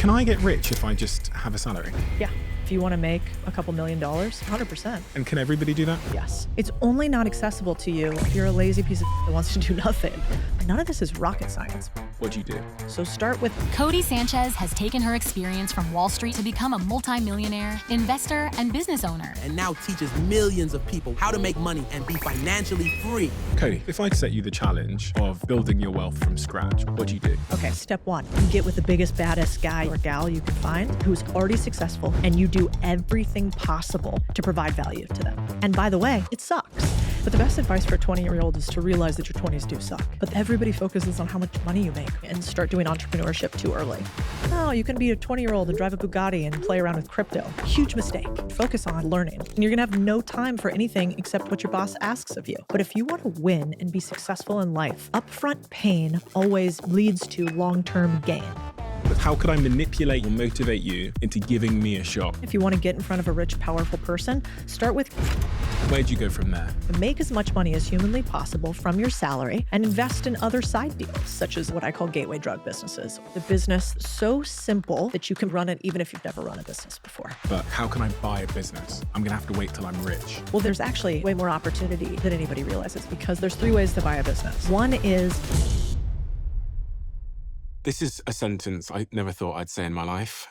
Can I get rich if I just have a salary? Yeah. If you want to make a couple $1 million, 100%. And can everybody do that? Yes. It's only not accessible to you if you're a lazy piece of that wants to do nothing. None of this is rocket science. What do you do? So start with Codie Sanchez has taken her experience from Wall Street to become a multi-millionaire, investor, and business owner. And now teaches millions of people how to make money and be financially free. Codie, if I set you the challenge of building your wealth from scratch, what do you do? Okay, step one, you get with the biggest, baddest guy or gal you can find who's already successful, and you do everything possible to provide value to them. And by the way, it sucks. But the best advice for a 20-year-old is to realize that your 20s do suck. But everybody focuses on how much money you make and start doing entrepreneurship too early. No, you can be a 20-year-old and drive a Bugatti and play around with crypto. Huge mistake. Focus on learning. And you're gonna have no time for anything except what your boss asks of you. But if you want to win and be successful in life, upfront pain always leads to long-term gain. How could I manipulate or motivate you into giving me a shot? If you want to get in front of a rich, powerful person, start with Where'd you go from there? make as much money as humanly possible from your salary and invest in other side deals, such as what I call gateway drug businesses. The business so simple that you can run it even if you've never run a business before. But how can I buy a business? I'm gonna have to wait till I'm rich. Well, there's actually way more opportunity than anybody realizes because there's 3 ways to buy a business. One is This is a sentence I never thought I'd say in my life.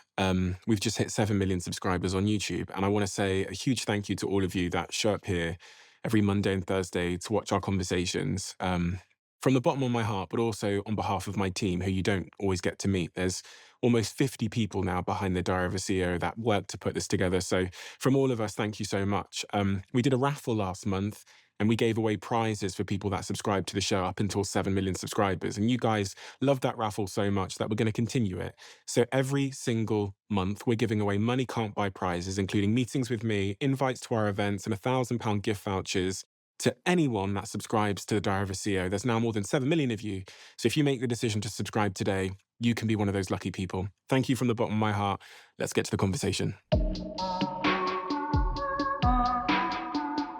We've just hit 7 million subscribers on YouTube, and I want to say a huge thank you to all of you that show up here every Monday and Thursday to watch our conversations. From the bottom of my heart, but also on behalf of my team, who you don't always get to meet. There's almost 50 people now behind the Diary of a CEO that worked to put this together. So from all of us, thank you so much. We did a raffle last month, and we gave away prizes for people that subscribed to the show up until 7 million subscribers. And you guys loved that raffle so much that we're going to continue it. So every single month, we're giving away money can't buy prizes, including meetings with me, invites to our events, and £1,000 gift vouchers to anyone that subscribes to the Diary of a CEO. There's now more than 7 million of you. So if you make the decision to subscribe today, you can be one of those lucky people. Thank you from the bottom of my heart. Let's get to the conversation.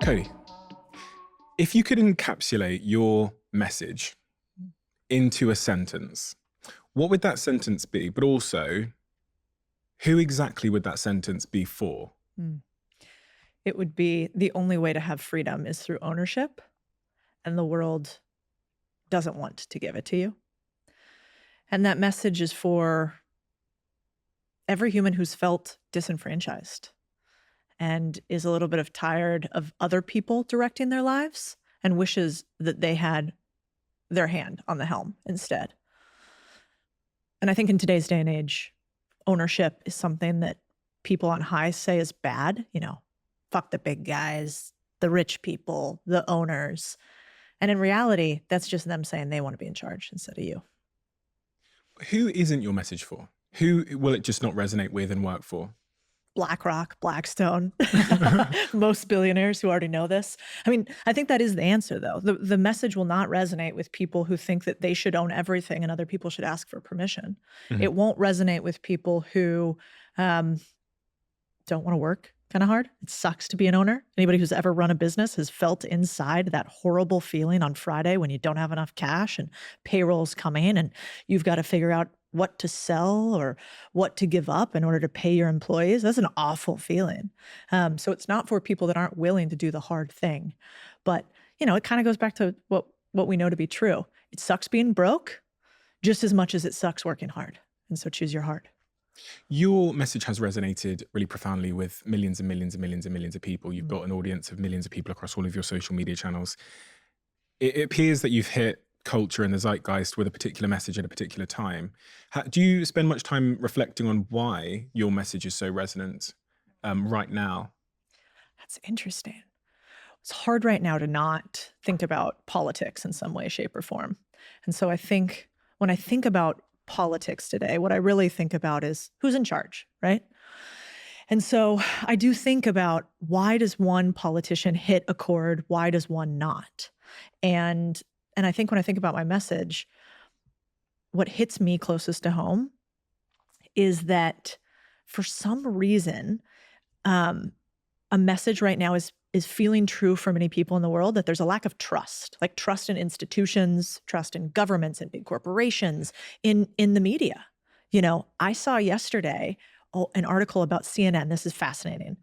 Codie, if you could encapsulate your message into a sentence, what would that sentence be? But also, who exactly would that sentence be for? it would be the only way to have freedom is through ownership, and the world doesn't want to give it to you. And that message is for every human who's felt disenfranchised and is a little bit tired of other people directing their lives and wishes that they had their hand on the helm instead. And I think in today's day and age, ownership is something that people on high say is bad. You know, fuck the big guys, the rich people, the owners. And in reality, that's just them saying they want to be in charge instead of you. Who isn't your message for? Who will it just not resonate with and work for? BlackRock, Blackstone, most billionaires who already know this. I mean, I think that is the answer, though. The message will not resonate with people who think that they should own everything and other people should ask for permission. Mm-hmm. It won't resonate with people who don't want to work kind of hard. It sucks to be an owner. Anybody who's ever run a business has felt inside that horrible feeling on Friday when you don't have enough cash and payroll's coming and you've got to figure out what to sell or what to give up in order to pay your employees. That's an awful feeling. So it's not for people that aren't willing to do the hard thing. But, you know, it kind of goes back to what we know to be true. It sucks being broke just as much as it sucks working hard. And so choose your heart. Your message has resonated really profoundly with millions and millions and millions and millions of people. You've built an audience of millions of people across all of your social media channels. It appears that you've hit culture and the zeitgeist with a particular message at a particular time. Do you spend much time reflecting on why your message is so resonant right now? That's interesting. It's hard right now to not think about politics in some way, shape, or form. And so I think when I think about politics today, what I really think about is who's in charge, right? And so I do think about why does one politician hit a chord? Why does one not? And I think when I think about my message, what hits me closest to home is that for some reason, a message right now is feeling true for many people in the world, that there's a lack of trust, like trust in institutions, trust in governments and big corporations, in the media, You know, I saw yesterday an article about CNN. This is fascinating.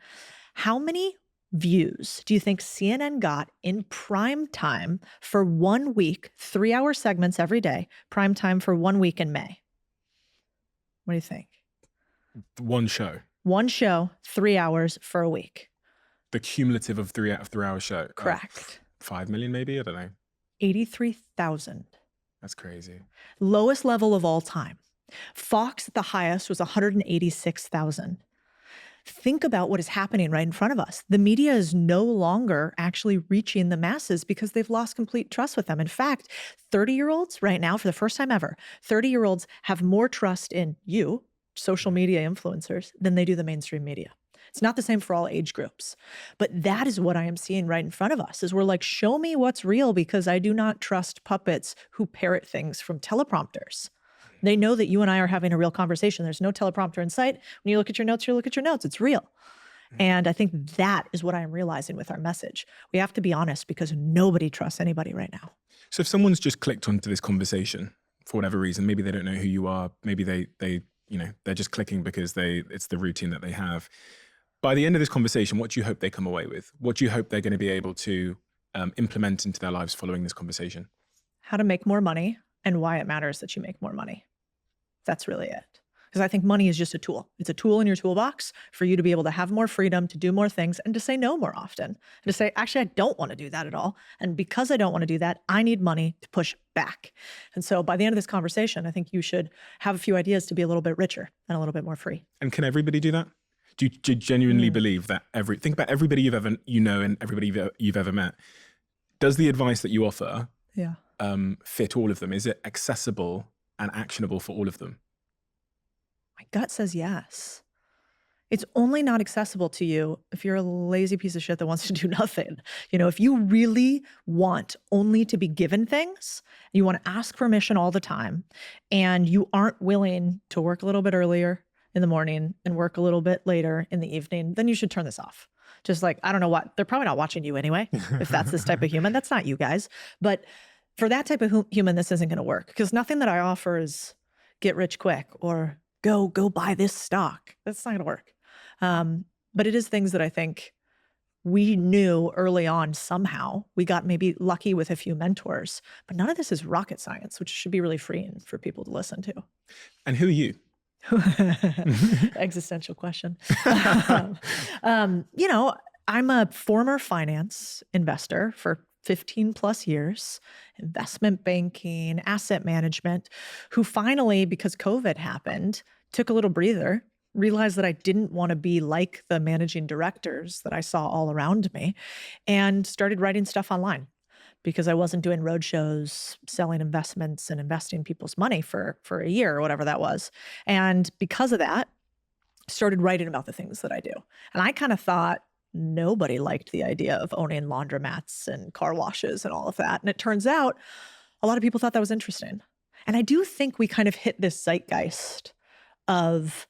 How many views do you think CNN got in prime time for 1 week, 3-hour segments every day, prime time for 1 week in May? What do you think? One show. One show, 3 hours for a week. The cumulative of 3-hour show. Correct. 5 million maybe? I don't know. 83,000. That's crazy. Lowest level of all time. Fox at the highest was 186,000. Think about what is happening right in front of us. The media is no longer actually reaching the masses because they've lost complete trust with them. In fact, 30-year-olds right now, for the first time ever, 30-year-olds have more trust in you, social media influencers, than they do the mainstream media. It's not the same for all age groups. But that is what I am seeing right in front of us, is we're like, show me what's real, because I do not trust puppets who parrot things from teleprompters. They know that you and I are having a real conversation. There's no teleprompter in sight. When you look at your notes, you look at your notes. It's real. And I think that is what I am realizing with our message. We have to be honest, because nobody trusts anybody right now. So if someone's just clicked onto this conversation for whatever reason, maybe they don't know who you are, maybe they're just clicking because it's the routine that they have. By the end of this conversation, what do you hope they come away with? What do you hope they're going to be able to implement into their lives following this conversation? How to make more money and why it matters that you make more money. That's really it. Because I think money is just a tool. It's a tool in your toolbox for you to be able to have more freedom, to do more things, and to say no more often. And to say, actually, I don't want to do that at all. And because I don't want to do that, I need money to push back. And so by the end of this conversation, I think you should have a few ideas to be a little bit richer and a little bit more free. And can everybody do that? Do you genuinely believe that think about everybody you've ever, and everybody you've ever met. Does the advice that you offer fit all of them? Is it accessible and actionable for all of them? My gut says yes. It's only not accessible to you if you're a lazy piece of shit that wants to do nothing. You know, if you really want only to be given things, you want to ask permission all the time, and you aren't willing to work a little bit earlier in the morning and work a little bit later in the evening, then you should turn this off. Just like, I don't know what, they're probably not watching you anyway. If that's this type of human, that's not you guys. But for that type of human, this isn't going to work, because nothing that I offer is get rich quick or go buy this stock. That's not going to work. But it is things that I think we knew early on somehow. We got maybe lucky with a few mentors, but none of this is rocket science, which should be really freeing for people to listen to. And who are you? Existential question. You know, I'm a former finance investor for 15 plus years, investment banking, asset management, who finally, because COVID happened, took a little breather, realized that I didn't want to be like the managing directors that I saw all around me, and started writing stuff online, because I wasn't doing roadshows, selling investments and investing people's money for a year or whatever that was. And because of that, started writing about the things that I do. And I kind of thought nobody liked the idea of owning laundromats and car washes and all of that. And it turns out a lot of people thought that was interesting. And I do think we kind of hit this zeitgeist of,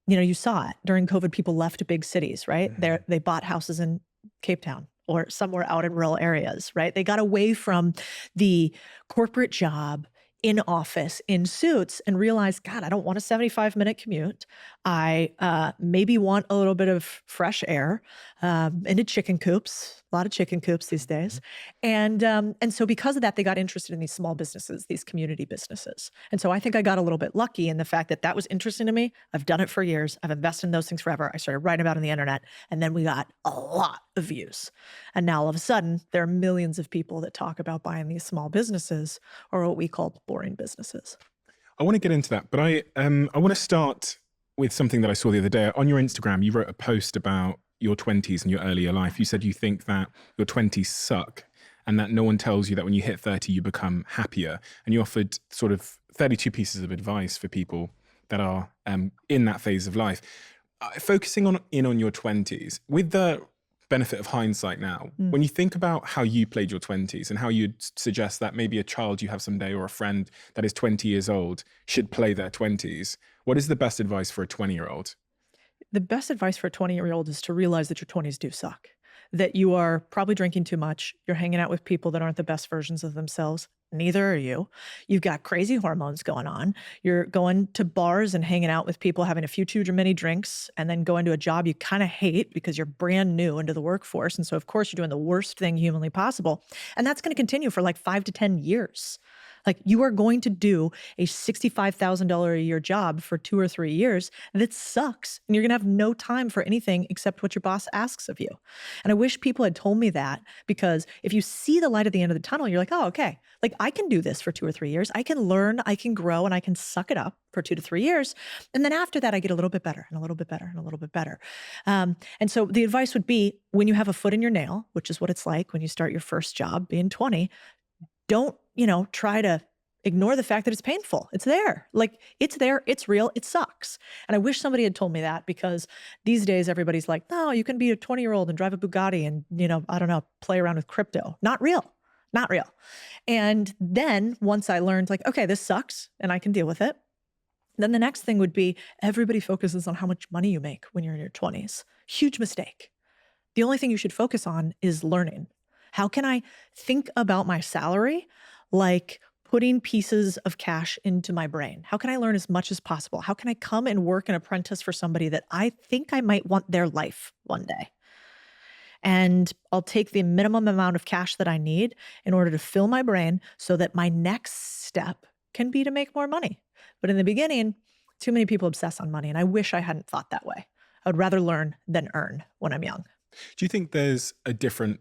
you know, you saw it during COVID, people left big cities, right? They bought houses in Cape Town or somewhere out in rural areas, right? They got away from the corporate job in office in suits and realized, God, I don't want a 75-minute commute. I maybe want a little bit of fresh air, into chicken coops, a lot of chicken coops these days. And so because of that, they got interested in these small businesses, these community businesses. And so I think I got a little bit lucky in the fact that that was interesting to me. I've done it for years. I've invested in those things forever. I started writing about it on the internet, and then we got a lot of views. And now all of a sudden, there are millions of people that talk about buying these small businesses, or what we call boring businesses. I want to get into that, but I want to start with something that I saw the other day. On your Instagram, you wrote a post about your 20s and your earlier life. You said you think that your 20s suck and that no one tells you that when you hit 30, you become happier. And you offered sort of 32 pieces of advice for people that are in that phase of life. Focusing on your 20s, with the benefit of hindsight now, when you think about how you played your 20s and how you'd suggest that maybe a child you have someday or a friend that is 20 years old should play their 20s, what is the best advice for a 20-year-old? The best advice for a 20-year-old is to realize that your 20s do suck, that you are probably drinking too much, you're hanging out with people that aren't the best versions of themselves, Neither are you. You've got crazy hormones going on. You're going to bars and hanging out with people, having a few too many drinks, and then going to a job you kind of hate because you're brand new into the workforce. And so, of course, you're doing the worst thing humanly possible. And that's going to continue for like 5 to 10 years. Like, you are going to do a $65,000 a year job for 2 or 3 years that sucks. And you're going to have no time for anything except what your boss asks of you. And I wish people had told me that, because if you see the light at the end of the tunnel, you're like, oh, okay, like I can do this for 2 or 3 years. I can learn, I can grow, and I can suck it up for 2 to 3 years. And then after that, I get a little bit better and a little bit better and a little bit better. And so the advice would be, when you have a foot in your nail, which is what it's like when you start your first job being 20, don't, try to ignore the fact that it's painful. It's there. Like, it's there. It's real. It sucks. And I wish somebody had told me that, because these days everybody's like, no, you can be a 20-year-old and drive a Bugatti and, I don't know, play around with crypto. Not real. Not real. And then once I learned, like, okay, this sucks and I can deal with it, then the next thing would be, everybody focuses on how much money you make when you're in your 20s. Huge mistake. The only thing you should focus on is learning. How can I think about my salary like putting pieces of cash into my brain? How can I learn as much as possible? How can I come and work and apprentice for somebody that I think I might want their life one day? And I'll take the minimum amount of cash that I need in order to fill my brain so that my next step can be to make more money. But in the beginning, too many people obsess on money, and I wish I hadn't thought that way. I would rather learn than earn when I'm young. Do you think there's a different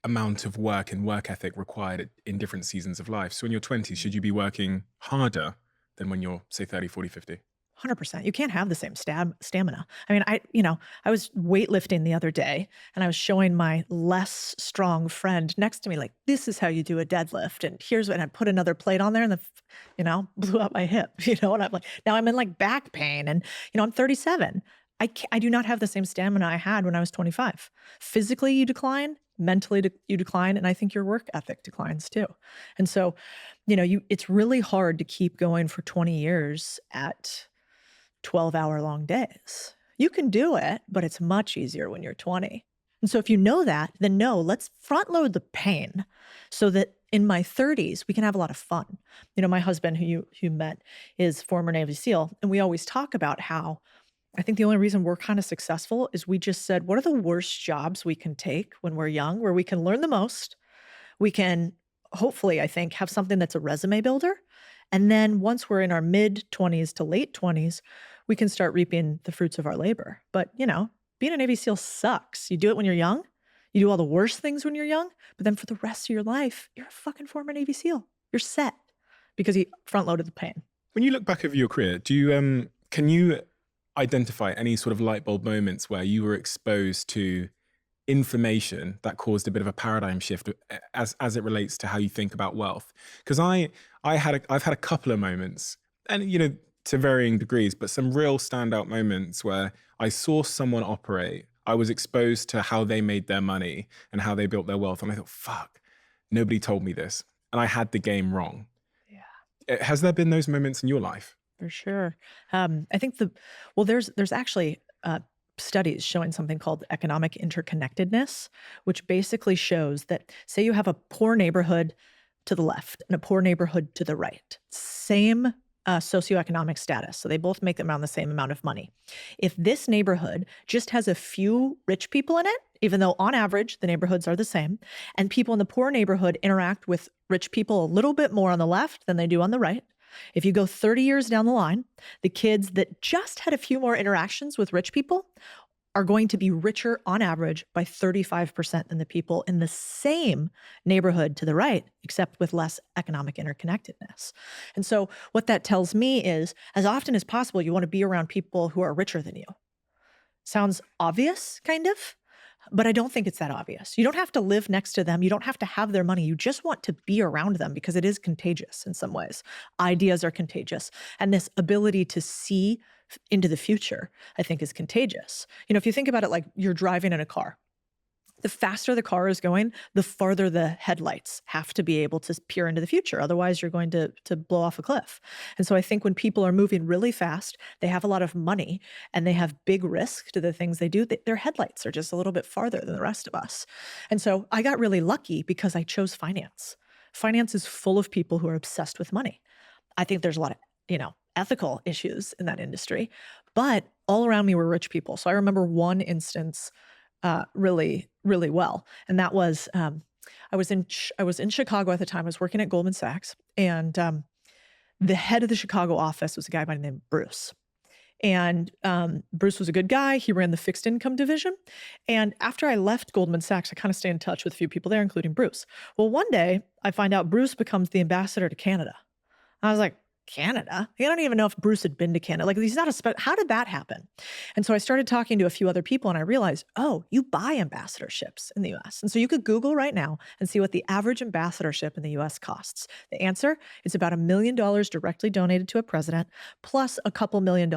amount of work and work ethic required in different seasons of life? So in your 20s, should you be working harder than when you're, say, 30, 40, 50? 100%. You can't have the same stamina. I mean, I was weightlifting the other day, and I was showing my less strong friend next to me, like, this is how you do a deadlift. And here's what, and I put another plate on there, and then, blew out my hip, and I'm like, now I'm in like back pain, and, I'm 37. I do not have the same stamina I had when I was 25. Physically, you decline. Mentally, you decline. And I think your work ethic declines too. And so, it's really hard to keep going for 20 years at 12-hour long days. You can do it, but it's much easier when you're 20. And so if you know that, then let's front load the pain so that in my 30s, we can have a lot of fun. My husband, who you met, is former Navy SEAL. And we always talk about how I think the only reason we're kind of successful is we just said, what are the worst jobs we can take when we're young, where we can learn the most? We can hopefully, I think, have something that's a resume builder. And then once we're in our mid-20s to late 20s, we can start reaping the fruits of our labor. But, being a Navy SEAL sucks. You do it when you're young. You do all the worst things when you're young. But then for the rest of your life, you're a fucking former Navy SEAL. You're set because you front-loaded the pain. When you look back over your career, can you identify any sort of light bulb moments where you were exposed to information that caused a bit of a paradigm shift as it relates to how you think about wealth? Because I've had a couple of moments, and to varying degrees, but some real standout moments where I saw someone operate. I was exposed to how they made their money and how they built their wealth, and I thought, fuck, nobody told me this, and I had the game wrong. Yeah. Has there been those moments in your life? For sure. I think there's actually studies showing something called economic interconnectedness, which basically shows that, say you have a poor neighborhood to the left and a poor neighborhood to the right, same socioeconomic status. So they both make around the same amount of money. If this neighborhood just has a few rich people in it, even though on average the neighborhoods are the same, and people in the poor neighborhood interact with rich people a little bit more on the left than they do on the right, if you go 30 years down the line, the kids that just had a few more interactions with rich people are going to be richer on average by 35% than the people in the same neighborhood to the right, except with less economic interconnectedness. And so what that tells me is, as often as possible, you want to be around people who are richer than you. Sounds obvious, kind of, but I don't think it's that obvious. You don't have to live next to them. You don't have to have their money. You just want to be around them because it is contagious in some ways. Ideas are contagious. And this ability to see into the future, I think, is contagious. If you think about it like you're driving in a car, the faster the car is going, the farther the headlights have to be able to peer into the future. Otherwise, you're going to blow off a cliff. And so I think when people are moving really fast, they have a lot of money and they have big risk to the things they do, their headlights are just a little bit farther than the rest of us. And so I got really lucky because I chose finance. Finance is full of people who are obsessed with money. I think there's a lot of, ethical issues in that industry, but all around me were rich people. So I remember one instance really, really well. And that was, I was in Chicago at the time. I was working at Goldman Sachs, and the head of the Chicago office was a guy by the name of Bruce. And Bruce was a good guy. He ran the fixed income division. And after I left Goldman Sachs, I kind of stayed in touch with a few people there, including Bruce. Well, one day I find out Bruce becomes the ambassador to Canada. I was like, Canada? I don't even know if Bruce had been to Canada. Like, he's not how did that happen? And so I started talking to a few other people, and I realized, oh, you buy ambassadorships in the US. And so you could Google right now and see what the average ambassadorship in the US costs. The answer is about $1 million directly donated to a president, plus a couple $1 million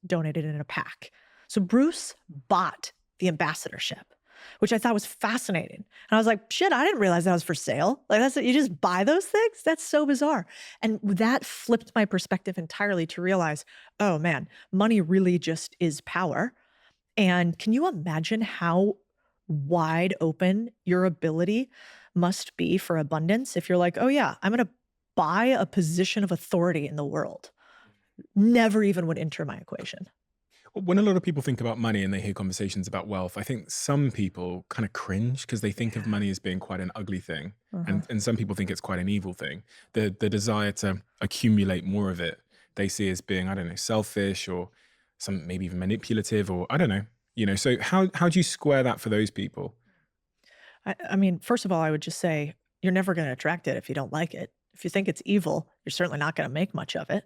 donated in a PAC. So Bruce bought the ambassadorship, which I thought was fascinating. And I was like, shit, I didn't realize that was for sale. Like, that's it. You just buy those things? That's so bizarre. And that flipped my perspective entirely to realize, oh man, money really just is power. And can you imagine how wide open your ability must be for abundance if you're like, oh yeah, I'm going to buy a position of authority in the world? Never even would enter my equation. When a lot of people think about money and they hear conversations about wealth, I think some people kind of cringe because they think of money as being quite an ugly thing. And some people think it's quite an evil thing. The desire to accumulate more of it, they see as being, I don't know, selfish or some maybe even manipulative, or I don't know, so how do you square that for those people? I mean, first of all, I would just say you're never going to attract it if you don't like it. If you think it's evil, you're certainly not going to make much of it.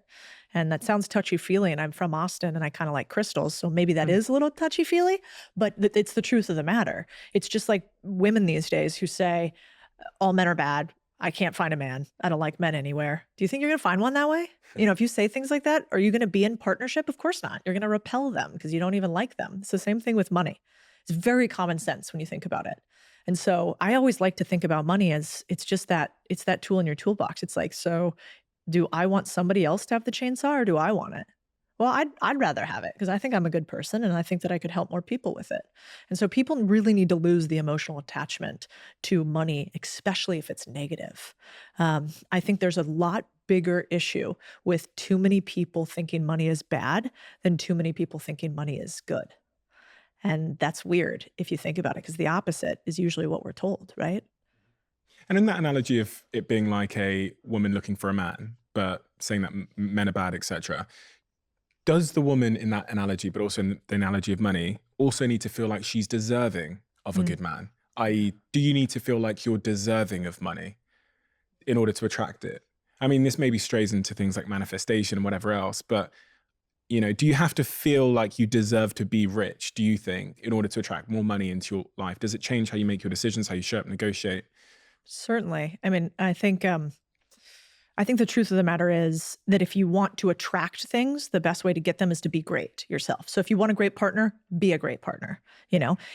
And that sounds touchy-feely, and I'm from Austin, and I kind of like crystals, so maybe that is a little touchy-feely, but it's the truth of the matter. It's just like women these days who say, all men are bad. I can't find a man. I don't like men anywhere. Do you think you're going to find one that way? If you say things like that, are you going to be in partnership? Of course not. You're going to repel them because you don't even like them. It's the same thing with money. It's very common sense when you think about it. And so I always like to think about money as it's that tool in your toolbox. It's like, so do I want somebody else to have the chainsaw, or do I want it? Well, I'd rather have it because I think I'm a good person and I think that I could help more people with it. And so people really need to lose the emotional attachment to money, especially if it's negative. I think there's a lot bigger issue with too many people thinking money is bad than too many people thinking money is good. And that's weird if you think about it, because the opposite is usually what we're told, right? And in that analogy of it being like a woman looking for a man, but saying that men are bad, etc., does the woman in that analogy, but also in the analogy of money, also need to feel like she's deserving of a good man? I.e., do you need to feel like you're deserving of money in order to attract it? I mean, this maybe strays into things like manifestation and whatever else, but do you have to feel like you deserve to be rich, do you think, in order to attract more money into your life? Does it change how you make your decisions, how you show up, negotiate? Certainly. I mean, I think the truth of the matter is that if you want to attract things, the best way to get them is to be great yourself. So if you want a great partner, be a great partner.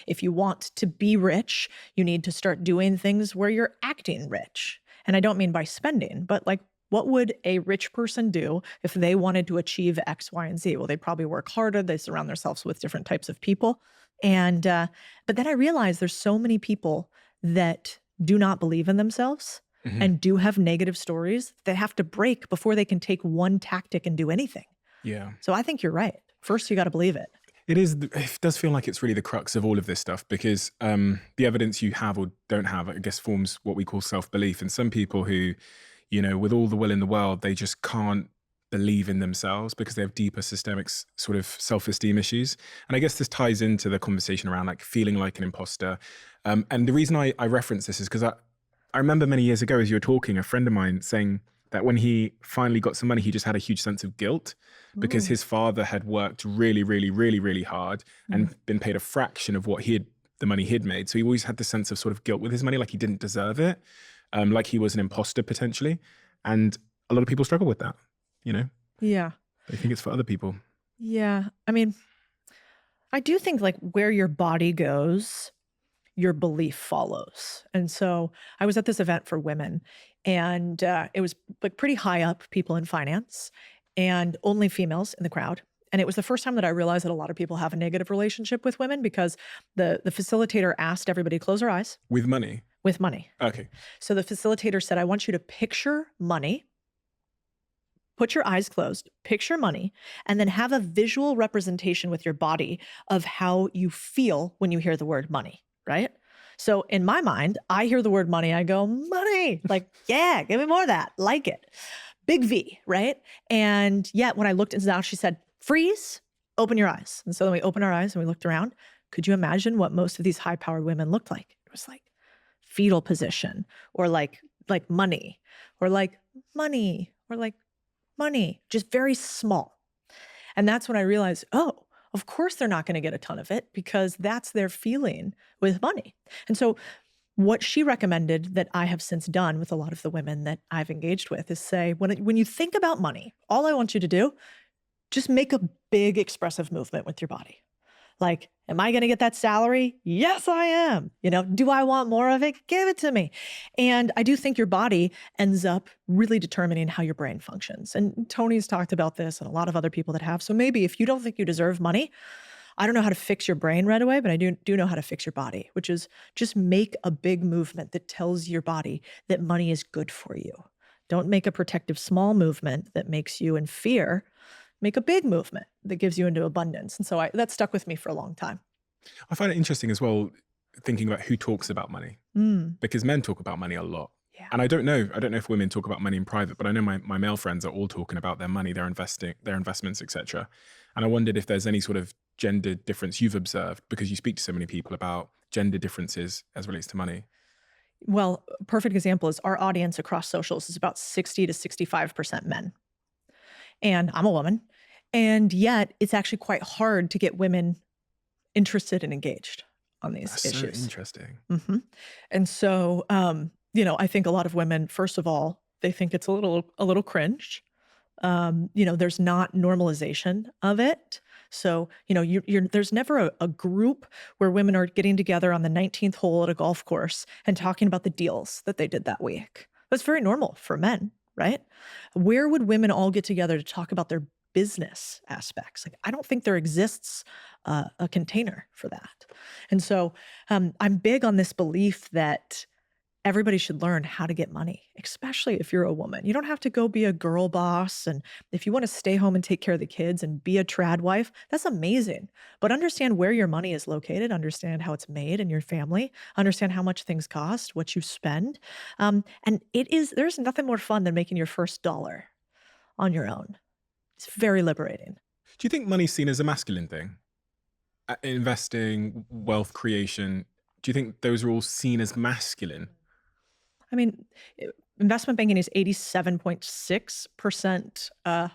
If you want to be rich, you need to start doing things where you're acting rich. And I don't mean by spending, but like, what would a rich person do if they wanted to achieve X, Y, and Z? Well, they'd probably work harder. They surround themselves with different types of people. And but then I realized there's so many people that do not believe in themselves and do have negative stories that have to break before they can take one tactic and do anything. Yeah. So I think you're right. First, you got to believe it. It does feel like it's really the crux of all of this stuff, because the evidence you have or don't have, I guess, forms what we call self-belief. And some people who, with all the will in the world, they just can't believe in themselves because they have deeper systemic sort of self-esteem issues. And I guess this ties into the conversation around like feeling like an imposter. And the reason I reference this is because I remember many years ago, as you were talking, a friend of mine saying that when he finally got some money, he just had a huge sense of guilt because his father had worked really, really, really, really hard and been paid a fraction of what the money he'd made. So he always had the sense of sort of guilt with his money, like he didn't deserve it. Like he was an imposter potentially. And a lot of people struggle with that, Yeah. They think it's for other people. Yeah. I mean, I do think like where your body goes, your belief follows. And so I was at this event for women, and it was like pretty high up people in finance and only females in the crowd. And it was the first time that I realized that a lot of people have a negative relationship with women, because the facilitator asked everybody to close their eyes. With money? with money. Okay. So the facilitator said, I want you to picture money, put your eyes closed, picture money, and then have a visual representation with your body of how you feel when you hear the word money, right? So in my mind, I hear the word money, I go, money, like, yeah, give me more of that, like it. Big V, right? And yet when I looked into that, she said, freeze, open your eyes. And so then we opened our eyes and we looked around. Could you imagine what most of these high-powered women looked like? It was like fetal position, or like money, or like money, or like money, just very small. And that's when I realized, oh, of course they're not going to get a ton of it because that's their feeling with money. And so what she recommended that I have since done with a lot of the women that I've engaged with is say, when you think about money, all I want you to do, just make a big expressive movement with your body. Like, am I going to get that salary? Yes, I am. Do I want more of it? Give it to me. And I do think your body ends up really determining how your brain functions. And Tony's talked about this and a lot of other people that have. So maybe if you don't think you deserve money, I don't know how to fix your brain right away, but I do know how to fix your body, which is just make a big movement that tells your body that money is good for you. Don't make a protective small movement that makes you in fear. Make a big movement that gives you into abundance. And so that stuck with me for a long time. I find it interesting as well, thinking about who talks about money, because men talk about money a lot. Yeah. And I don't know if women talk about money in private, but I know my male friends are all talking about their money, their investing, their investments, etc. And I wondered if there's any sort of gender difference you've observed, because you speak to so many people about gender differences as relates to money. Well, a perfect example is our audience across socials is about 60 to 65% men. And I'm a woman. And yet it's actually quite hard to get women interested and engaged on these That's issues. so interesting. And so, I think a lot of women, first of all, they think it's a little cringe. There's not normalization of it. So, there's never a group where women are getting together on the 19th hole at a golf course and talking about the deals that they did that week. That's very normal for men, right? Where would women all get together to talk about their business aspects? Like, I don't think there exists a container for that. And so I'm big on this belief that everybody should learn how to get money, especially if you're a woman. You don't have to go be a girl boss. And if you want to stay home and take care of the kids and be a trad wife, that's amazing. But understand where your money is located, understand how it's made in your family, understand how much things cost, what you spend. And there's nothing more fun than making your first dollar on your own. It's very liberating. Do you think money's seen as a masculine thing? Investing, wealth creation, do you think those are all seen as masculine? I mean, investment banking is 87.6%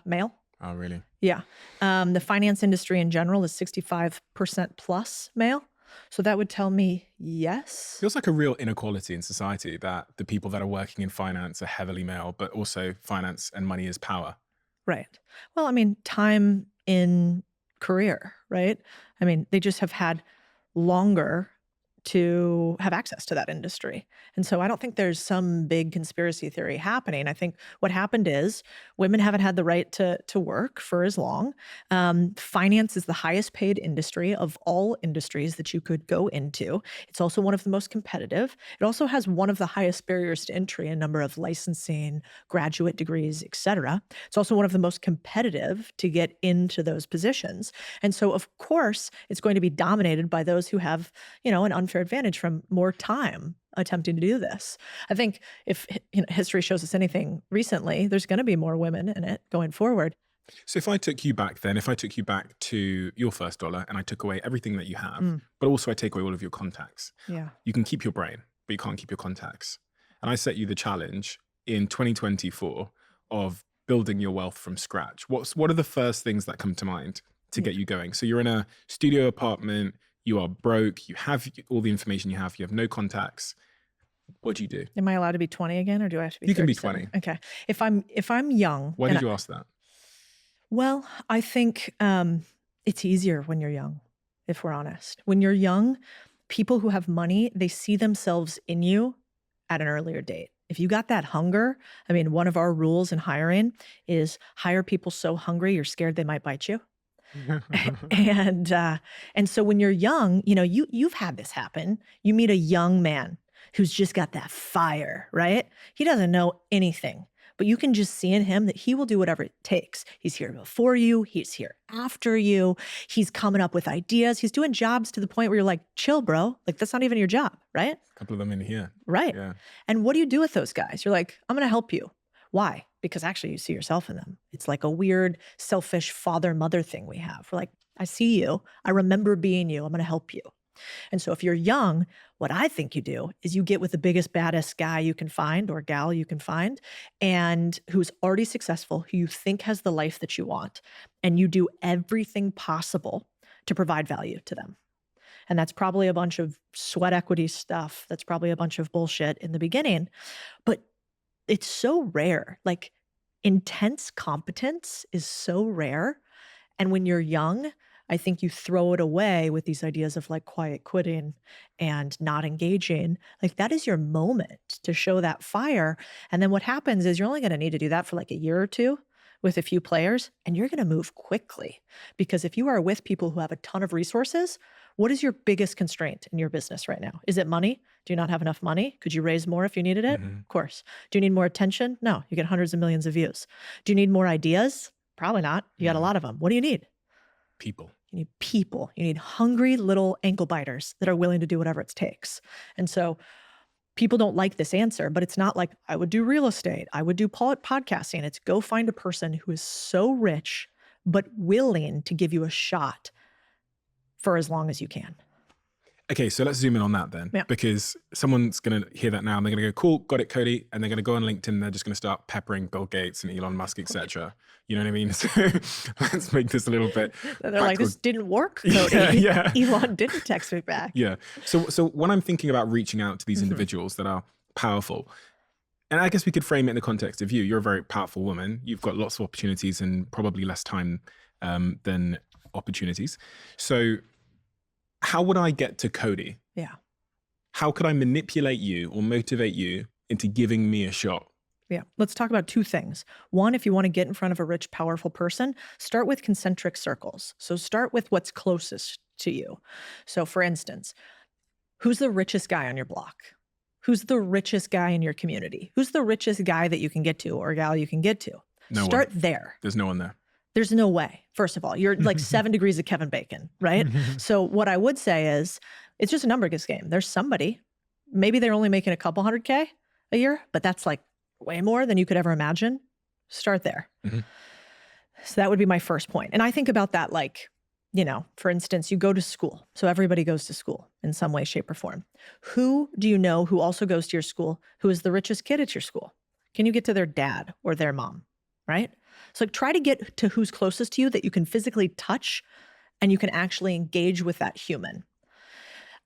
male. Oh, really? Yeah. The finance industry in general is 65% plus male. So that would tell me yes. Feels like a real inequality in society that the people that are working in finance are heavily male, but also finance and money is power. Right. Well, I mean, time in career, right? I mean, they just have had longer to have access to that industry. And so I don't think there's some big conspiracy theory happening. I think what happened is women haven't had the right to work for as long. Finance is the highest paid industry of all industries that you could go into. It's also one of the most competitive. It also has one of the highest barriers to entry, a number of licensing, graduate degrees, et cetera. It's also one of the most competitive to get into those positions. And so, of course, it's going to be dominated by those who have, an unfair advantage from more time attempting to do this. I think if history shows us anything recently, there's going to be more women in it going forward. So if I took you back to your first dollar and I took away everything that you have, but also I take away all of your contacts, Yeah. you can keep your brain, but you can't keep your contacts. And I set you the challenge in 2024 of building your wealth from scratch. What are the first things that come to mind to get you going? So you're in a studio apartment, you are broke, you have all the information you have no contacts. What do you do? Am I allowed to be 20 again, or do I have to be You can be 37? 20. Okay. If I'm young. Why did you ask that? Well, I think it's easier when you're young, if we're honest. When you're young, people who have money, they see themselves in you at an earlier date. If you got that hunger, I mean, one of our rules in hiring is hire people so hungry you're scared they might bite you. And so when you're young, you've had this happen. You meet a young man who's just got that fire, right? He doesn't know anything, but you can just see in him that he will do whatever it takes. He's here before you. He's here after you. He's coming up with ideas. He's doing jobs to the point where you're like, chill, bro. Like, that's not even your job, right? A couple of them in here. Right. Yeah. And what do you do with those guys? You're like, I'm going to help you. Why? Because actually you see yourself in them. It's like a weird, selfish father-mother thing we have. We're like, I see you. I remember being you. I'm going to help you. And so if you're young, what I think you do is you get with the biggest, baddest guy you can find or gal you can find, and who's already successful, who you think has the life that you want, and you do everything possible to provide value to them. And that's probably a bunch of sweat equity stuff. That's probably a bunch of bullshit in the beginning, but it's so rare. Like, intense competence is so rare. And when you're young, I think you throw it away with these ideas of like quiet quitting and not engaging. Like, that is your moment to show that fire. And then what happens is you're only going to need to do that for like a year or two with a few players, and you're going to move quickly. Because if you are with people who have a ton of resources, what is your biggest constraint in your business right now? Is it money? Do you not have enough money? Could you raise more if you needed it? Of course. Do you need more attention? No, you get hundreds of millions of views. Do you need more ideas? Probably not. You got a lot of them. What do you need? People. You need people. You need hungry little ankle biters that are willing to do whatever it takes. And so people don't like this answer, but it's not like I would do real estate. I would do podcasting. It's go find a person who is so rich, but willing to give you a shot for as long as you can. Okay, so let's zoom in on that then, because someone's going to hear that now and they're going to go, cool, got it, Codie. And they're going to go on LinkedIn and they're just going to start peppering Bill Gates and Elon Musk, etc. You know what I mean? So let's make this a little bit They're like, this didn't work, Codie. Yeah. Elon didn't text me back. Yeah. So when I'm thinking about reaching out to these individuals that are powerful, and I guess we could frame it in the context of you. You're a very powerful woman. You've got lots of opportunities and probably less time than opportunities. So how would I get to Codie? Yeah. How could I manipulate you or motivate you into giving me a shot? Yeah. Let's talk about two things. One, if you want to get in front of a rich, powerful person, start with concentric circles. So start with what's closest to you. So for instance, who's the richest guy on your block? Who's the richest guy in your community? Who's the richest guy that you can get to or gal you can get to? Start there. There's no one there. There's no way. First of all, you're like 7 degrees of Kevin Bacon, right? So what I would say is it's just a numbers game. There's somebody, maybe they're only making a couple $100K a year, but that's like way more than you could ever imagine. Start there. So that would be my first point. And I think about that like, you know, for instance, you go to school. So everybody goes to school in some way, shape, or form. Who do you know who also goes to your school, who is the richest kid at your school? Can you get to their dad or their mom, right? So like, try to get to who's closest to you that you can physically touch and you can actually engage with that human.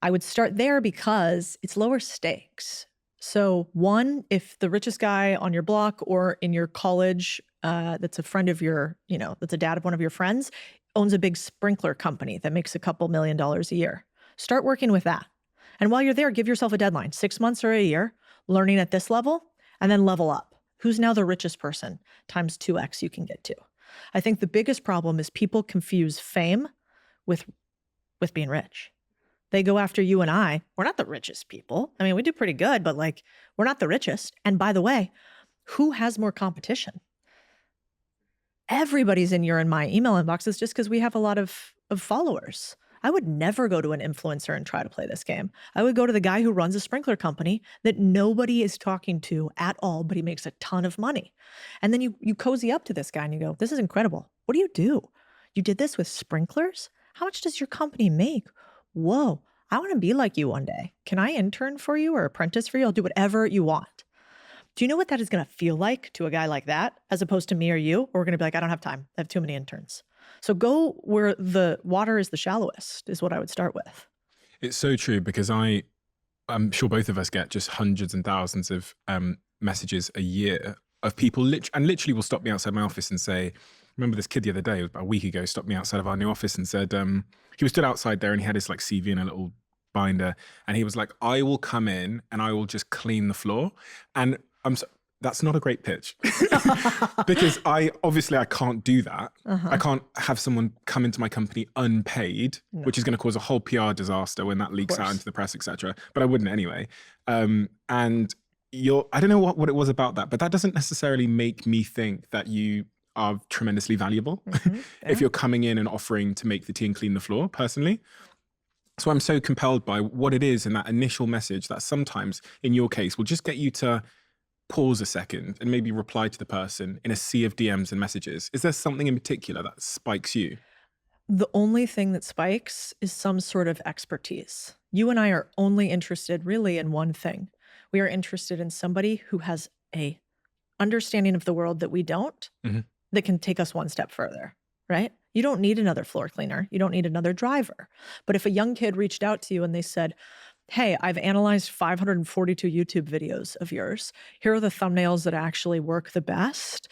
I would start there because it's lower stakes. So one, if the richest guy on your block or in your college that's a friend of your, you know, that's a dad of one of your friends, owns a big sprinkler company that makes a couple $1 million a year, start working with that. And while you're there, give yourself a deadline, 6 months or a year, learning at this level, and then level up. Who's now the richest person times 2x you can get to? I think the biggest problem is people confuse fame with being rich. They go after you and I. We're not the richest people. I mean, we do pretty good, but like, we're not the richest. And by the way, who has more competition? Everybody's in your and my email inboxes just because we have a lot of followers. I would never go to an influencer and try to play this game. I would go to the guy who runs a sprinkler company that nobody is talking to at all, but he makes a ton of money. And then you cozy up to this guy and you go, this is incredible. What do you do? You did this with sprinklers? How much does your company make? Whoa, I want to be like you one day. Can I intern for you or apprentice for you? I'll do whatever you want. Do you know what that is going to feel like to a guy like that, as opposed to me or you? Or we're going to be like, I don't have time. I have too many interns. So go where the water is the shallowest is what I would start with. It's so true, because I'm sure both of us get just hundreds and thousands of messages a year of people literally will stop me outside my office and say, remember this kid the other day, it was about a week ago, stopped me outside of our new office and said, he was stood outside there and he had his like CV in a little binder. And he was like, I will come in and I will just clean the floor. And That's not a great pitch because I can't do that. I can't have someone come into my company unpaid, which is going to cause a whole PR disaster when that leaks out into the press, etc. But I wouldn't anyway. And I don't know what it was about that, but that doesn't necessarily make me think that you are tremendously valuable if you're coming in and offering to make the tea and clean the floor personally. So I'm so compelled by what it is in that initial message that sometimes in your case will just get you to pause a second and maybe reply to the person in a sea of DMs and messages. Is there something in particular that spikes you? The only thing that spikes is some sort of expertise. You and I are only interested really in one thing. We are interested in somebody who has a understanding of the world that we don't, that can take us one step further, right? You don't need another floor cleaner. You don't need another driver. But if a young kid reached out to you and they said, hey, I've analyzed 542 YouTube videos of yours. Here are the thumbnails that actually work the best.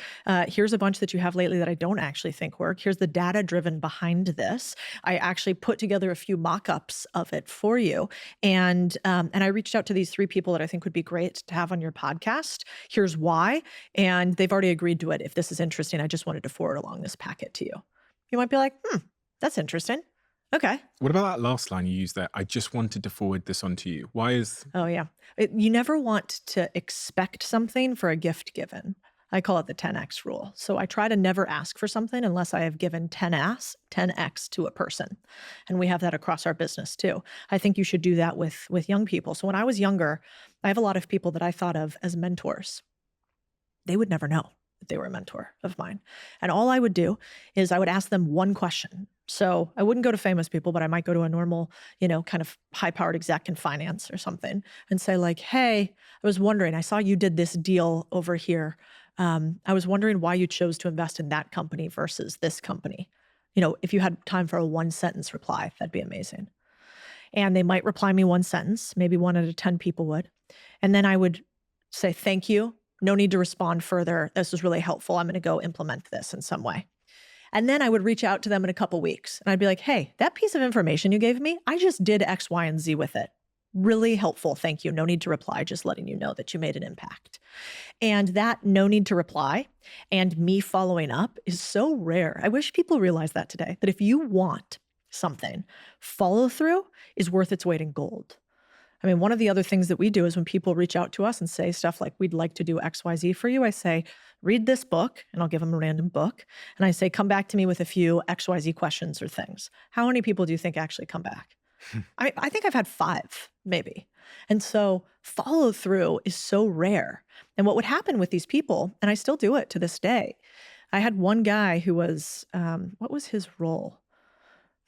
Here's a bunch that you have lately that I don't actually think work. Here's the data driven behind this. I actually put together a few mock-ups of it for you. And I reached out to these 3 people that I think would be great to have on your podcast. Here's why. And they've already agreed to it. If this is interesting, I just wanted to forward along this packet to you. You might be like, that's interesting. Okay. What about that last line you used there? I just wanted to forward this on to you. Why is... Oh, yeah. You never want to expect something for a gift given. I call it the 10X rule. So I try to never ask for something unless I have given 10X to a person. And we have that across our business too. I think you should do that with young people. So when I was younger, I have a lot of people that I thought of as mentors. They would never know that they were a mentor of mine. And all I would do is I would ask them one question. So I wouldn't go to famous people, but I might go to a normal, kind of high-powered exec in finance or something and say like, hey, I was wondering, I saw you did this deal over here. I was wondering why you chose to invest in that company versus this company. If you had time for a 1-sentence reply, that'd be amazing. And they might reply me 1 sentence, maybe 1 out of 10 people would. And then I would say, thank you. No need to respond further. This was really helpful. I'm going to go implement this in some way. And then I would reach out to them in a couple weeks and I'd be like, hey, that piece of information you gave me, I just did X, Y, and Z with it. Really helpful. Thank you. No need to reply. Just letting you know that you made an impact. And that no need to reply and me following up is so rare. I wish people realized that today, that if you want something, follow through is worth its weight in gold. I mean, one of the other things that we do is when people reach out to us and say stuff like, we'd like to do X, Y, Z for you, I say, read this book, and I'll give them a random book. And I say, come back to me with a few X, Y, Z questions or things. How many people do you think actually come back? I think I've had 5, maybe. And so follow through is so rare. And what would happen with these people, and I still do it to this day, I had one guy who was, what was his role?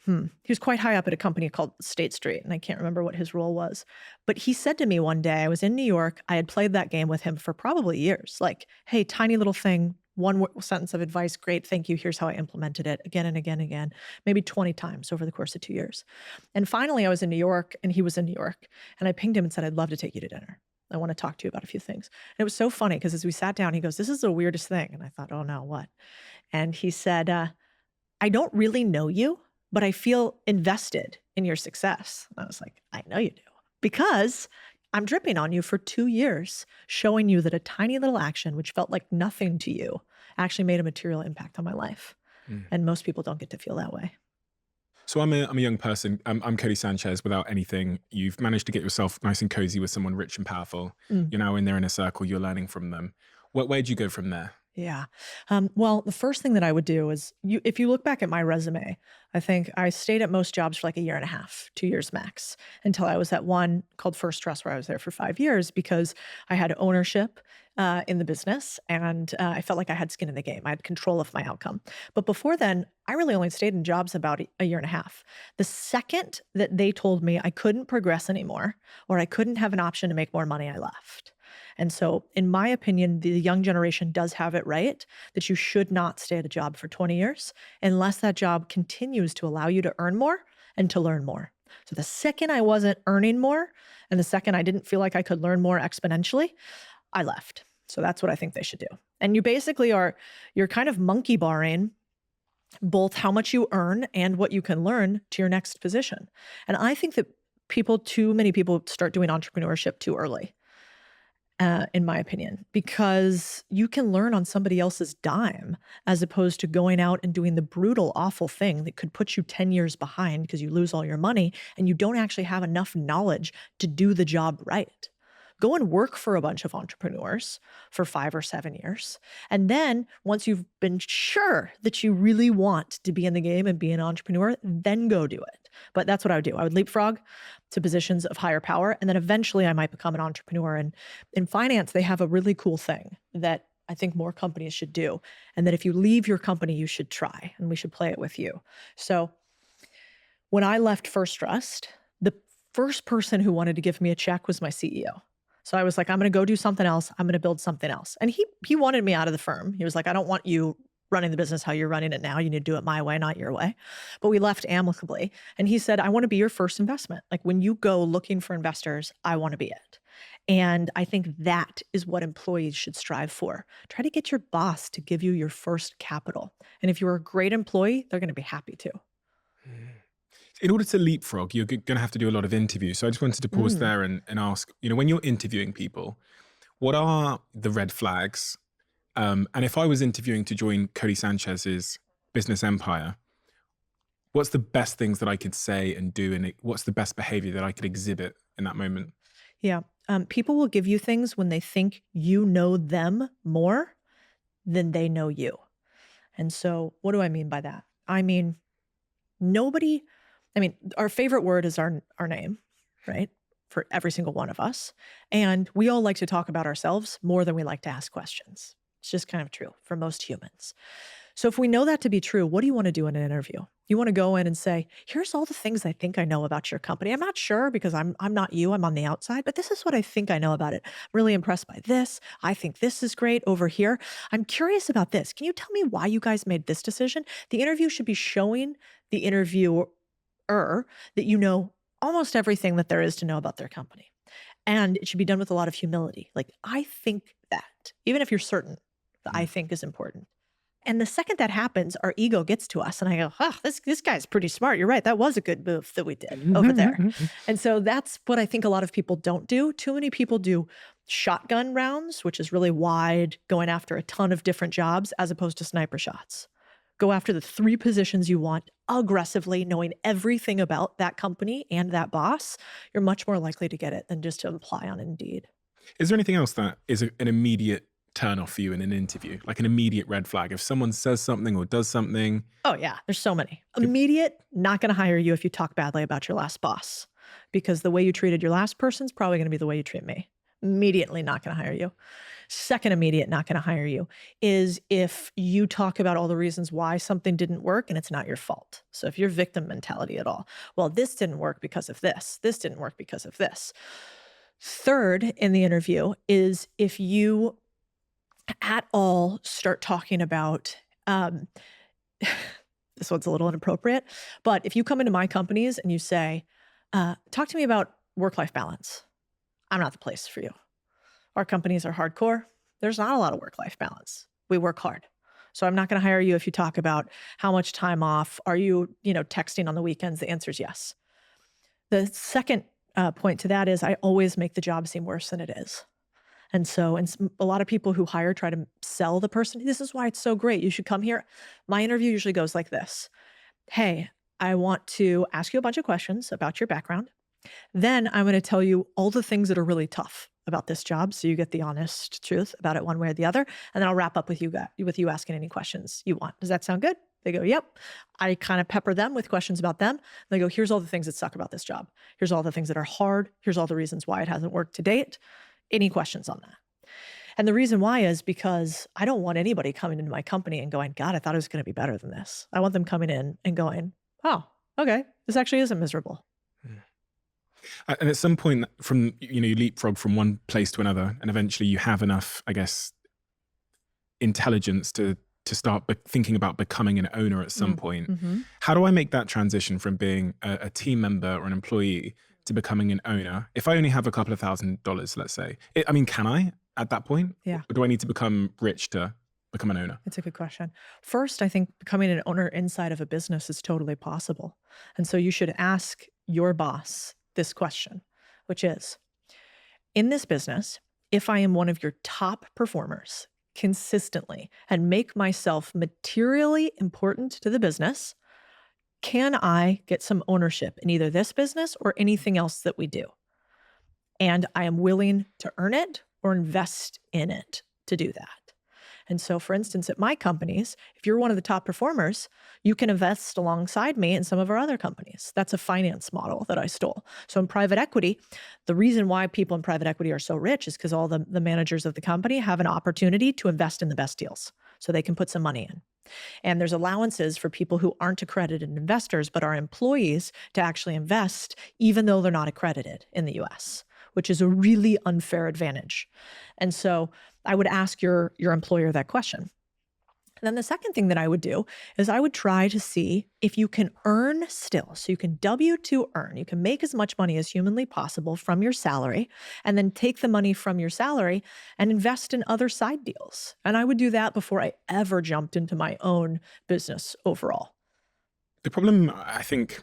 He was quite high up at a company called State Street, and I can't remember what his role was. But he said to me one day, I was in New York, I had played that game with him for probably years, like, hey, tiny little thing, 1 sentence of advice, great, thank you, here's how I implemented it, again and again and again, maybe 20 times over the course of 2 years. And finally, I was in New York, and he was in New York, and I pinged him and said, I'd love to take you to dinner. I want to talk to you about a few things. And it was so funny, because as we sat down, he goes, this is the weirdest thing. And I thought, oh no, what? And he said, I don't really know you, but I feel invested in your success. And I was like, I know you do, because I'm dripping on you for 2 years, showing you that a tiny little action, which felt like nothing to you, actually made a material impact on my life. And most people don't get to feel that way. So I'm a young person. I'm Codie Sanchez without anything. You've managed to get yourself nice and cozy with someone rich and powerful. You're now in there in a circle, you're learning from them. Where'd you go from there? Yeah. Well, the first thing that I would do is, if you look back at my resume, I think I stayed at most jobs for like 1.5 years, 2 years max, until I was at one called First Trust, where I was there for 5 years because I had ownership in the business, and I felt like I had skin in the game. I had control of my outcome. But before then, I really only stayed in jobs about 1.5 years. The second that they told me I couldn't progress anymore, or I couldn't have an option to make more money, I left. And so, in my opinion, the young generation does have it right that you should not stay at a job for 20 years unless that job continues to allow you to earn more and to learn more. So the second I wasn't earning more, and the second I didn't feel like I could learn more exponentially, I left. So that's what I think they should do. And you basically you're kind of monkey barring both how much you earn and what you can learn to your next position. And I think that too many people start doing entrepreneurship too early. in my opinion, because you can learn on somebody else's dime as opposed to going out and doing the brutal, awful thing that could put you 10 years behind because you lose all your money and you don't actually have enough knowledge to do the job right. Go and work for a bunch of entrepreneurs for 5 or 7 years. And then once you've been sure that you really want to be in the game and be an entrepreneur, then go do it. But that's what I would do. I would leapfrog to positions of higher power. And then eventually I might become an entrepreneur. And in finance, they have a really cool thing that I think more companies should do. And that if you leave your company, you should try, and we should play it with you. So when I left First Trust, the first person who wanted to give me a check was my CEO. So I was like, I'm going to go do something else. I'm going to build something else. And he wanted me out of the firm. He was like, I don't want you running the business how you're running it now. You need to do it my way, not your way. But we left amicably. And he said, I want to be your first investment. Like when you go looking for investors, I want to be it. And I think that is what employees should strive for. Try to get your boss to give you your first capital. And if you're a great employee, they're going to be happy too. In order to leapfrog, you're going to have to do a lot of interviews. So I just wanted to pause there and ask, when you're interviewing people, what are the red flags? And if I was interviewing to join Codie Sanchez's business empire, what's the best things that I could say and do? And what's the best behavior that I could exhibit in that moment? Yeah. People will give you things when they think you know them more than they know you. And so what do I mean by that? I mean, our favorite word is our name, right? For every single one of us. And we all like to talk about ourselves more than we like to ask questions. It's just kind of true for most humans. So if we know that to be true, what do you want to do in an interview? You want to go in and say, here's all the things I think I know about your company. I'm not sure because I'm not you, I'm on the outside, but this is what I think I know about it. I'm really impressed by this. I think this is great over here. I'm curious about this. Can you tell me why you guys made this decision? The interview should be showing the interviewer that you know almost everything that there is to know about their company. And it should be done with a lot of humility. Like, I think that, even if you're certain that I think is important. And the second that happens, our ego gets to us. And I go, this guy's pretty smart. You're right. That was a good move that we did over there. And so that's what I think a lot of people don't do. Too many people do shotgun rounds, which is really wide, going after a ton of different jobs, as opposed to sniper shots. Go after the 3 positions you want aggressively, knowing everything about that company and that boss. You're much more likely to get it than just to apply on Indeed. Is there anything else that is an immediate turn off for you in an interview? Like an immediate red flag? If someone says something or does something? Oh yeah, there's so many. Immediate, not going to hire you if you talk badly about your last boss, because the way you treated your last person's probably going to be the way you treat me. Immediately not going to hire you. Second immediate, not going to hire you, is if you talk about all the reasons why something didn't work and it's not your fault. So if you're victim mentality at all, well, this didn't work because of this. This didn't work because of this. Third in the interview is if you at all start talking about, this one's a little inappropriate, but if you come into my companies and you say, talk to me about work-life balance, I'm not the place for you. Our companies are hardcore. There's not a lot of work-life balance. We work hard. So I'm not going to hire you if you talk about how much time off. Are you, texting on the weekends? The answer is yes. The second point to that is I always make the job seem worse than it is. And so, a lot of people who hire try to sell the person. This is why it's so great. You should come here. My interview usually goes like this. Hey, I want to ask you a bunch of questions about your background. Then I'm going to tell you all the things that are really tough about this job, so you get the honest truth about it one way or the other. And then I'll wrap up with you asking any questions you want. Does that sound good? They go, yep. I kind of pepper them with questions about them. They go, here's all the things that suck about this job. Here's all the things that are hard. Here's all the reasons why it hasn't worked to date. Any questions on that? And the reason why is because I don't want anybody coming into my company and going, God, I thought it was going to be better than this. I want them coming in and going, oh, okay, this actually isn't miserable. And at some point from, you leapfrog from one place to another, and eventually you have enough, I guess, intelligence to start thinking about becoming an owner at some point. How do I make that transition from being a team member or an employee to becoming an owner? If I only have a couple of $1,000s, let's say, can I at that point? Yeah. Or do I need to become rich to become an owner? It's a good question. First, I think becoming an owner inside of a business is totally possible. And so you should ask your boss this question, which is, in this business, if I am one of your top performers consistently and make myself materially important to the business, can I get some ownership in either this business or anything else that we do? And I am willing to earn it or invest in it to do that. And so, for instance, at my companies, if you're one of the top performers, you can invest alongside me in some of our other companies. That's a finance model that I stole. So in private equity, the reason why people in private equity are so rich is because all the managers of the company have an opportunity to invest in the best deals. So they can put some money in. And there's allowances for people who aren't accredited investors, but are employees to actually invest, even though they're not accredited in the US, which is a really unfair advantage. And so I would ask your employer that question. And then the second thing that I would do is I would try to see if you can earn still. So you can W-2 earn. You can make as much money as humanly possible from your salary, and then take the money from your salary and invest in other side deals. And I would do that before I ever jumped into my own business overall. The problem, I think,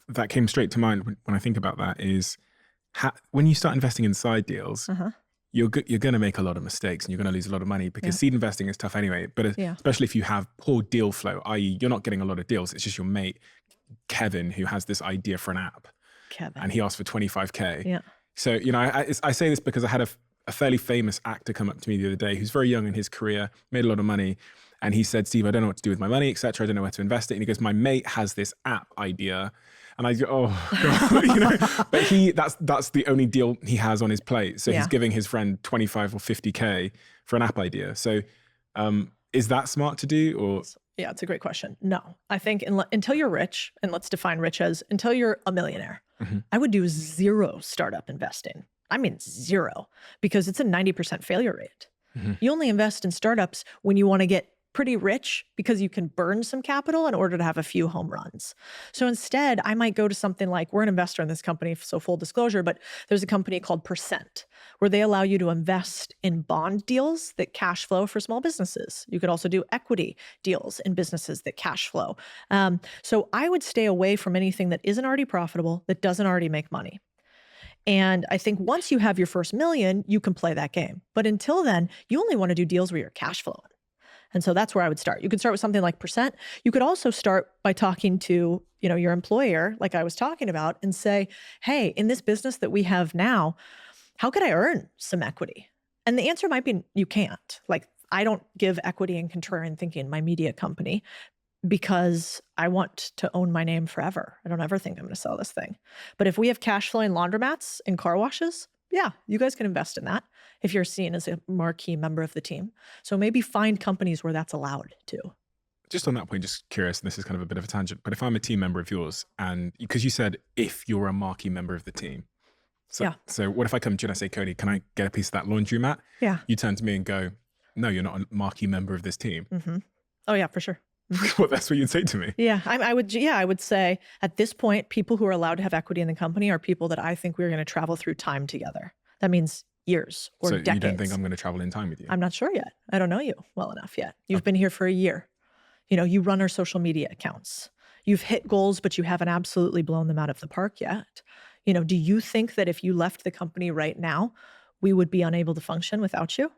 that came straight to mind when I think about that is when you start investing in side deals, you're going to make a lot of mistakes and you're going to lose a lot of money because seed investing is tough anyway. But especially if you have poor deal flow, i.e. you're not getting a lot of deals. It's just your mate, Kevin, who has this idea for an app. And he asked for 25K. Yeah. So, you know, I say this because I had a fairly famous actor come up to me the other day who's very young in his career, made a lot of money. And he said, Steve, I don't know what to do with my money, etc. I don't know where to invest it. And he goes, my mate has this app idea. And I go, oh, God. You know, but that's the only deal he has on his plate. So he's giving his friend 25 or 50K for an app idea. So is that smart to do? Or yeah, it's a great question. No, I think until you're rich, and let's define rich as until you're a millionaire, I would do zero startup investing. I mean, zero, because it's a 90% failure rate. You only invest in startups when you want to get pretty rich because you can burn some capital in order to have a few home runs. So instead, I might go to something like, we're an investor in this company, so full disclosure, but there's a company called Percent where they allow you to invest in bond deals that cash flow for small businesses. You could also do equity deals in businesses that cash flow. So I would stay away from anything that isn't already profitable, that doesn't already make money. And I think once you have your first million, you can play that game. But until then, you only want to do deals where you're cash flowing. And so that's where I would start. You could start with something like Percent. You could also start by talking to, you know, your employer, like I was talking about, and say, hey, in this business that we have now, how could I earn some equity? And the answer might be you can't. Like, I don't give equity in Contrarian Thinking, my media company, because I want to own my name forever. I don't ever think I'm going to sell this thing. But if we have cash flowing laundromats and car washes, yeah, you guys can invest in that if you're seen as a marquee member of the team. So maybe find companies where that's allowed too. Just on that point, just curious, and this is kind of a bit of a tangent, but if I'm a team member of yours, and because you said if you're a marquee member of the team, so what if I come to you and I say, Codie, can I get a piece of that laundry mat? Yeah. You turn to me and go, no, you're not a marquee member of this team. Oh yeah, for sure. Well, that's what you'd say to me. Yeah, I would say at this point, people who are allowed to have equity in the company are people that I think we're going to travel through time together. That means years or decades. So you don't think I'm going to travel in time with you? I'm not sure yet. I don't know you well enough yet. You've been here for a year. You know, you run our social media accounts. You've hit goals, but you haven't absolutely blown them out of the park yet. You know, do you think that if you left the company right now, we would be unable to function without you?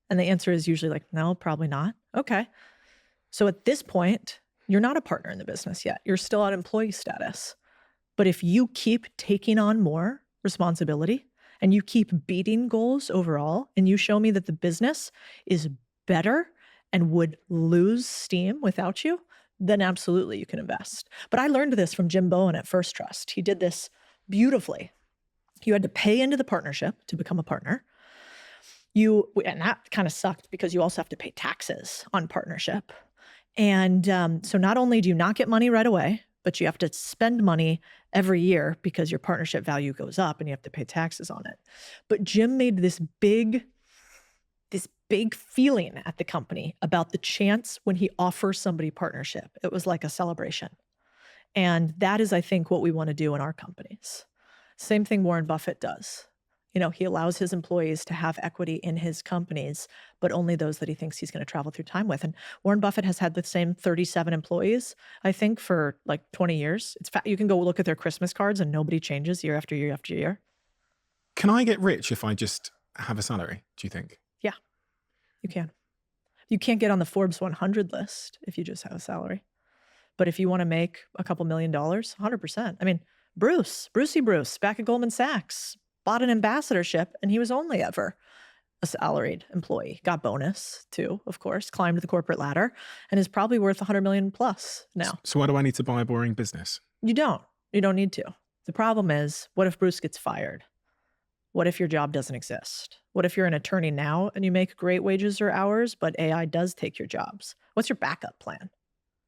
And the answer is usually like, no, probably not. Okay. So at this point, you're not a partner in the business yet. You're still on employee status. But if you keep taking on more responsibility and you keep beating goals overall, and you show me that the business is better and would lose steam without you, then absolutely you can invest. But I learned this from Jim Bowen at First Trust. He did this beautifully. You had to pay into the partnership to become a partner. And that kind of sucked because you also have to pay taxes on partnership. And so not only do you not get money right away, but you have to spend money every year because your partnership value goes up and you have to pay taxes on it. But Jim made this big feeling at the company about the chance when he offers somebody partnership. It was like a celebration. And that is, I think, what we want to do in our companies. Same thing Warren Buffett does. You know, he allows his employees to have equity in his companies, but only those that he thinks he's going to travel through time with. And Warren Buffett has had the same 37 employees, I think, for like 20 years. You can go look at their Christmas cards and nobody changes year after year after year. Can I get rich if I just have a salary, do you think? Yeah, you can. You can't get on the Forbes 100 list if you just have a salary. But if you want to make a couple $1 million, 100%. I mean, Brucey Bruce, back at Goldman Sachs, bought an ambassadorship, and he was only ever a salaried employee. Got bonus too, of course, climbed the corporate ladder, and is probably worth 100 million plus now. So why do I need to buy a boring business? You don't need to. The problem is, what if Bruce gets fired? What if your job doesn't exist? What if you're an attorney now and you make great wages or hours, but AI does take your jobs? What's your backup plan?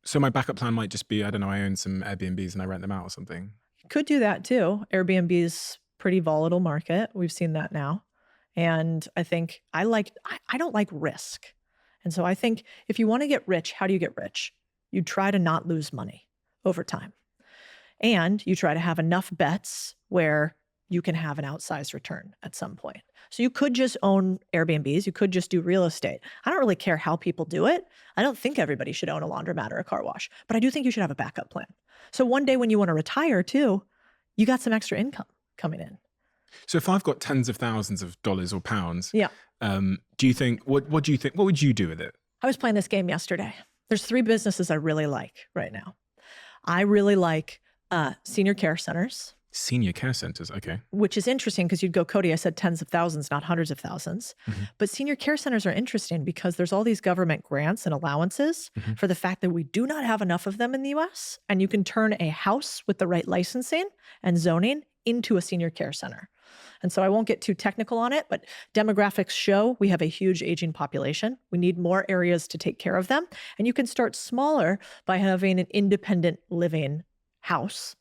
So my backup plan might just be, I don't know, I own some Airbnbs and I rent them out or something. Could do that too. Airbnb's pretty volatile market. We've seen that now. And I think I don't like risk. And so I think if you want to get rich, how do you get rich? You try to not lose money over time. And you try to have enough bets where you can have an outsized return at some point. So you could just own Airbnbs. You could just do real estate. I don't really care how people do it. I don't think everybody should own a laundromat or a car wash, but I do think you should have a backup plan. So one day when you want to retire too, you got some extra income coming in. So if I've got tens of thousands of dollars or pounds, Yeah. do you think, what do you think, what would you do with it? I was playing this game yesterday. There's 3 businesses I really like right now. I really like senior care centers. Senior care centers, okay. Which is interesting because you'd go, Codie, I said tens of thousands, not hundreds of thousands. Mm-hmm. But senior care centers are interesting because there's all these government grants and allowances for the fact that we do not have enough of them in the US. And you can turn a house with the right licensing and zoning into a senior care center. And so I won't get too technical on it, but demographics show we have a huge aging population. We need more areas to take care of them. And you can start smaller by having an independent living house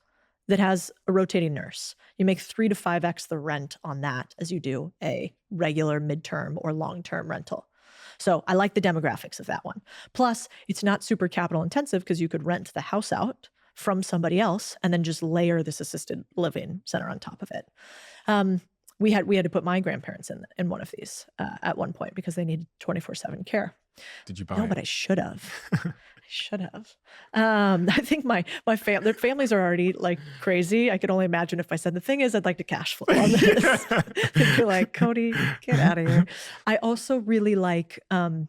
that has a rotating nurse. You make 3 to 5x the rent on that as you do a regular midterm or long-term rental. So I like the demographics of that one. Plus, it's not super capital intensive because you could rent the house out from somebody else and then just layer this assisted living center on top of it. We had to put my grandparents in one of these at one point because they needed 24/7 care. Did you buy No, it? but I should have. I think their families are already like crazy. I could only imagine if I said, the thing is, I'd like to cash flow on this. They'd be like, Codie, get out of here. I also really like, I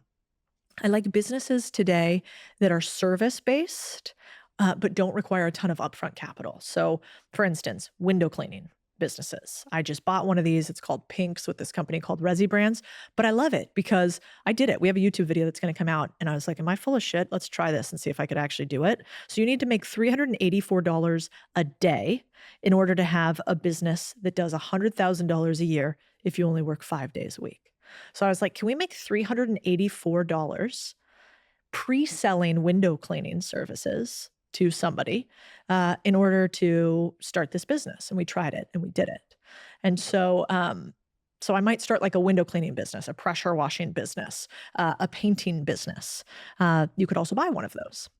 like businesses today that are service-based, but don't require a ton of upfront capital. So for instance, window cleaning businesses. I just bought one of these. It's called Pinks with this company called Resi Brands, but I love it because I did it. We have a YouTube video that's going to come out and I was like, am I full of shit? Let's try this and see if I could actually do it. So you need to make $384 a day in order to have a business that does $100,000 a year if you only work 5 days a week. So I was like, can we make $384 pre-selling window cleaning services to somebody in order to start this business? And we tried it and we did it. And so, so I might start like a window cleaning business, a pressure washing business, a painting business. You could also buy one of those.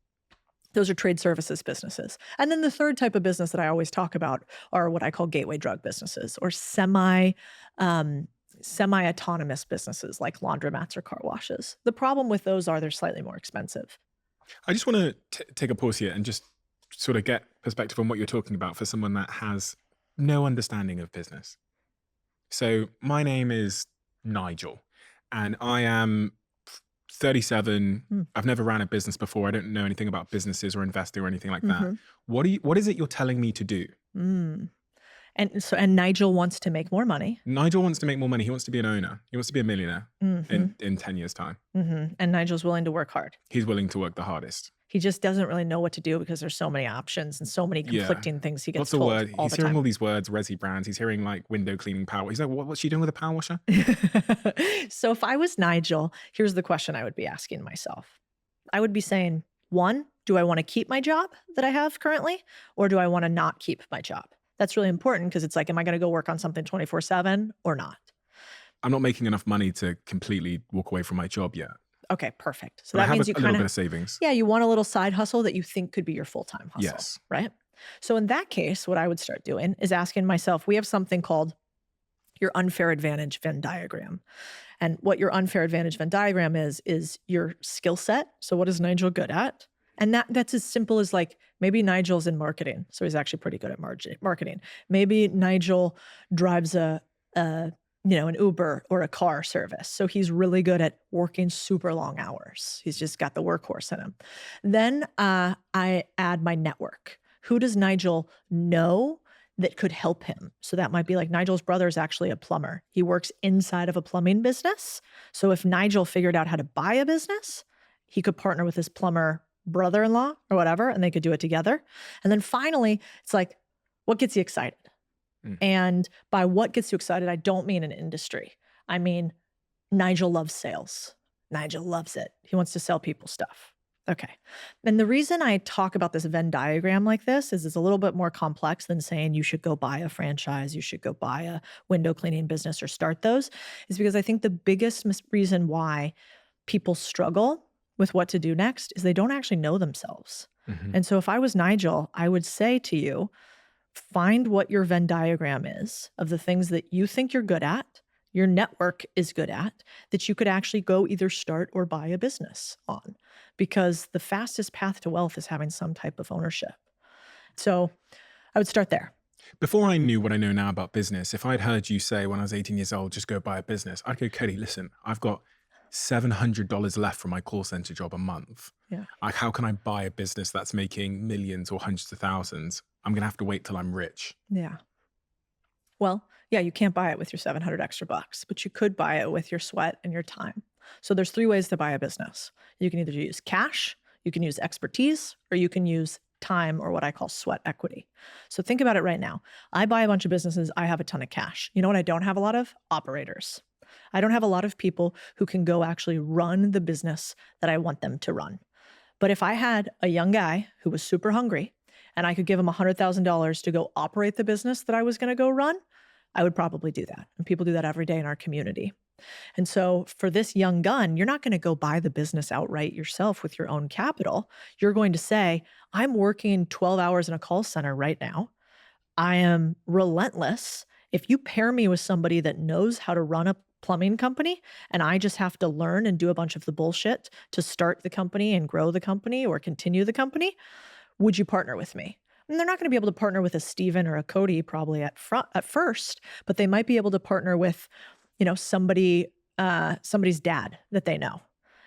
Those are trade services businesses. And then the third type of business that I always talk about are what I call gateway drug businesses or semi-autonomous businesses like laundromats or car washes. The problem with those are they're slightly more expensive. I just want to take a pause here and just sort of get perspective on what you're talking about for someone that has no understanding of business. So my name is Nigel and I am 37. I've never ran a business before. I don't know anything about businesses or investing or anything like that. What is it you're telling me to do? And Nigel wants to make more money. Nigel wants to make more money. He wants to be an owner. He wants to be a millionaire in 10 years' time. And Nigel's willing to work hard. He's willing to work the hardest. He just doesn't really know what to do because there's so many options and so many conflicting things he gets told all the time. He's hearing all these words, Resi Brands. He's hearing like window cleaning power. He's like, what's she doing with a power washer? So if I was Nigel, here's the question I would be asking myself. I would be saying, 1, do I want to keep my job that I have currently? Or do I want to not keep my job? That's really important because it's like, am I going to go work on something 24/7 or not? I'm not making enough money to completely walk away from my job yet. Okay, perfect. So But I that have means you a little kind bit of, of savings. yeah, you want a little side hustle that you think could be your full-time hustle, Yes. right? So in that case, what I would start doing is asking myself, we have something called your unfair advantage Venn diagram. And what your unfair advantage Venn diagram is your skill set. So what is Nigel good at? And that's as simple as like, maybe Nigel's in marketing. So he's actually pretty good at marketing. Maybe Nigel drives a an Uber or a car service. So he's really good at working super long hours. He's just got the workhorse in him. Then I add my network. Who does Nigel know that could help him? So that might be like Nigel's brother is actually a plumber. He works inside of a plumbing business. So if Nigel figured out how to buy a business, he could partner with his plumber brother-in-law or whatever, and they could do it together. And then finally, it's like, what gets you excited? And by what gets you excited, I don't mean an industry. I mean, Nigel loves sales. Nigel loves it. He wants to sell people stuff. Okay. And the reason I talk about this Venn diagram like this is it's a little bit more complex than saying you should go buy a franchise, you should go buy a window cleaning business or start those, is because I think the biggest reason why people struggle with what to do next is they don't actually know themselves. And so if I was Nigel, I would say to you, find what your Venn diagram is of the things that you think you're good at, your network is good at, that you could actually go either start or buy a business on. Because the fastest path to wealth is having some type of ownership. So I would start there. Before I knew what I know now about business, if I'd heard you say when I was 18 years old, just go buy a business, I'd go, Codie, listen, I've got $700 left from my call center job a month. Yeah. Like, how can I buy a business that's making millions or hundreds of thousands? I'm going to have to wait till I'm rich. Yeah. Well, yeah, you can't buy it with your 700 extra bucks, but you could buy it with your sweat and your time. So there's 3 ways to buy a business. You can either use cash, you can use expertise, or you can use time, or what I call sweat equity. So think about it right now. I buy a bunch of businesses, I have a ton of cash. You know what I don't have a lot of? Operators. I don't have a lot of people who can go actually run the business that I want them to run. But if I had a young guy who was super hungry and I could give him $100,000 to go operate the business that I was going to go run, I would probably do that. And people do that every day in our community. And so for this young gun, you're not going to go buy the business outright yourself with your own capital. You're going to say, I'm working 12 hours in a call center right now. I am relentless. If you pair me with somebody that knows how to run a plumbing company and I just have to learn and do a bunch of the bullshit to start the company and grow the company or continue the company, would you partner with me? And they're not going to be able to partner with a Steven or a Codie probably at first, but they might be able to partner with, somebody's dad that they know.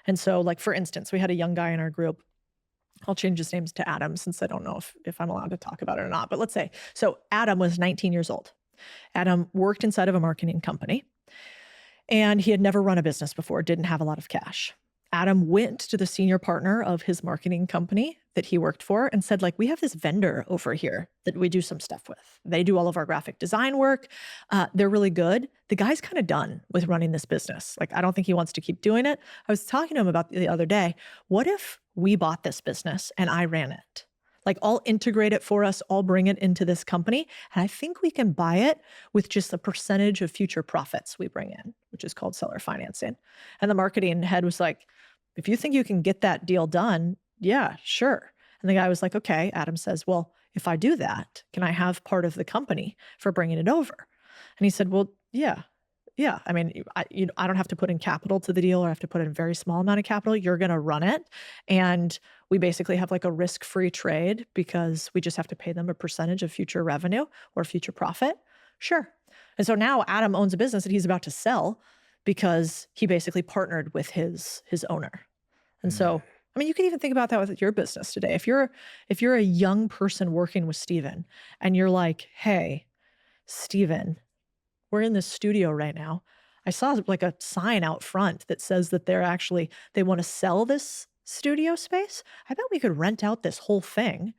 And so, like, for instance, we had a young guy in our group. I'll change his names to Adam since I don't know if I'm allowed to talk about it or not. But let's say, so Adam was 19 years old. Adam worked inside of a marketing company and he had never run a business before, didn't have a lot of cash. Adam went to the senior partner of his marketing company that he worked for and said, like, we have this vendor over here that we do some stuff with. They do all of our graphic design work. They're really good. The guy's kind of done with running this business. Like, I don't think he wants to keep doing it. I was talking to him about the other day. What if we bought this business and I ran it? Like, I'll integrate it for us. I'll bring it into this company. And I think we can buy it with just a percentage of future profits we bring in, which is called seller financing. And the marketing head was like, if you think you can get that deal done, yeah, sure. And the guy was like, okay. Adam says, well, if I do that, can I have part of the company for bringing it over? And he said, well, yeah. I mean, I don't have to put in capital to the deal, or I have to put in a very small amount of capital. You're going to run it. And we basically have like a risk-free trade because we just have to pay them a percentage of future revenue or future profit. Sure. And so now Adam owns a business that he's about to sell because he basically partnered with his owner. And so, I mean, you can even think about that with your business today. If you're a young person working with Steven and you're like, hey, Steven, we're in this studio right now. I saw like a sign out front that says that they want to sell this studio space. I bet we could rent out this whole thing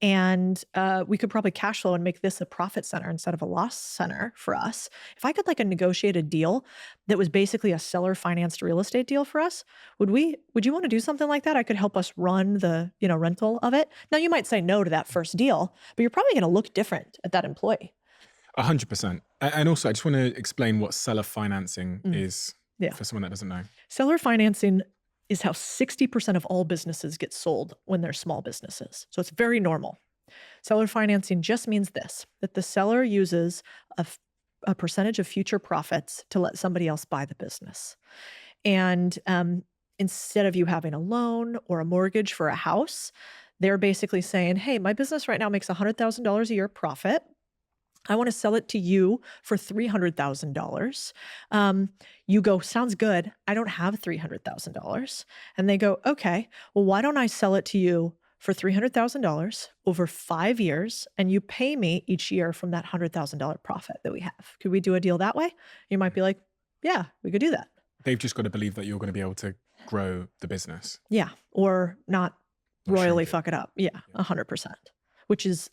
and we could probably cash flow and make this a profit center instead of a loss center for us. If I could negotiate a deal that was basically a seller financed real estate deal for us, would you want to do something like that? I could help us run the, rental of it. Now you might say no to that first deal, but you're probably going to look different at that employee. 100%. And also, I just want to explain what seller financing is for someone that doesn't know. Seller financing is how 60% of all businesses get sold when they're small businesses. So it's very normal. Seller financing just means this, that the seller uses a percentage of future profits to let somebody else buy the business. And instead of you having a loan or a mortgage for a house, they're basically saying, hey, my business right now makes $100,000 a year profit. I want to sell it to you for $300,000. You go, sounds good. I don't have $300,000. And they go, okay, well, why don't I sell it to you for $300,000 over 5 years, and you pay me each year from that $100,000 profit that we have? Could we do a deal that way? You might be like, yeah, we could do that. They've just got to believe that you're going to be able to grow the business. Yeah. Or not Or royally shrink it. fuck it up. Yeah, 100%. Which is,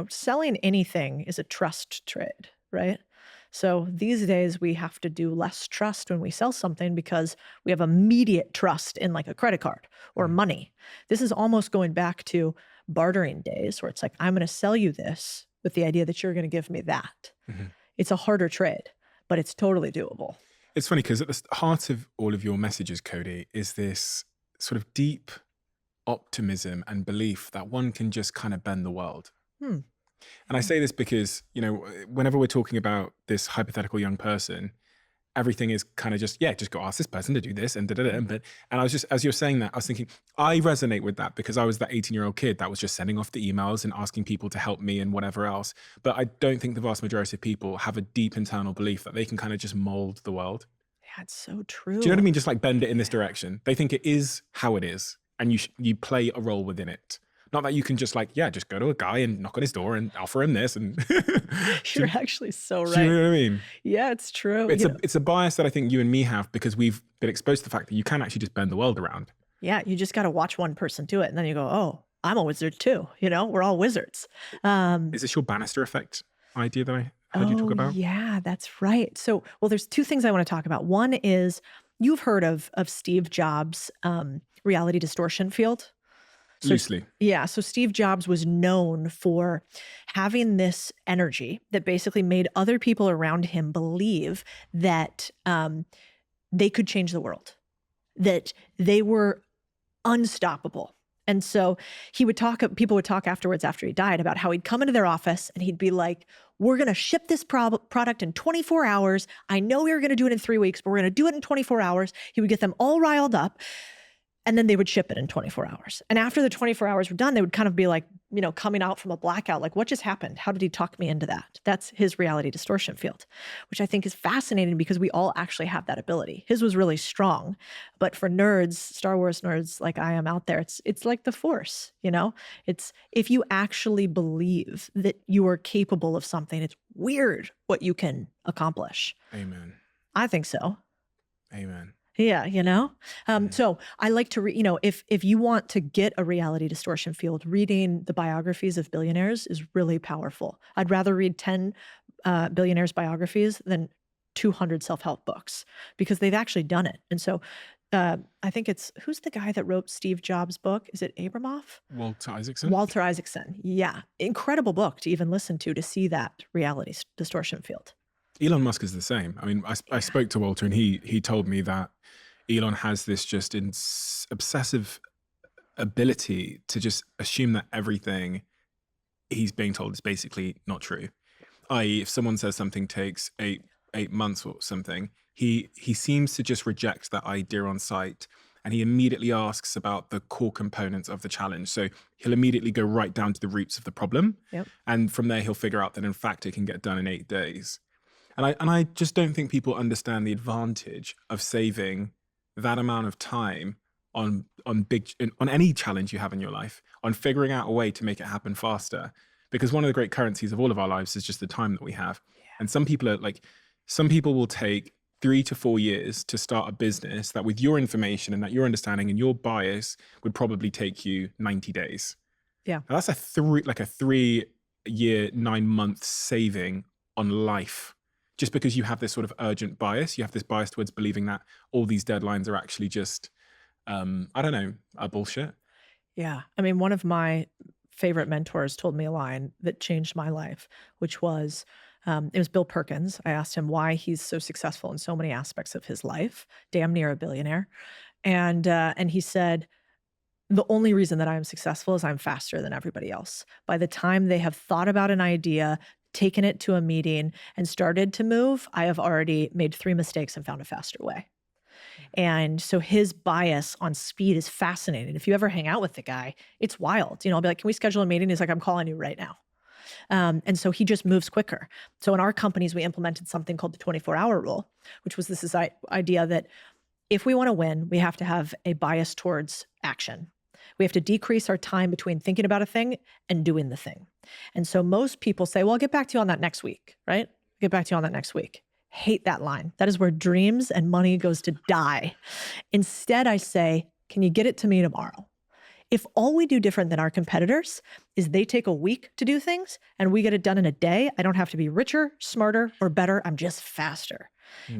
selling anything is a trust trade, right? So these days we have to do less trust when we sell something because we have immediate trust in like a credit card or money. This is almost going back to bartering days where it's like, I'm going to sell you this with the idea that you're going to give me that. It's a harder trade, but it's totally doable. It's funny because at the heart of all of your messages, Codie, is this sort of deep optimism and belief that one can just kind of bend the world. And I say this because, whenever we're talking about this hypothetical young person, everything is kind of just go ask this person to do this and da-da-da. And I was just, as you're saying that, I was thinking, I resonate with that because I was that 18-year-old kid that was just sending off the emails and asking people to help me and whatever else. But I don't think the vast majority of people have a deep internal belief that they can kind of just mold the world. Yeah, it's so true. Do you know what I mean? Just like bend it in this direction. They think it is how it is, and you play a role within it. Not that you can just just go to a guy and knock on his door and offer him this. And You're actually so right. Do you know what I mean? Yeah, it's true. It's a bias that I think you and me have because we've been exposed to the fact that you can actually just bend the world around. Yeah, you just got to watch one person do it, and then you go, oh, I'm a wizard too. We're all wizards. Is this your Banister effect idea that I heard you talk about? Yeah, that's right. So, well, there's two things I want to talk about. One is you've heard of Steve Jobs' reality distortion field. So, Loosely. Yeah. So Steve Jobs was known for having this energy that basically made other people around him believe that they could change the world, that they were unstoppable. And so people would talk afterwards after he died about how he'd come into their office and he'd be like, we're going to ship this product in 24 hours. I know we were going to do it in 3 weeks, but we're going to do it in 24 hours. He would get them all riled up. And then they would ship it in 24 hours. And after the 24 hours were done, they would kind of be like, coming out from a blackout, like, what just happened? How did he talk me into that? That's his reality distortion field, which I think is fascinating because we all actually have that ability. His was really strong. But for nerds, Star Wars nerds like I am out there, it's like the Force, It's if you actually believe that you are capable of something, it's weird what you can accomplish. Amen. I think so. Amen. Yeah, so I like to read, if you want to get a reality distortion field, reading the biographies of billionaires is really powerful. I'd rather read 10 billionaires' biographies than 200 self-help books because they've actually done it. And so I think who's the guy that wrote Steve Jobs' book? Is it Abramoff? Walter Isaacson? Walter Isaacson. Yeah. Incredible book to even listen to see that reality distortion field. Elon Musk is the same. I mean, I spoke to Walter and he told me that Elon has this just obsessive ability to just assume that everything he's being told is basically not true. I.e., if someone says something takes eight months or something, he seems to just reject that idea on sight, and he immediately asks about the core components of the challenge. So he'll immediately go right down to the roots of the problem, and from there he'll figure out that in fact it can get done in 8 days. And I just don't think people understand the advantage of saving that amount of time on any challenge you have in your life, on figuring out a way to make it happen faster. Because one of the great currencies of all of our lives is just the time that we have. And some people will take 3 to 4 years to start a business that with your information and that your understanding and your bias would probably take you 90 days. Yeah. Now that's a 3 year, 9 month saving on life. Just because you have this sort of urgent bias, you have this bias towards believing that all these deadlines are actually just, a bullshit. Yeah. I mean, one of my favorite mentors told me a line that changed my life, which was, it was Bill Perkins. I asked him why he's so successful in so many aspects of his life, damn near a billionaire. And he said, the only reason that I am successful is I'm faster than everybody else. By the time they have thought about an idea, taken it to a meeting, and started to move, I have already made 3 mistakes and found a faster way. And so his bias on speed is fascinating. If you ever hang out with the guy, it's wild. I'll be like, can we schedule a meeting? He's like, I'm calling you right now. And so he just moves quicker. So in our companies, we implemented something called the 24-hour rule, which was this idea that if we want to win, we have to have a bias towards action. We have to decrease our time between thinking about a thing and doing the thing. And so most people say, well, I'll get back to you on that next week, right? Get back to you on that next week. Hate that line. That is where dreams and money goes to die. Instead, I say, can you get it to me tomorrow? If all we do different than our competitors is they take a week to do things and we get it done in a day, I don't have to be richer, smarter, or better. I'm just faster.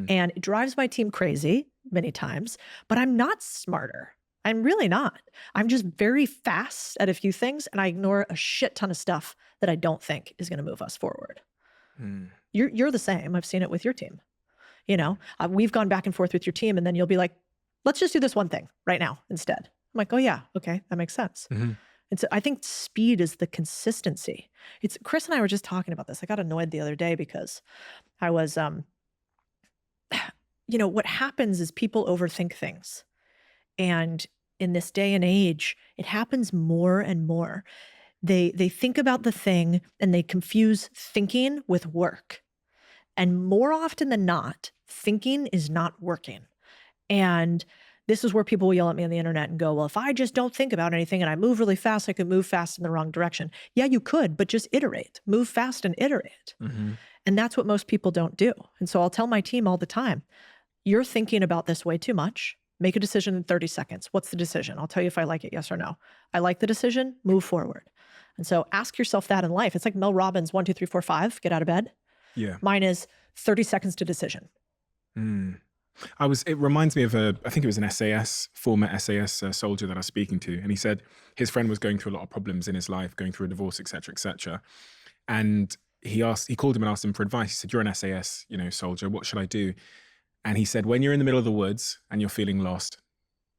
And it drives my team crazy many times, but I'm not smarter. I'm really not. I'm just very fast at a few things and I ignore a shit ton of stuff that I don't think is going to move us forward. You're the same. I've seen it with your team. You know, we've gone back and forth with your team and then you'll be like, let's just do this one thing right now instead. I'm like, oh yeah, okay, that makes sense. And so I think speed is the consistency. Chris and I were just talking about this. I got annoyed the other day because I was, you know, what happens is people overthink things. And in this day and age, it happens more and more. They think about the thing and they confuse thinking with work. And more often than not, thinking is not working. And this is where people will yell at me on the internet and go, well, if I just don't think about anything and I move really fast, I could move fast in the wrong direction. Yeah, you could, but just iterate. Move fast and iterate. And that's what most people don't do. And so I'll tell my team all the time, you're thinking about this way too much. Make a decision in 30 seconds. What's the decision? I'll tell you if I like it, yes or no. I like the decision, move forward. And so ask yourself that in life. It's like Mel Robbins, 1, 2, 3, 4, 5, get out of bed. Yeah. Mine is 30 seconds to decision. It reminds me of I think it was an former SAS soldier that I was speaking to. And he said his friend was going through a lot of problems in his life, going through a divorce, et cetera, et cetera. And he called him and asked him for advice. He said, you're an SAS, soldier. What should I do? And he said, when you're in the middle of the woods and you're feeling lost,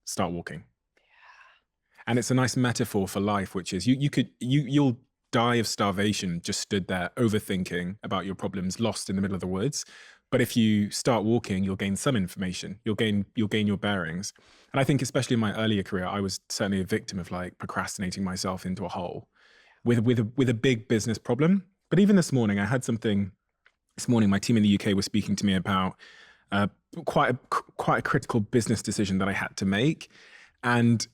start walking. Yeah. And it's a nice metaphor for life, which is you'll die of starvation just stood there overthinking about your problems, lost in the middle of the woods. But if you start walking, you'll gain some information. You'll gain your bearings. And I think especially in my earlier career, I was certainly a victim of procrastinating myself into a hole with a big business problem. But even this morning, I had something. This morning, my team in the UK was speaking to me about quite a critical business decision that I had to make. And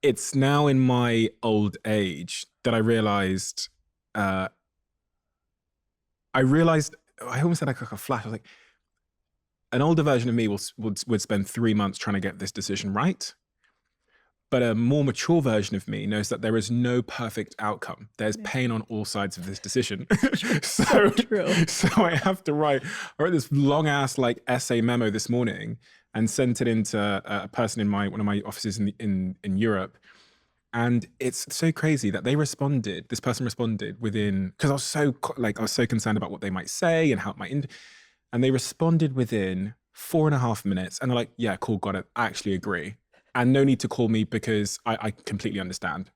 it's now in my old age that I realized, I almost had like a flash. I was like, an older version of me would spend 3 months trying to get this decision right. But a more mature version of me knows that there is no perfect outcome. There's pain on all sides of this decision. So true. So I have to write this long ass essay memo this morning and sent it into a person in one of my offices in Europe. And it's so crazy that this person responded within, because I was so concerned about what they might say and how it might and they responded within 4.5 minutes. And they're like, yeah, cool, got it. I actually agree. And no need to call me because I completely understand.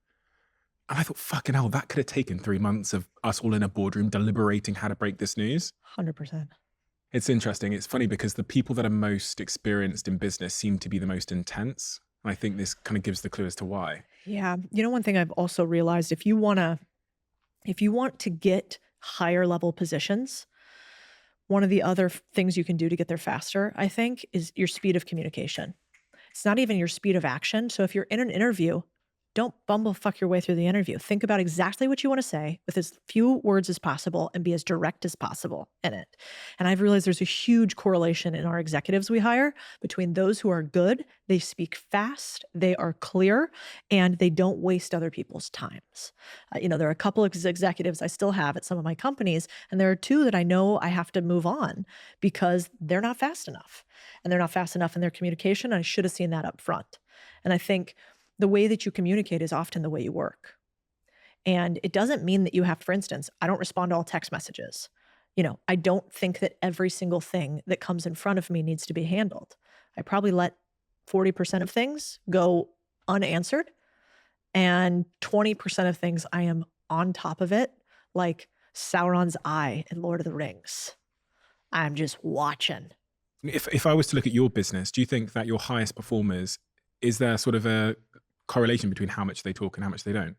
And I thought, fucking hell, that could have taken 3 months of us all in a boardroom deliberating how to break this news. 100%. It's interesting. It's funny because the people that are most experienced in business seem to be the most intense. And I think this kind of gives the clue as to why. Yeah. One thing I've also realized, if you want to get higher level positions, one of the other things you can do to get there faster, I think, is your speed of communication. It's not even your speed of action. So if you're in an interview, don't bumblefuck your way through the interview. Think about exactly what you want to say with as few words as possible and be as direct as possible in it. And I've realized there's a huge correlation in our executives we hire between those who are good, they speak fast, they are clear, and they don't waste other people's times. There are a couple of executives I still have at some of my companies, and there are 2 that I know I have to move on because they're not fast enough. And they're not fast enough in their communication. And I should have seen that up front. And I think the way that you communicate is often the way you work. And it doesn't mean that you have, for instance, I don't respond to all text messages. I don't think that every single thing that comes in front of me needs to be handled. I probably let 40% of things go unanswered. And 20% of things I am on top of it, like Sauron's eye in Lord of the Rings. I'm just watching. If I was to look at your business, do you think that your highest performers, is there sort of a correlation between how much they talk and how much they don't?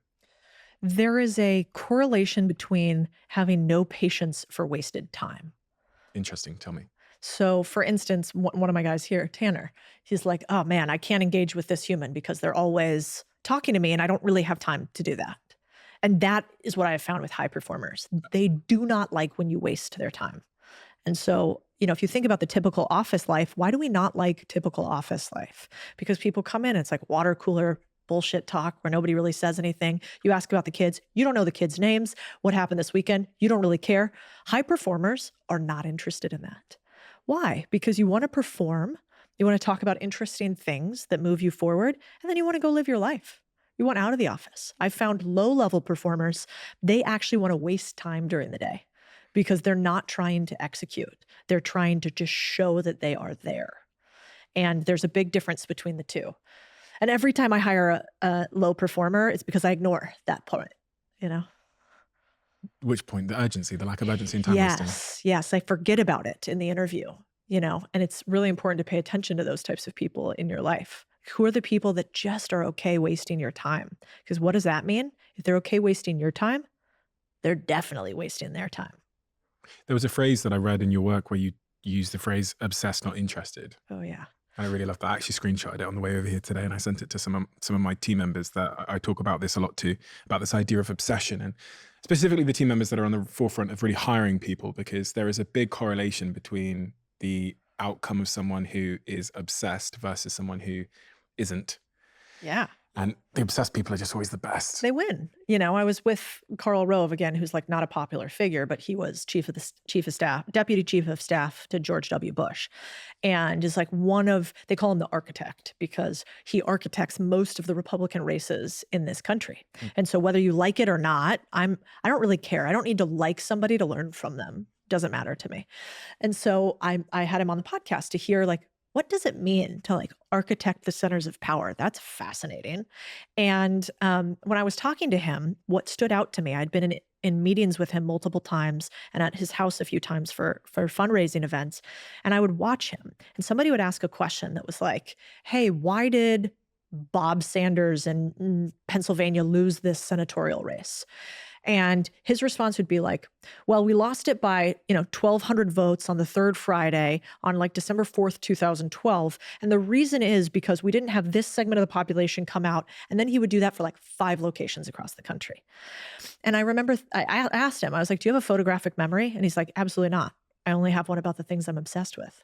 There is a correlation between having no patience for wasted time. Interesting. Tell me. So, for instance, one of my guys here, Tanner, he's like, oh man, I can't engage with this human because they're always talking to me and I don't really have time to do that. And that is what I have found with high performers. They do not like when you waste their time. And so, if you think about the typical office life, why do we not like typical office life? Because people come in, it's like water cooler bullshit talk where nobody really says anything. You ask about the kids, you don't know the kids' names. What happened this weekend? You don't really care. High performers are not interested in that. Why? Because you want to perform, you want to talk about interesting things that move you forward, and then you want to go live your life. You want out of the office. I've found low-level performers, they actually want to waste time during the day because they're not trying to execute. They're trying to just show that they are there. And there's a big difference between the two. And every time I hire a low performer, it's because I ignore that point, Which point? The urgency, the lack of urgency and time wasting. Yes. I forget about it in the interview, and it's really important to pay attention to those types of people in your life. Who are the people that just are okay wasting your time? Because what does that mean? If they're okay wasting your time, they're definitely wasting their time. There was a phrase that I read in your work where you used the phrase obsessed, not interested. Oh, yeah. And I really love that. I actually screenshotted it on the way over here today and I sent it to some of my team members that I talk about this a lot too, about this idea of obsession, and specifically the team members that are on the forefront of really hiring people, because there is a big correlation between the outcome of someone who is obsessed versus someone who isn't. Yeah. And the obsessed people are just always the best. They win. I was with Karl Rove again, who's like not a popular figure, but he was deputy chief of staff to George W. Bush. And is like they call him the architect because he architects most of the Republican races in this country. And so whether you like it or not, I don't really care. I don't need to like somebody to learn from them. Doesn't matter to me. And so I had him on the podcast to hear what does it mean to architect the centers of power? That's fascinating. And when I was talking to him, what stood out to me, I'd been in meetings with him multiple times and at his house a few times for fundraising events. And I would watch him and somebody would ask a question that was like, hey, why did Bob Sanders in Pennsylvania lose this senatorial race? And his response would be like, well, we lost it by, 1,200 votes on the third Friday on December 4th, 2012. And the reason is because we didn't have this segment of the population come out. And then he would do that for 5 locations across the country. And I remember I asked him, I was like, do you have a photographic memory? And he's like, absolutely not. I only have one about the things I'm obsessed with.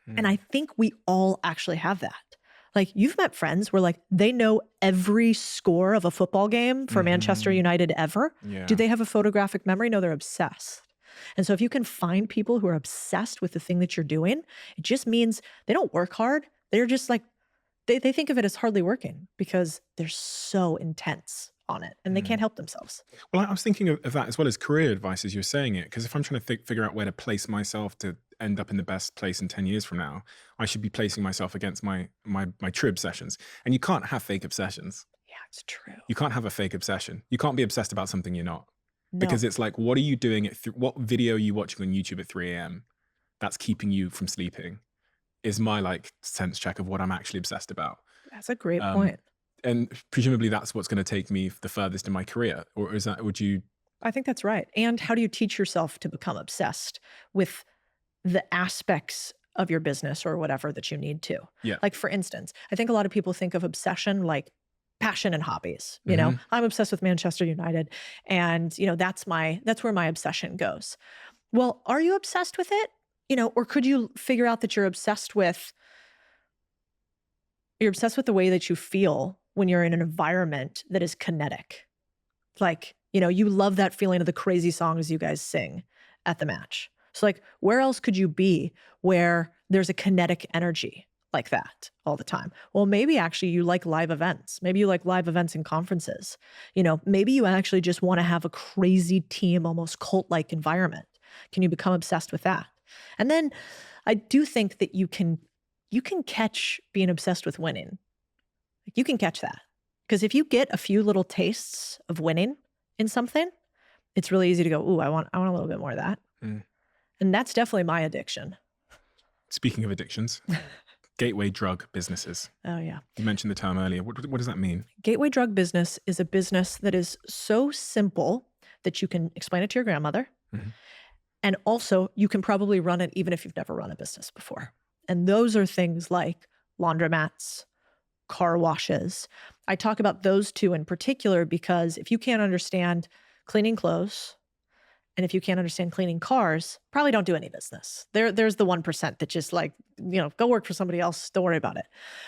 And I think we all actually have that. You've met friends where they know every score of a football game for Manchester United ever. Yeah. Do they have a photographic memory? No, they're obsessed. And so if you can find people who are obsessed with the thing that you're doing, it just means they don't work hard. They're just they think of it as hardly working because they're so intense on it and they can't help themselves. Well, I was thinking of that as well as career advice as you're saying it, because if I'm trying to figure out where to place myself to end up in the best place in 10 years from now, I should be placing myself against my true obsessions. And you can't have fake obsessions. Yeah, it's true. You can't have a fake obsession. You can't be obsessed about something you're not. No. Because it's what are you doing what video are you watching on YouTube at 3 a.m. that's keeping you from sleeping is my sense check of what I'm actually obsessed about. That's a great point. And presumably that's what's going to take me the furthest in my career. Or would you? I think that's right. And how do you teach yourself to become obsessed with the aspects of your business or whatever that you need to? Yeah. For instance, I think a lot of people think of obsession like passion and hobbies. I'm obsessed with Manchester United and, that's where my obsession goes. Well, are you obsessed with it? Or could you figure out that you're obsessed with the way that you feel when you're in an environment that is kinetic. You love that feeling of the crazy songs you guys sing at the match. So where else could you be where there's a kinetic energy like that all the time? Well, maybe actually you like live events. Maybe you like live events and conferences. Maybe you actually just want to have a crazy team, almost cult-like environment. Can you become obsessed with that? And then I do think that you can catch being obsessed with winning. You can catch that. Because if you get a few little tastes of winning in something, it's really easy to go, ooh, I want a little bit more of that. And that's definitely my addiction. Speaking of addictions, gateway drug businesses. Oh, yeah. You mentioned the term earlier. What does that mean? Gateway drug business is a business that is so simple that you can explain it to your grandmother. Mhm. And also, you can probably run it even if you've never run a business before. And those are things like laundromats, car washes. I talk about those two in particular because if you can't understand cleaning clothes, and if you can't understand cleaning cars, probably don't do any business. There's the 1% that just like, go work for somebody else. Don't worry about it.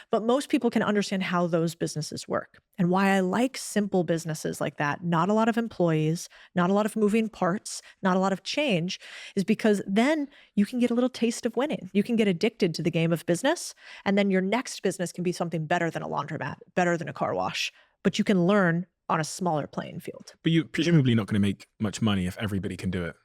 But most people can understand how those businesses work. And why I like simple businesses like that, not a lot of employees, not a lot of moving parts, not a lot of change, is because then you can get a little taste of winning. You can get addicted to the game of business. And then your next business can be something better than a laundromat, better than a car wash. But you can learn on a smaller playing field. But you're presumably not going to make much money if everybody can do it.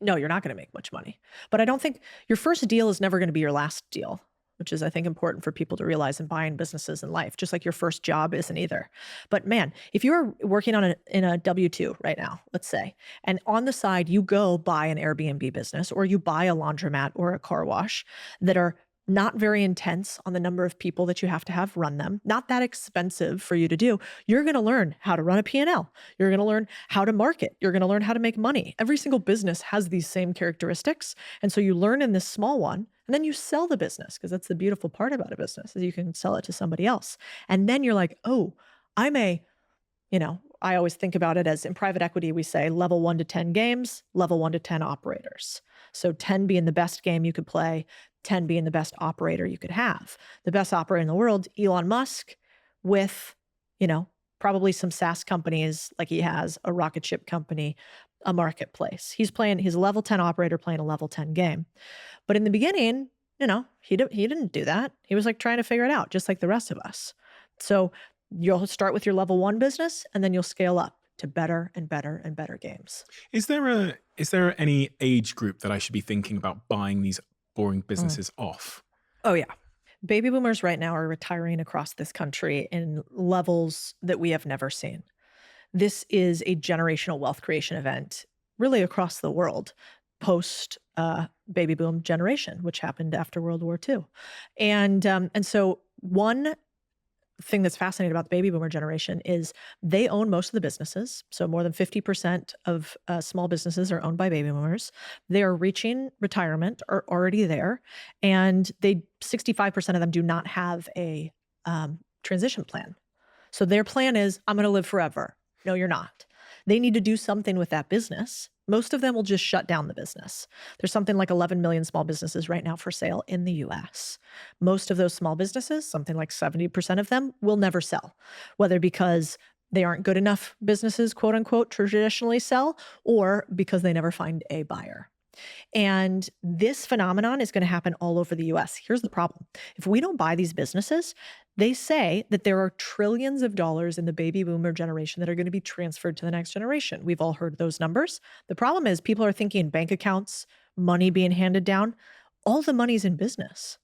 No, you're not going to make much money. But I don't think your first deal is never going to be your last deal, which is, I think, important for people to realize in buying businesses in life, just like your first job isn't either. But man, if you're working in a W-2 right now, let's say, and on the side, you go buy an Airbnb business or you buy a laundromat or a car wash that are not very intense on the number of people that you have to have run them, not that expensive for you to do, you're going to learn how to run a P&L. You're going to learn how to market. You're going to learn how to make money. Every single business has these same characteristics. And so you learn in this small one, and then you sell the business, because that's the beautiful part about a business, is you can sell it to somebody else. And then you're like, oh, I always think about it as in private equity, we say level 1 to 10 games, level 1 to 10 operators. So 10 being the best game you could play, 10 being the best operator you could have. The best operator in the world, Elon Musk, with, probably some SaaS companies like he has, a rocket ship company, a marketplace. He's a level 10 operator playing a level 10 game. But in the beginning, he didn't do that. He was like trying to figure it out, just like the rest of us. So you'll start with your level 1 business, and then you'll scale up to better and better and better games. Is there any age group that I should be thinking about buying these boring businesses off? Oh, yeah. Baby boomers right now are retiring across this country in levels that we have never seen. This is a generational wealth creation event, really across the world, post baby boom generation, which happened after World War II. And so one thing that's fascinating about the baby boomer generation is they own most of the businesses. So more than 50% of small businesses are owned by baby boomers. They are reaching retirement, or already there. And 65% of them do not have a transition plan. So their plan is, I'm going to live forever. No, you're not. They need to do something with that business. Most of them will just shut down the business. There's something like 11 million small businesses right now for sale in the US. Most of those small businesses, something like 70% of them, will never sell, whether because they aren't good enough businesses, quote unquote, traditionally sell, or because they never find a buyer. And this phenomenon is going to happen all over the US. Here's the problem. If we don't buy these businesses, they say that there are trillions of dollars in the baby boomer generation that are going to be transferred to the next generation. We've all heard those numbers. The problem is people are thinking bank accounts, money being handed down. All the money's in business.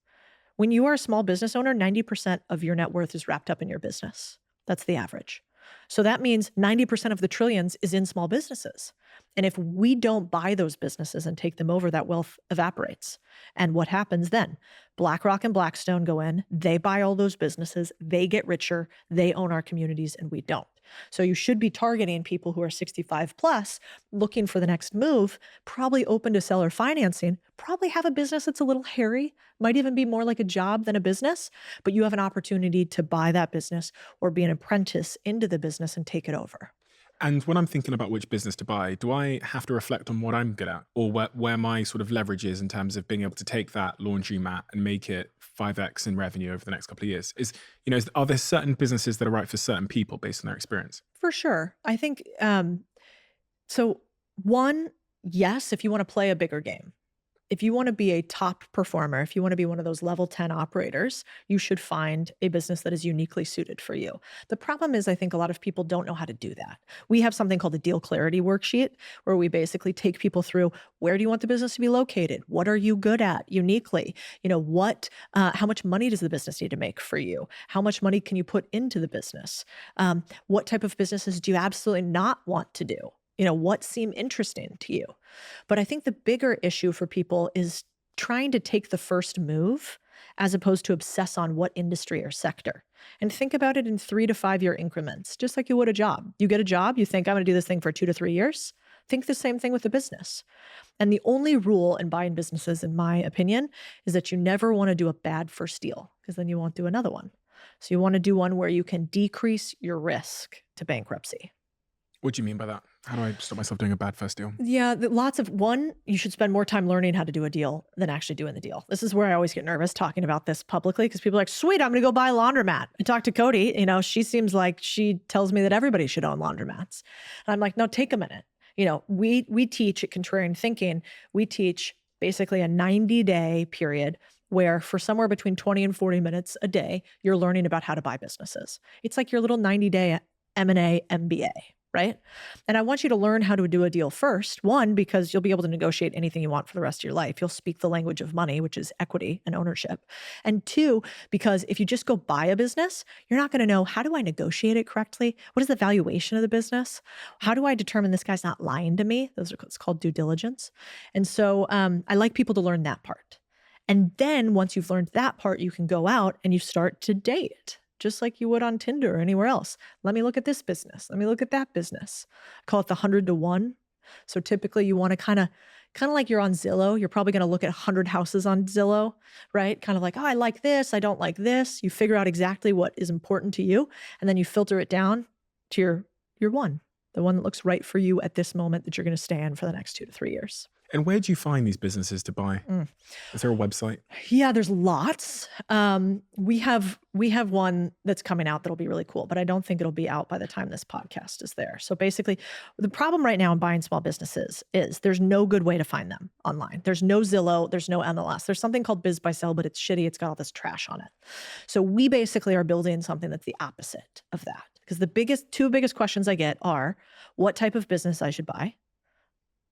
When you are a small business owner, 90% of your net worth is wrapped up in your business. That's the average. So that means 90% of the trillions is in small businesses. And if we don't buy those businesses and take them over, that wealth evaporates. And what happens then? BlackRock and Blackstone go in, they buy all those businesses, they get richer, they own our communities, and we don't. So you should be targeting people who are 65 plus, looking for the next move, probably open to seller financing, probably have a business that's a little hairy, might even be more like a job than a business, but you have an opportunity to buy that business or be an apprentice into the business and take it over. And when I'm thinking about which business to buy, do I have to reflect on what I'm good at, or where my sort of leverage is in terms of being able to take that laundry mat and make it 5x in revenue over the next couple of years? Are there certain businesses that are right for certain people based on their experience? For sure. I think, so one, yes, if you want to play a bigger game, if you want to be a top performer, if you want to be one of those level 10 operators, you should find a business that is uniquely suited for you. The problem is, I think a lot of people don't know how to do that. We have something called the deal clarity worksheet, where we basically take people through, where do you want the business to be located? What are you good at uniquely? How much money does the business need to make for you? How much money can you put into the business? What type of businesses do you absolutely not want to do? What seem interesting to you? But I think the bigger issue for people is trying to take the first move as opposed to obsess on what industry or sector. And think about it in 3 to 5 year increments, just like you would a job. You get a job, you think, I'm going to do this thing for 2 to 3 years. Think the same thing with a business. And the only rule in buying businesses, in my opinion, is that you never want to do a bad first deal, because then you won't do another one. So you want to do one where you can decrease your risk to bankruptcy. What do you mean by that? How do I stop myself doing a bad first deal? Yeah, one, you should spend more time learning how to do a deal than actually doing the deal. This is where I always get nervous talking about this publicly, because people are like, sweet, I'm going to go buy a laundromat. I talked to Codie, she seems like she tells me that everybody should own laundromats. And I'm like, no, take a minute. We teach at Contrarian Thinking, we teach basically a 90-day period where for somewhere between 20 and 40 minutes a day, you're learning about how to buy businesses. It's like your little 90-day M&A MBA, right? And I want you to learn how to do a deal first. One, because you'll be able to negotiate anything you want for the rest of your life. You'll speak the language of money, which is equity and ownership. And two, because if you just go buy a business, you're not going to know, how do I negotiate it correctly? What is the valuation of the business? How do I determine this guy's not lying to me? It's called due diligence. And so I like people to learn that part. And then once you've learned that part, you can go out and you start to date, just like you would on Tinder or anywhere else. Let me look at this business. Let me look at that business. I call it the 100 to 1. So typically you want to kind of like you're on Zillow. You're probably going to look at 100 houses on Zillow, right? Kind of like, oh, I like this. I don't like this. You figure out exactly what is important to you. And then you filter it down to your one, the one that looks right for you at this moment that you're going to stay in for the next 2 to 3 years. And where do you find these businesses to buy? Is there a website? Yeah, there's lots. We have one that's coming out that'll be really cool, but I don't think it'll be out by the time this podcast is there. So basically, the problem right now in buying small businesses is there's no good way to find them online. There's no Zillow, there's no MLS. There's something called Biz by Sell, but it's shitty. It's got all this trash on it. So we basically are building something that's the opposite of that. Because the two biggest questions I get are, what type of business I should buy?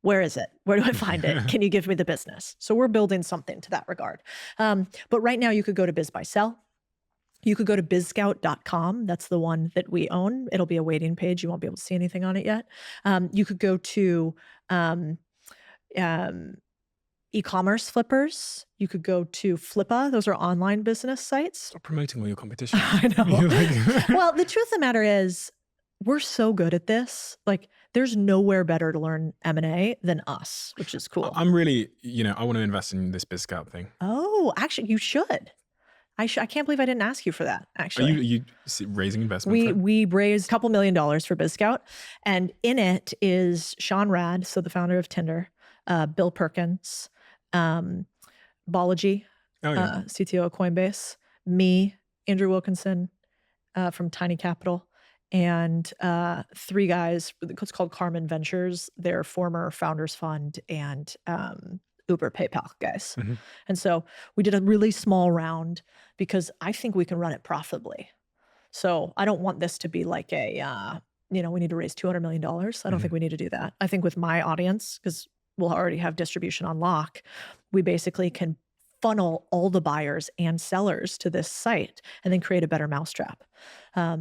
Where is it? Where do I find it? Can you give me the business? So we're building something to that regard. But right now you could go to Biz by Sell. You could go to bizscout.com. That's the one that we own. It'll be a waiting page. You won't be able to see anything on it yet. You could go to e-commerce flippers. You could go to Flippa. Those are online business sites. Stop promoting all your competition. I know. Well, the truth of the matter is, we're so good at this. Like, there's nowhere better to learn M&A than us, which is cool. I'm really, I want to invest in this BizScout thing. Oh, actually, you should. I can't believe I didn't ask you for that, actually. Are you raising investment? We raised a couple $1 million for BizScout. And in it is Sean Rad, so the founder of Tinder, Bill Perkins, Balaji, CTO of Coinbase, me, Andrew Wilkinson from Tiny Capital, and 3 guys. It's called Carmen Ventures. They're former Founders Fund and Uber PayPal guys. Mm-hmm. And so we did a really small round because I think we can run it profitably. So I don't want this to be like a, we need to raise $200 million. I don't think we need to do that. I think with my audience, because we'll already have distribution on lock, we basically can funnel all the buyers and sellers to this site and then create a better mousetrap.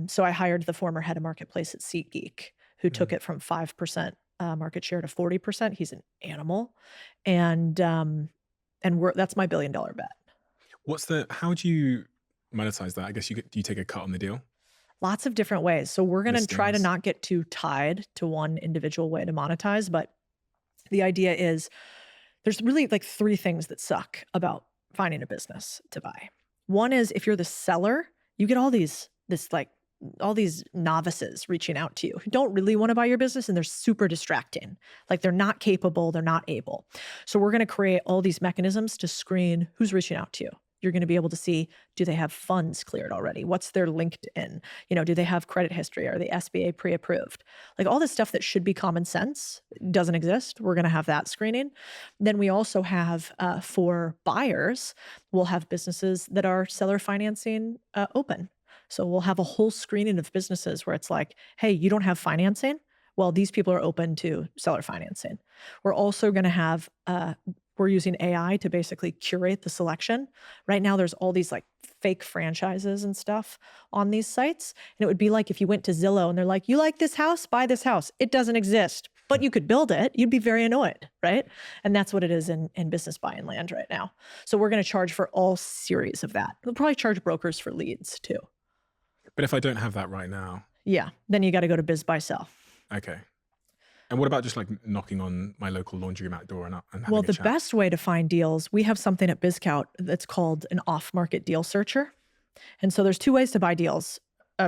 So I hired the former head of marketplace at SeatGeek, who took it from 5% market share to 40%. He's an animal. And that's my $1 billion bet. How do you monetize that? I guess do you take a cut on the deal? Lots of different ways. So we're going to try to not get too tied to one individual way to monetize. But the idea is there's really like 3 things that suck about finding a business to buy. One is, if you're the seller, you get all these novices reaching out to you who don't really want to buy your business, and they're super distracting. Like, they're not capable, they're not able. So we're going to create all these mechanisms to screen who's reaching out to you. You're going to be able to see, do they have funds cleared already? What's their LinkedIn? Do they have credit history? Are they SBA pre-approved? Like, all this stuff that should be common sense doesn't exist. We're going to have that screening. Then we also have, for buyers, we'll have businesses that are seller financing open. So we'll have a whole screening of businesses where it's like, hey, you don't have financing? Well, these people are open to seller financing. We're also going to have, we're using AI to basically curate the selection. Right now, there's all these like fake franchises and stuff on these sites. And it would be like if you went to Zillow and they're like, you like this house? Buy this house. It doesn't exist. but you could build it, you'd be very annoyed, right? And that's what it is in business buy and land right now. So we're going to charge for all series of that. We'll probably charge brokers for leads too. But if I don't have that right now, Yeah, then you got to go to biz buy sell. okay. And what about just like knocking on my local laundromat door and having Well, a the chat? best way to find deals, we have something at BizScout that's called an off-market deal searcher. And so there's two ways to buy deals,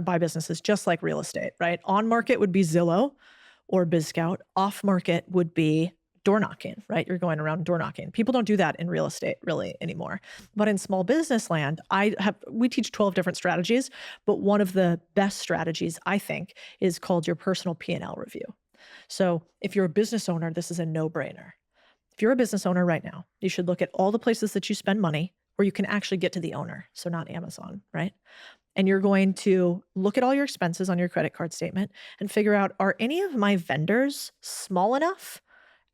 buy businesses, just like real estate, right? On market would be Zillow or BizScout. Off market would be door knocking, right? You're going around door knocking. People don't do that in real estate really anymore. But in small business land, we teach 12 different strategies, but one of the best strategies I think is called your personal P&L review. So if you're a business owner, this is a no-brainer. If you're a business owner right now, you should look at all the places that you spend money where you can actually get to the owner. So not Amazon, right? And you're going to look at all your expenses on your credit card statement and figure out, are any of my vendors small enough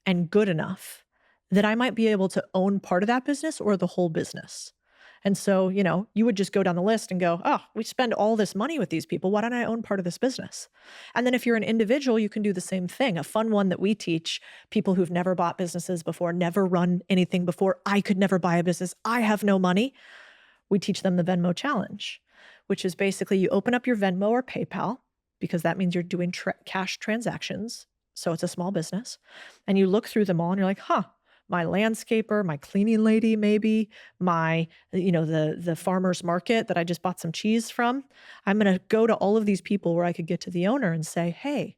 and good enough that I might be able to own part of that business or the whole business? And so, you would just go down the list and go, oh, we spend all this money with these people. Why don't I own part of this business? And then if you're an individual, you can do the same thing. A fun one that we teach people who've never bought businesses before, never run anything before. I could never buy a business. I have no money. We teach them the Venmo challenge, which is basically you open up your Venmo or PayPal, because that means you're doing cash transactions. So it's a small business. And you look through them all and you're like, my landscaper, my cleaning lady, maybe my, the farmer's market that I just bought some cheese from. I'm going to go to all of these people where I could get to the owner and say, hey,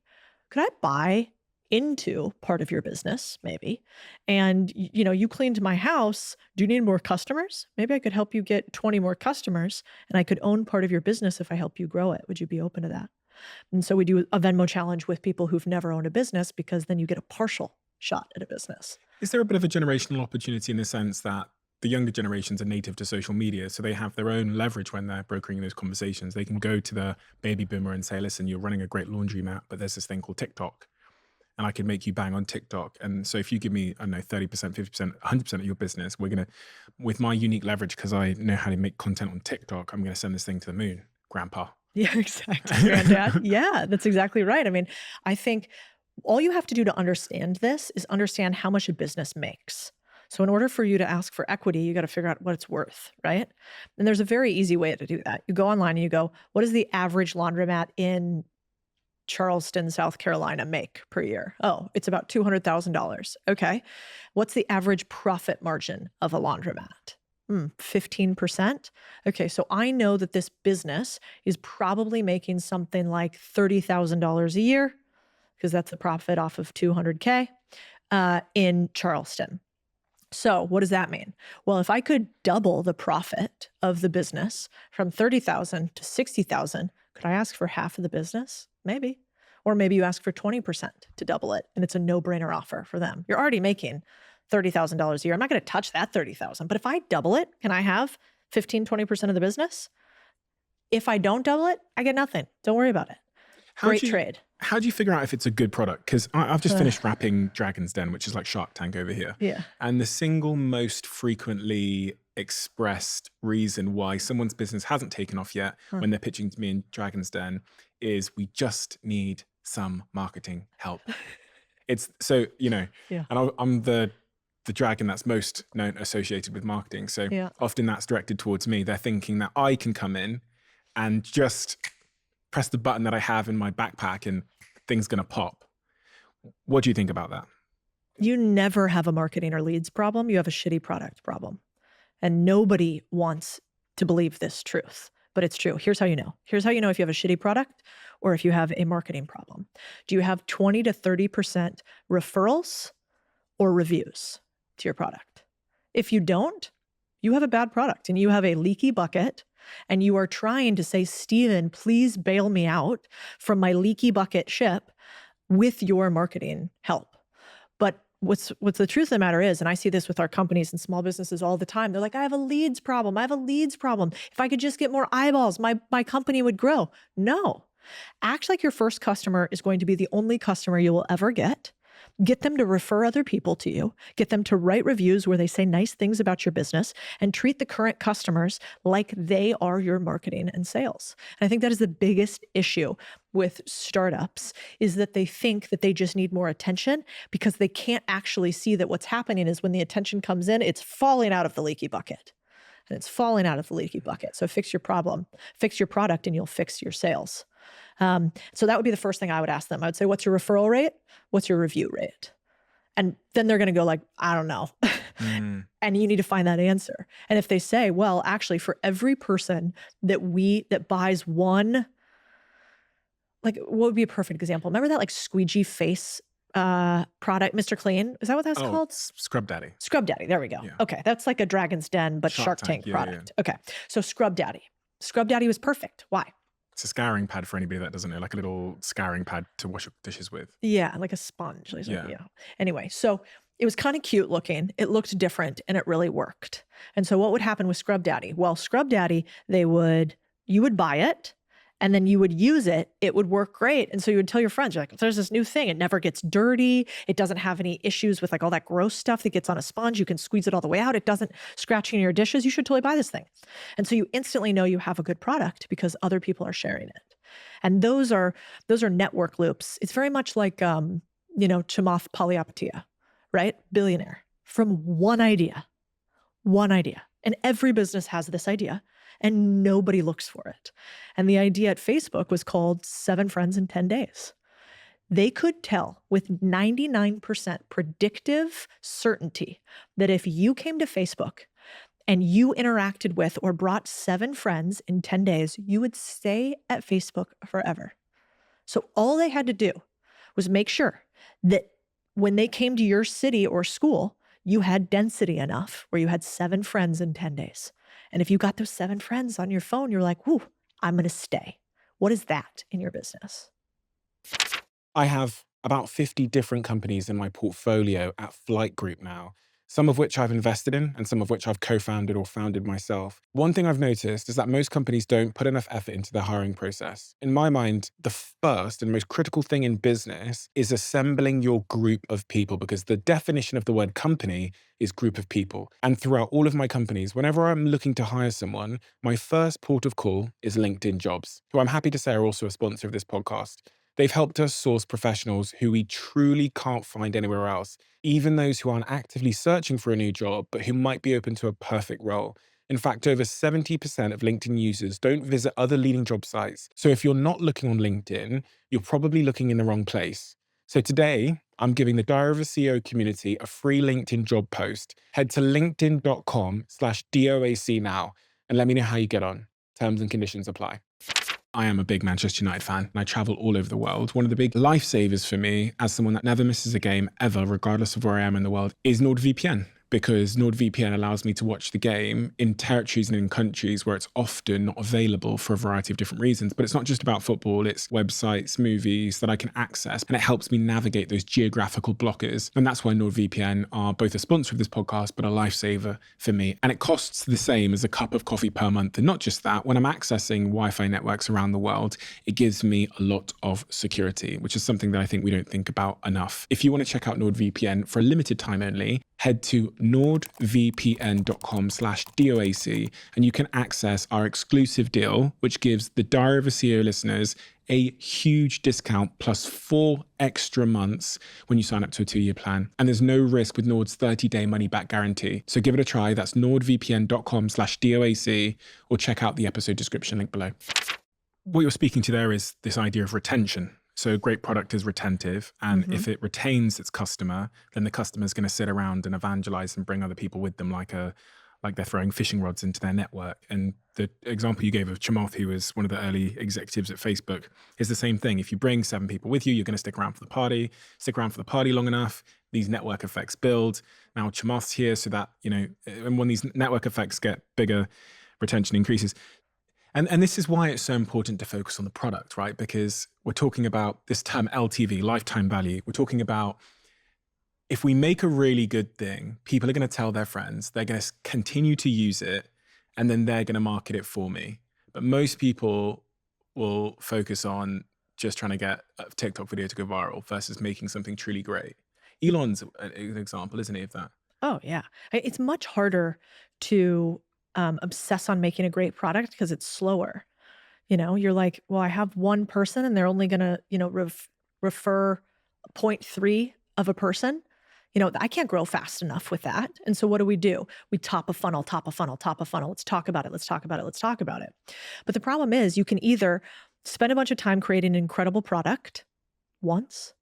could I buy into part of your business, maybe? And, you cleaned my house. Do you need more customers? Maybe I could help you get 20 more customers and I could own part of your business if I help you grow it. Would you be open to that? And so we do a Venmo challenge with people who've never owned a business, because then you get a partial shot at a business. Is there a bit of a generational opportunity in the sense that the younger generations are native to social media, so they have their own leverage when they're brokering those conversations? They can go to the baby boomer and say, listen, you're running a great laundromat, but there's this thing called TikTok, and I can make you bang on TikTok. And so if you give me, I don't know, 30%, 50%, 100% of your business, we're going to, with my unique leverage, because I know how to make content on TikTok, I'm going to send this thing to the moon, grandpa. Yeah, exactly, granddad. Yeah, that's exactly right. I mean, I think all you have to do to understand this is understand how much a business makes. So in order for you to ask for equity, you got to figure out what it's worth, right? And there's a very easy way to do that. You go online and you go, what does the average laundromat in Charleston, South Carolina make per year? Oh, it's about $200,000. Okay. What's the average profit margin of a laundromat? 15%. Okay, so I know that this business is probably making something like $30,000 a year, because that's the profit off of 200K in Charleston. So what does that mean? Well, if I could double the profit of the business from 30,000 to 60,000, could I ask for half of the business? Maybe. Or maybe you ask for 20% to double it, and it's a no-brainer offer for them. You're already making $30,000 a year. I'm not going to touch that 30,000, but if I double it, can I have 15, 20% of the business? If I don't double it, I get nothing. Don't worry about it. Great trade. How do you figure out if it's a good product? Because I've just finished wrapping Dragon's Den, which is like Shark Tank over here. Yeah. And the single most frequently expressed reason why someone's business hasn't taken off yet when they're pitching to me in Dragon's Den is, we just need some marketing help. It's so, and I'm the dragon that's most known associated with marketing. So often that's directed towards me. They're thinking that I can come in and just press the button that I have in my backpack and things going to pop. What do you think about that? You never have a marketing or leads problem. You have a shitty product problem. And nobody wants to believe this truth, but it's true. Here's how you know. Here's how you know if you have a shitty product or if you have a marketing problem. Do you have 20 to 30% referrals or reviews to your product? If you don't, you have a bad product and you have a leaky bucket, and you are trying to say, Steven, please bail me out from my leaky bucket ship with your marketing help. But what's the truth of the matter is, and I see this with our companies and small businesses all the time, they're like, I have a leads problem. I have a leads problem. If I could just get more eyeballs, my company would grow. No. Act like your first customer is going to be the only customer you will ever get. Get them to refer other people to you, get them to write reviews where they say nice things about your business, and treat the current customers like they are your marketing and sales. And I think that is the biggest issue with startups, is that they think that they just need more attention because they can't actually see that what's happening is when the attention comes in, it's falling out of the leaky bucket. And it's falling out of the leaky bucket. So fix your problem, fix your product, and you'll fix your sales. So that would be the first thing I would ask them. I would say, what's your referral rate? What's your review rate? And then they're going to go like, I don't know. And you need to find that answer. And if they say, well, actually for every person that buys one, like what would be a perfect example? Remember that like squeegee face product, Mr. Clean? Is that what that's called? Scrub Daddy. Scrub Daddy. There we go. Yeah. Okay. That's like a Dragon's Den, but Shark Tank product. Yeah. Okay. So Scrub Daddy. Scrub Daddy was perfect. Why? It's a scouring pad for anybody that doesn't know, like a little scouring pad to wash your dishes with. Yeah, like a sponge. Like Anyway, so it was kind of cute looking. It looked different and it really worked. And so what would happen with Scrub Daddy? Well, Scrub Daddy, you would buy it and then you would use it. It would work great. And so you would tell your friends, you're like, there's this new thing. It never gets dirty. It doesn't have any issues with like all that gross stuff that gets on a sponge. You can squeeze it all the way out. It doesn't scratch in your dishes. You should totally buy this thing. And so you instantly know you have a good product because other people are sharing it. And those are network loops. It's very much like, Chamath Palihapitiya, right? Billionaire from one idea. And every business has this idea and nobody looks for it. And the idea at Facebook was called 7 Friends in 10 Days. They could tell with 99% predictive certainty that if you came to Facebook and you interacted with or brought 7 friends in 10 days, you would stay at Facebook forever. So all they had to do was make sure that when they came to your city or school, you had density enough where you had 7 friends in 10 days. And if you got those 7 friends on your phone, you're like, whoo, I'm going to stay. What is that in your business? I have about 50 different companies in my portfolio at Flight Group now, some of which I've invested in and some of which I've co-founded or founded myself. One thing I've noticed is that most companies don't put enough effort into their hiring process. In my mind, the first and most critical thing in business is assembling your group of people, because the definition of the word company is group of people. And throughout all of my companies, whenever I'm looking to hire someone, my first port of call is LinkedIn Jobs, who I'm happy to say are also a sponsor of this podcast. They've helped us source professionals who we truly can't find anywhere else, even those who aren't actively searching for a new job, but who might be open to a perfect role. In fact, over 70% of LinkedIn users don't visit other leading job sites. So if you're not looking on LinkedIn, you're probably looking in the wrong place. So today, I'm giving the Diary of a CEO community a free LinkedIn job post. Head to linkedin.com/DOAC now and let me know how you get on. Terms and conditions apply. I am a big Manchester United fan and I travel all over the world. One of the big lifesavers for me, as someone that never misses a game ever, regardless of where I am in the world, is NordVPN. Because NordVPN allows me to watch the game in territories and in countries where it's often not available for a variety of different reasons. But it's not just about football, it's websites, movies that I can access, and it helps me navigate those geographical blockers. And that's why NordVPN are both a sponsor of this podcast, but a lifesaver for me. And it costs the same as a cup of coffee per month. And not just that, when I'm accessing Wi-Fi networks around the world, it gives me a lot of security, which is something that I think we don't think about enough. If you want to check out NordVPN for a limited time only, head to nordvpn.com/DOAC and you can access our exclusive deal, which gives the Diary of a CEO listeners a huge discount plus 4 extra months when you sign up to a 2-year plan. And there's no risk with Nord's 30-day money-back guarantee. So give it a try. That's nordvpn.com/DOAC or check out the episode description link below. What you're speaking to there is this idea of retention. So a great product is retentive. And if it retains its customer, then the customer is going to sit around and evangelize and bring other people with them like they're throwing fishing rods into their network. And the example you gave of Chamath, who was one of the early executives at Facebook, is the same thing. If you bring 7 people with you, you're going to stick around for the party long enough, these network effects build. Now Chamath's here so that, and when these network effects get bigger, retention increases. And this is why it's so important to focus on the product, right? Because we're talking about this term LTV, lifetime value. We're talking about if we make a really good thing, people are going to tell their friends, they're going to continue to use it, and then they're going to market it for me. But most people will focus on just trying to get a TikTok video to go viral versus making something truly great. Elon's an example, isn't he, of that? Oh, yeah. It's much harder to obsess on making a great product because it's slower. You're like, well, I have one person and they're only going to, refer 0.3 of a person. I can't grow fast enough with that. And so what do? We top a funnel, top a funnel, top a funnel. Let's talk about it. Let's talk about it. Let's talk about it. But the problem is you can either spend a bunch of time creating an incredible product once,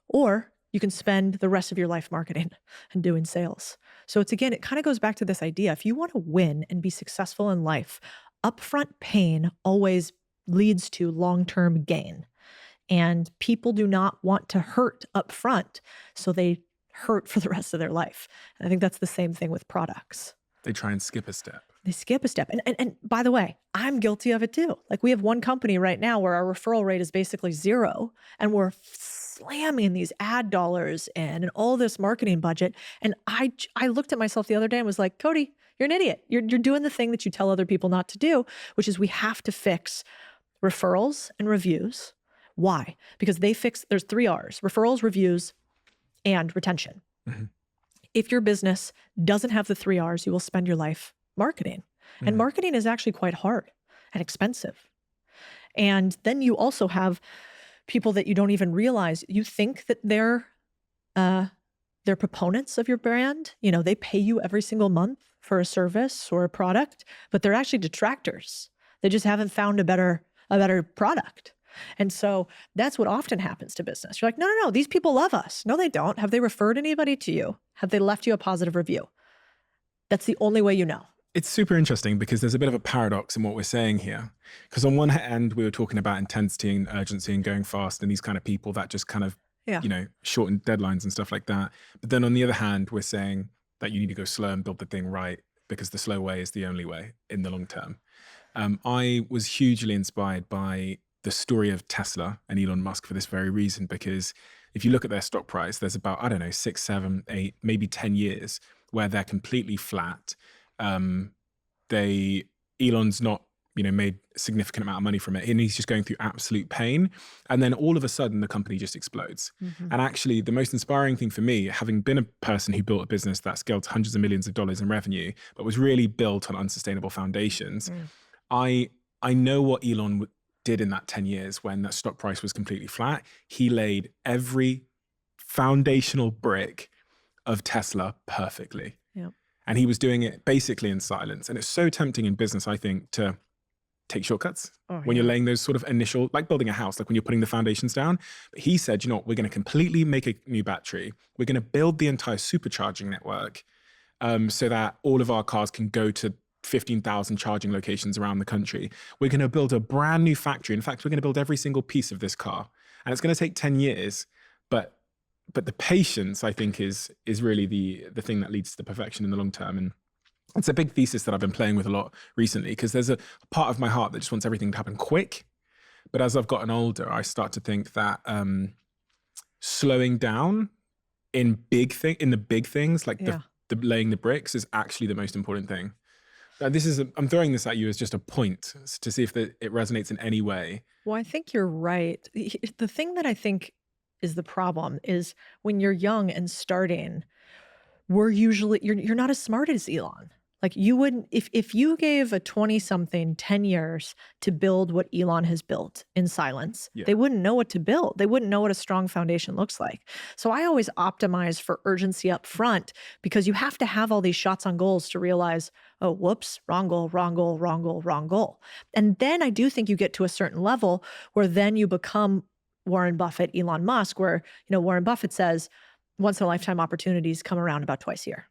or you can spend the rest of your life marketing and doing sales. So it kind of goes back to this idea. If you want to win and be successful in life, upfront pain always leads to long-term gain. And people do not want to hurt upfront, so they hurt for the rest of their life. And I think that's the same thing with products. They try and skip a step. They skip a step. And by the way, I'm guilty of it too. Like, we have one company right now where our referral rate is basically 0, and we're slamming these ad dollars in and all this marketing budget. And I looked at myself the other day and was like, Codie, you're an idiot. You're doing the thing that you tell other people not to do, which is we have to fix referrals and reviews. Why? Because there's 3 R's: referrals, reviews, and retention. Mm-hmm. If your business doesn't have the 3 R's, you will spend your life marketing. Mm-hmm. And marketing is actually quite hard and expensive. And then you also have people that you don't even realize. You think that they're proponents of your brand. They pay you every single month for a service or a product, but they're actually detractors. They just haven't found a better product. And so that's what often happens to business. You're like, no, these people love us. No, they don't. Have they referred anybody to you? Have they left you a positive review? That's the only way you know. It's super interesting because there's a bit of a paradox in what we're saying here. Because on one hand, we were talking about intensity and urgency and going fast and these kind of people that just kind of, shorten deadlines and stuff like that. But then on the other hand, we're saying that you need to go slow and build the thing right because the slow way is the only way in the long term. I was hugely inspired by the story of Tesla and Elon Musk for this very reason, because if you look at their stock price, there's about, 6, 7, 8, maybe 10 years where they're completely flat. Elon's not, made a significant amount of money from it, and he's just going through absolute pain. And then all of a sudden the company just explodes. Mm-hmm. And actually the most inspiring thing for me, having been a person who built a business that scaled to hundreds of millions of dollars in revenue, but was really built on unsustainable foundations. I know what Elon did in that 10 years when that stock price was completely flat. He laid every foundational brick of Tesla perfectly. Yep. And he was doing it basically in silence. And it's so tempting in business, I think, to take shortcuts when you're laying those sort of initial, like building a house, like when you're putting the foundations down. But he said, we're going to completely make a new battery. We're going to build the entire supercharging network so that all of our cars can go to 15,000 charging locations around the country. We're going to build a brand new factory. In fact, we're going to build every single piece of this car. And it's going to take 10 years. But the patience, I think, is really the thing that leads to the perfection in the long term. And it's a big thesis that I've been playing with a lot recently, because there's a part of my heart that just wants everything to happen quick. But as I've gotten older, I start to think that slowing down in the big things, like the laying the bricks, is actually the most important thing. I'm throwing this at you as just a point to see if it resonates in any way. Well, I think you're right. The thing that I think is the problem is when you're young and starting, you're not as smart as Elon. Like, you wouldn't, if you gave a 20-something 10 years to build what Elon has built in silence, they wouldn't know what to build. They wouldn't know what a strong foundation looks like. So I always optimize for urgency up front, because you have to have all these shots on goals to realize, oh, whoops, wrong goal, wrong goal, wrong goal, wrong goal. And then I do think you get to a certain level where then you become Warren Buffett, Elon Musk, where, Warren Buffett says once in a lifetime opportunities come around about twice a year.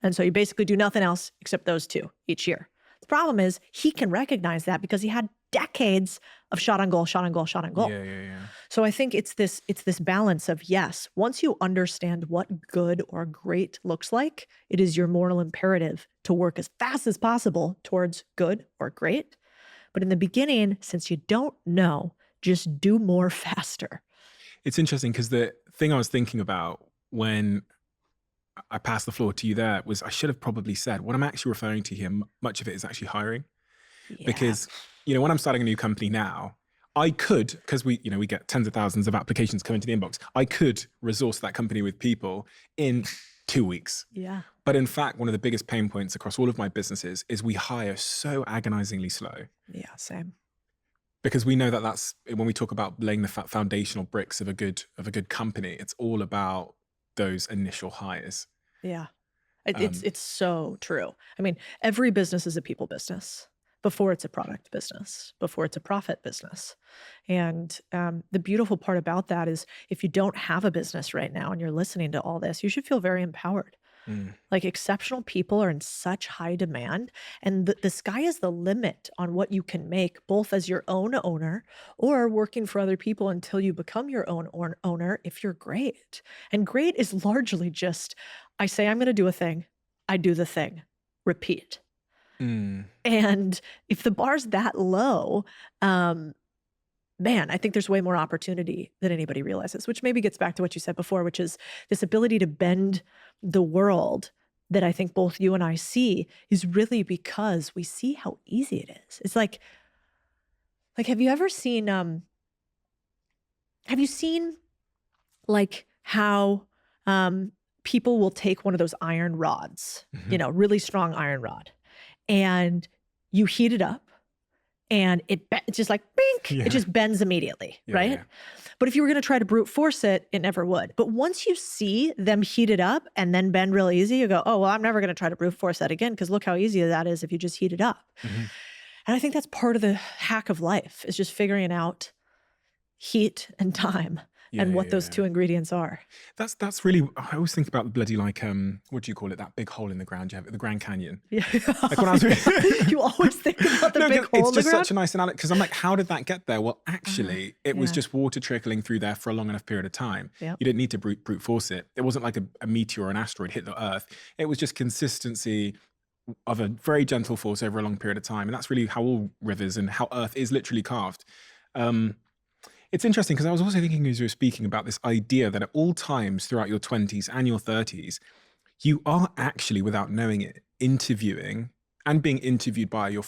And so you basically do nothing else except those 2 each year. The problem is he can recognize that because he had decades of shot on goal, shot on goal, shot on goal. Yeah. So I think it's this balance of, yes, once you understand what good or great looks like, it is your moral imperative to work as fast as possible towards good or great. But in the beginning, since you don't know, just do more faster. It's interesting because the thing I was thinking about when I passed the floor to you there was, I should have probably said what I'm actually referring to here. Much of it is actually hiring, because, when I'm starting a new company now, I could, because we get tens of thousands of applications coming to the inbox, I could resource that company with people in 2 weeks. Yeah. But in fact, one of the biggest pain points across all of my businesses is we hire so agonizingly slow. Yeah, same. Because we know that that's when we talk about laying the foundational bricks of a good company, it's all about those initial hires. Yeah. It's so true. I mean, every business is a people business before it's a product business, before it's a profit business. And the beautiful part about that is if you don't have a business right now and you're listening to all this, you should feel very empowered. Like exceptional people are in such high demand, and the sky is the limit on what you can make, both as your own owner or working for other people until you become your own owner if you're great. And great is largely just, I say I'm going to do a thing, I do the thing, repeat. And if the bar's that low, man, I think there's way more opportunity than anybody realizes, which maybe gets back to what you said before, which is this ability to bend the world that I think both you and I see is really because we see how easy it is. It's like have you ever seen, like how people will take one of those iron rods, really strong iron rod, and you heat it up and it's just like, bink, it just bends immediately, right? Yeah. But if you were going to try to brute force it, it never would. But once you see them heat it up and then bend real easy, you go, oh, well, I'm never going to try to brute force that again, because look how easy that is if you just heat it up. And I think that's part of the hack of life, is just figuring out heat and time and what those two ingredients are. That's really, I always think about the bloody, like, what do you call it? That big hole in the ground you have at the Grand Canyon. Yeah. Like when I was you always think about the big hole in the ground? It's just such a nice analogy, because I'm like, how did that get there? Well, actually, it was just water trickling through there for a long enough period of time. You didn't need to brute force it. It wasn't like a meteor or an asteroid hit the Earth. It was just consistency of a very gentle force over a long period of time. And that's really how all rivers and how Earth is literally carved. It's interesting because I was also thinking as you were speaking about this idea that at all times throughout your 20s and your 30s, you are actually, without knowing it, interviewing and being interviewed by your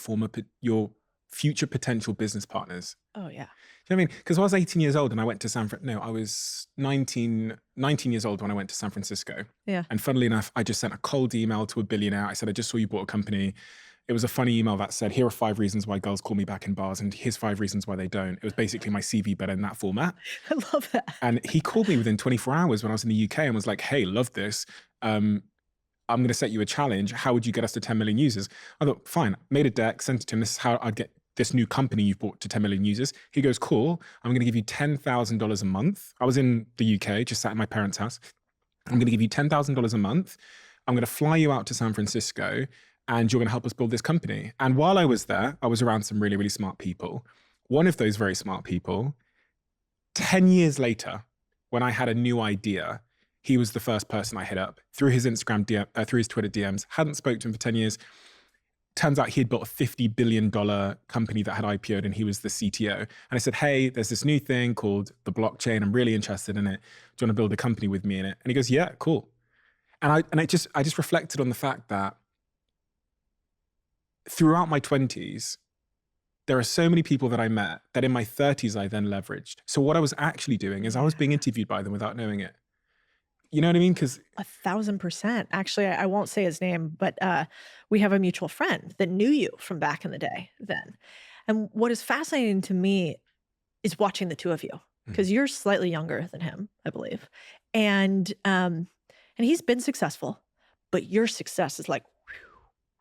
future potential business partners. Oh, yeah. Do you know what I mean? Because I was 18 years old and I went to I was 19 years old when I went to San Francisco. Yeah. And funnily enough, I just sent a cold email to a billionaire. I said, I just saw you bought a company. It was a funny email that said, here are 5 reasons why girls call me back in bars, and here's 5 reasons why they don't. It was basically my CV, but in that format. I love that. And he called me within 24 hours when I was in the UK and was like, hey, love this. I'm going to set you a challenge. How would you get us to 10 million users? I thought, fine. Made a deck, sent it to him. This is how I'd get this new company you've bought to 10 million users. He goes, cool. I'm going to give you $10,000 a month. I was in the UK, just sat in my parents' house. I'm going to give you $10,000 a month. I'm going to fly you out to San Francisco, and you're going to help us build this company. And while I was there, I was around some really, really smart people. One of those very smart people, 10 years later, when I had a new idea, he was the first person I hit up through his Instagram DM, through his Twitter DMs. Hadn't spoken to him for 10 years. Turns out he had built a $50 billion company that had IPO'd, and he was the CTO. And I said, hey, there's this new thing called the blockchain. I'm really interested in it. Do you want to build a company with me in it? And he goes, yeah, cool. And I just reflected on the fact that throughout my 20s, there are so many people that I met that in my 30s, I then leveraged. So what I was actually doing is I was being interviewed by them without knowing it. You know what I mean? Because 1,000%. Actually, I won't say his name, but we have a mutual friend that knew you from back in the day then. And what is fascinating to me is watching the two of you, because you're slightly younger than him, I believe. And he's been successful, but your success is like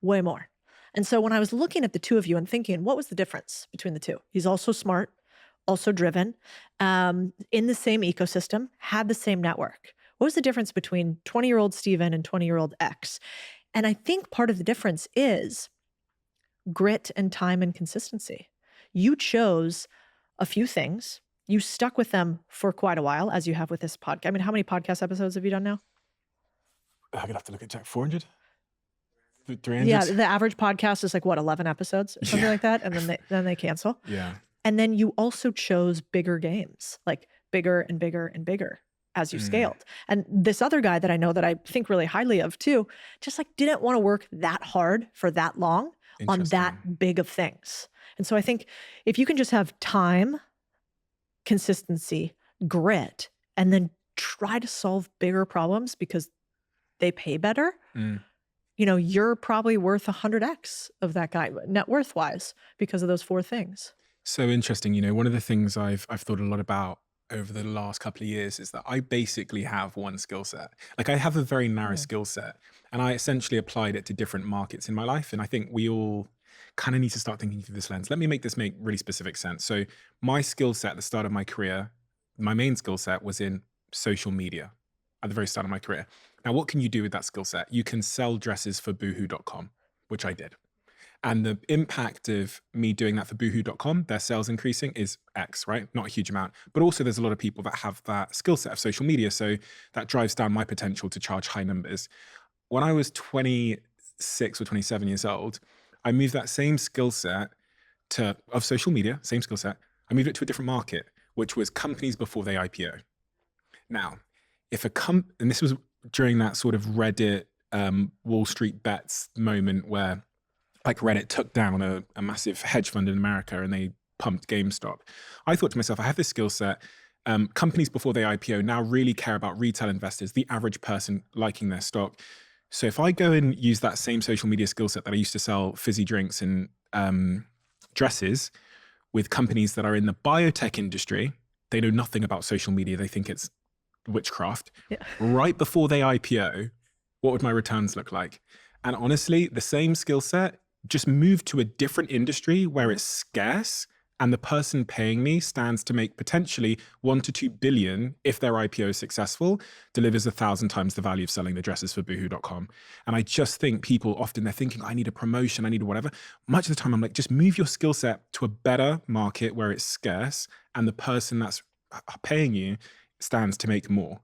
way more. And so when I was looking at the two of you and thinking, what was the difference between the two? He's also smart, also driven, in the same ecosystem, had the same network. What was the difference between 20-year-old Steven and 20-year-old X? And I think part of the difference is grit and time and consistency. You chose a few things. You stuck with them for quite a while, as you have with this podcast. I mean, how many podcast episodes have you done now? I'm going to have to look at Jack. 400? 300? Yeah, the average podcast is like, what, 11 episodes or something like that? And then they cancel. Yeah. And then you also chose bigger games, like bigger and bigger and bigger as you scaled. And this other guy that I know that I think really highly of too, just like didn't want to work that hard for that long on that big of things. And so I think if you can just have time consistency, grit, and then try to solve bigger problems because they pay better, you know, you're probably worth 100x of that guy net worth wise because of those 4 things. So interesting. You know, one of the things I've thought a lot about over the last couple of years is that I basically have one skill set. Like I have a very narrow skill set, and I essentially applied it to different markets in my life. And I think we all kind of need to start thinking through this lens. Let me make this make really specific sense. So my skill set at the start of my career, my main skill set was in social media at the very start of my career. Now, what can you do with that skill set? You can sell dresses for boohoo.com, which I did. And the impact of me doing that for boohoo.com, their sales increasing, is X, right? Not a huge amount. But also there's a lot of people that have that skill set of social media. So that drives down my potential to charge high numbers. When I was 26 or 27 years old, I moved that same skill set of social media, same skill set. I moved it to a different market, which was companies before they IPO. Now, and this was during that sort of Reddit, Wall Street bets moment where like Reddit took down a massive hedge fund in America and they pumped GameStop. I thought to myself, I have this skill set. Companies before they IPO now really care about retail investors, the average person liking their stock. So if I go and use that same social media skill set that I used to sell fizzy drinks and dresses with companies that are in the biotech industry, they know nothing about social media. They think it's witchcraft. Yeah. Right before they IPO, what would my returns look like? And honestly, the same skill set just moved to a different industry where it's scarce, and the person paying me stands to make potentially 1 to 2 billion if their IPO is successful, delivers 1,000 times the value of selling the dresses for boohoo.com. And I just think people often, they're thinking, I need a promotion, I need a whatever. Much of the time I'm like, just move your skill set to a better market where it's scarce and the person that's paying you stands to make more.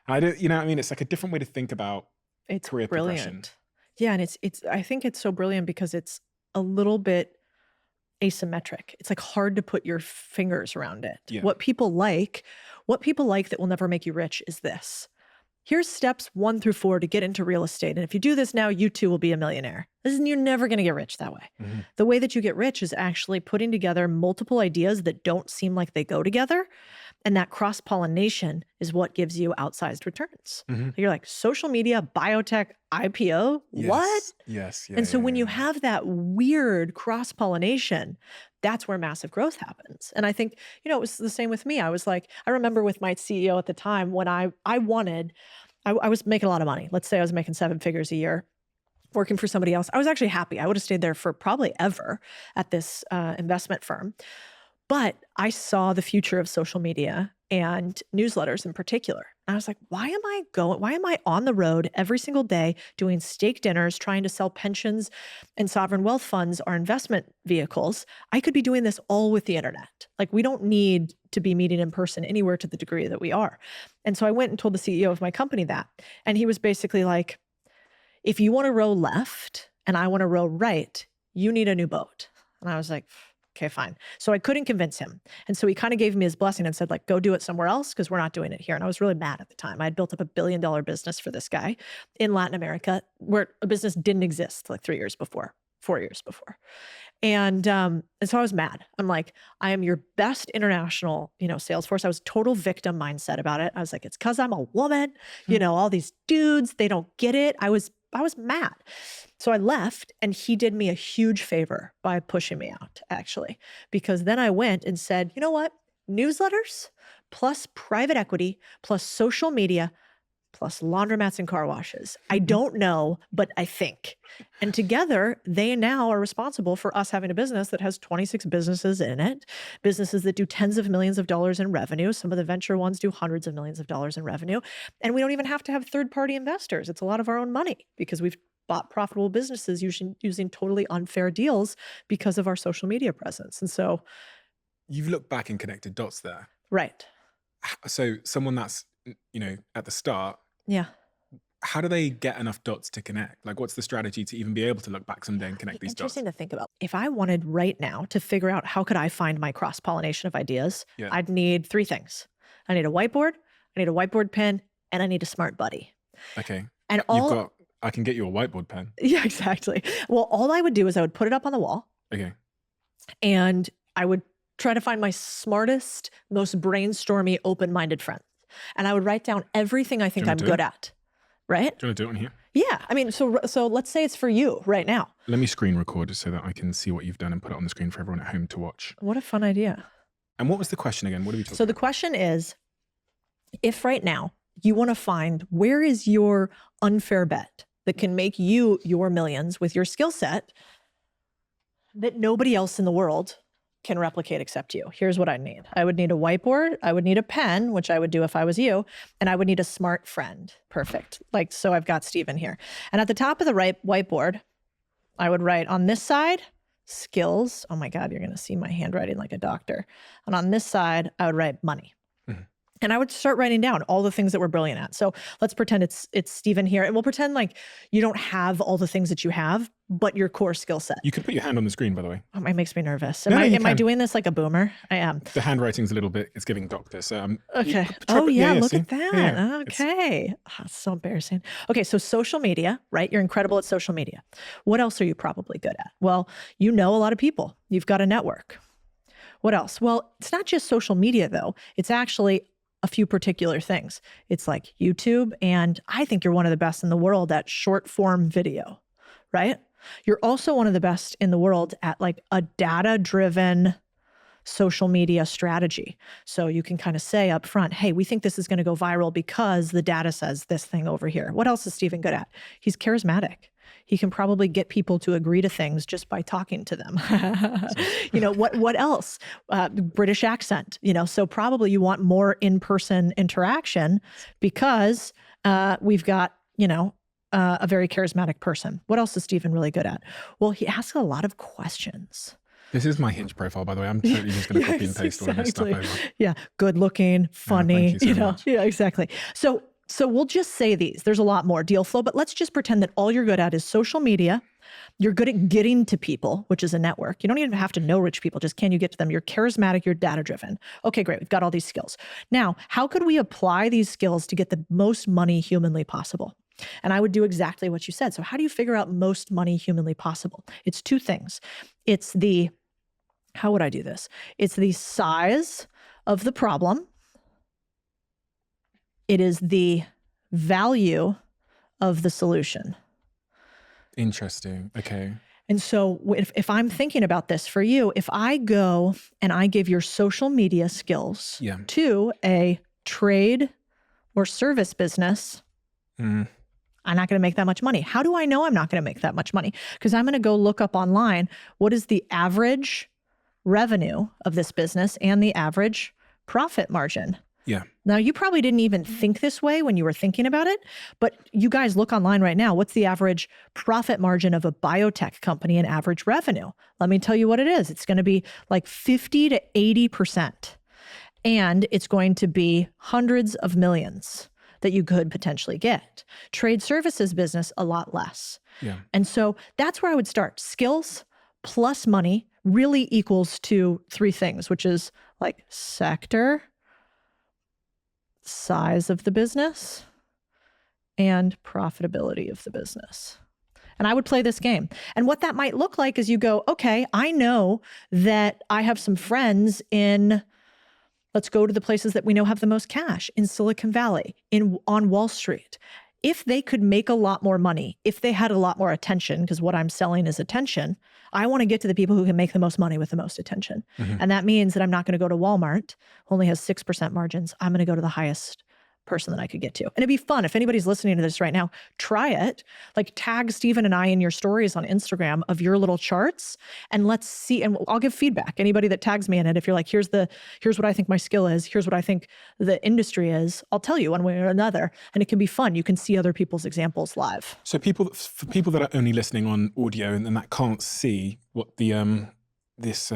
And I don't, you know what I mean? It's like a different way to think about It's career progression. brilliant. Yeah, and it's I think it's so brilliant because it's a little bit asymmetric. It's like hard to put your fingers around it. Yeah. What people like that will never make you rich is this. Here's steps 1 through 4 to get into real estate. And if you do this now, you too will be a millionaire. You're never going to get rich that way. Mhm. The way that you get rich is actually putting together multiple ideas that don't seem like they go together. And that cross-pollination is what gives you outsized returns. Mhm. You're like, social media, biotech, IPO, what? Yes. Yeah, And so yeah, when yeah, you yeah. have that weird cross-pollination, that's where massive growth happens. And I think, you know, it was the same with me. I was like, I remember with my CEO at the time when I was making a lot of money. Let's say I was making 7 figures a year working for somebody else. I was actually happy. I would have stayed there for probably ever at this investment firm. But I saw the future of social media and newsletters in particular. And I was like, why am I on the road every single day doing steak dinners, trying to sell pensions and sovereign wealth funds, our investment vehicles? I could be doing this all with the internet. Like, we don't need to be meeting in person anywhere to the degree that we are. And so I went and told the CEO of my company that. And he was basically like, if you want to row left and I want to row right, you need a new boat. And I was like, okay, fine. So I couldn't convince him. And so he kind of gave me his blessing and said, like, go do it somewhere else because we're not doing it here. And I was really mad at the time. I had built up $1 billion business for this guy in Latin America where a business didn't exist like 4 years before. And so I was mad. I'm like, I am your best international, sales force. I was total victim mindset about it. I was like, it's because I'm a woman, all these dudes, they don't get it. I was mad. So I left, and he did me a huge favor by pushing me out, actually, because then I went and said, you know what? Newsletters plus private equity plus social media plus laundromats and car washes. I don't know, but I think. And together, they now are responsible for us having a business that has 26 businesses in it, businesses that do tens of millions of dollars in revenue. Some of the venture ones do hundreds of millions of dollars in revenue. And we don't even have to have third-party investors. It's a lot of our own money because we've bought profitable businesses using totally unfair deals because of our social media presence. And so You've looked back and connected dots there. right. So someone that's, at the start, Yeah. how do they get enough dots to connect? Like, what's the strategy to even be able to look back someday and connect these dots? Interesting to think about. If I wanted right now to figure out how could I find my cross-pollination of ideas, Yeah. I'd need 3 things. I need a whiteboard, I need a whiteboard pen, and I need a smart buddy. Okay. And I can get you a whiteboard pen. yeah, exactly. Well, all I would do is I would put it up on the wall Okay. and I would try to find my smartest, most brainstormy, open-minded friends. And I would write down everything I think I'm good at, right? Do you want to do it on here? Yeah. I mean, so let's say it's for you right now. Let me screen record so that I can see what you've done and put it on the screen for everyone at home to watch. What a fun idea. And what was the question again? What are we talking So the about? question is, if right now you want to find where is your unfair bet that can make you your millions with your skill set that nobody else in the world can replicate except you. Here's what I need. I would need a whiteboard. I would need a pen, which I would do if I was you. And I would need a smart friend. Perfect. Like, so I've got Steven here. And at the top of the right whiteboard, I would write on this side, skills. Oh my God, you're going to see my handwriting like a doctor. And on this side, I would write money. And I would start writing down all the things that we're brilliant at. So let's pretend it's Steven here. And we'll pretend like you don't have all the things that you have, but your core skill set. You can put your hand on the screen, by the way. Oh, it makes me nervous. No, Am I can. doing this like a boomer? I am. The handwriting's a little bit, it's giving doctor. So Okay. try- Oh yeah, look see? at that. Yeah, it's- Okay. Oh, it's so embarrassing. Okay, so social media, right? You're incredible at social media. What else are you probably good at? Well, you know a lot of people. You've got a network. What else? Well, it's not just social media though. It's actually a few particular things. It's like YouTube, and I think you're one of the best in the world at short form video, right? You're also one of the best in the world at like a data-driven social media strategy. So you can kind of say up front, hey, we think this is going to go viral because the data says this thing over here. What else is Steven good at? He's charismatic. He can probably get people to agree to things just by talking to them. You know, what else? British accent, you know, so probably you want more in-person interaction because we've got, you know, a very charismatic person. What else is Steven really good at? Well, he asks a lot of questions. This is my Hinge profile, by the way. I'm totally just going to copy and paste all of this stuff over. Yeah, good looking, funny, thank you so know. much. Yeah, exactly. So we'll just say these. There's a lot more deal flow, but let's just pretend that all you're good at is social media. You're good at getting to people, which is a network. You don't even have to know rich people. Just can you get to them? You're charismatic. You're data-driven. Okay, great. We've got all these skills. Now, how could we apply these skills to get the most money humanly possible? And I would do exactly what you said. So how do you figure out most money humanly possible? It's two things. It's how would I do this? It's the size of the problem. It is the value of the solution. Interesting. Okay. And so if I'm thinking about this for you, if I go and I give your social media skills to a trade or service business, I'm not going to make that much money. How do I know I'm not going to make that much money? Because I'm going to go look up online, what is the average revenue of this business and the average profit margin? Yeah. Now, you probably didn't even think this way when you were thinking about it, but you guys look online right now. What's the average profit margin of a biotech company and average revenue? Let me tell you what it is. It's going to be like 50 to 80%. And it's going to be hundreds of millions that you could potentially get. Trade services business, a lot less. Yeah. And so that's where I would start. Skills plus money really equals to three things, which is like sector, size of the business, and profitability of the business. And I would play this game. And what that might look like is you go, okay, I know that I have some friends in, let's go to the places that we know have the most cash, in Silicon Valley, on Wall Street. If they could make a lot more money, if they had a lot more attention, because what I'm selling is attention, I want to get to the people who can make the most money with the most attention. And that means that I'm not going to go to Walmart, who only has 6% margins. I'm going to go to the highest person that I could get to. And it'd be fun. If anybody's listening to this right now, try it. Like tag Steven and I in your stories on Instagram of your little charts, and let's see, and I'll give feedback. Anybody that tags me in it, if you're like, here's what I think my skill is, here's what I think the industry is, I'll tell you one way or another. And it can be fun. You can see other people's examples live. So for people that are only listening on audio and that can't see what the this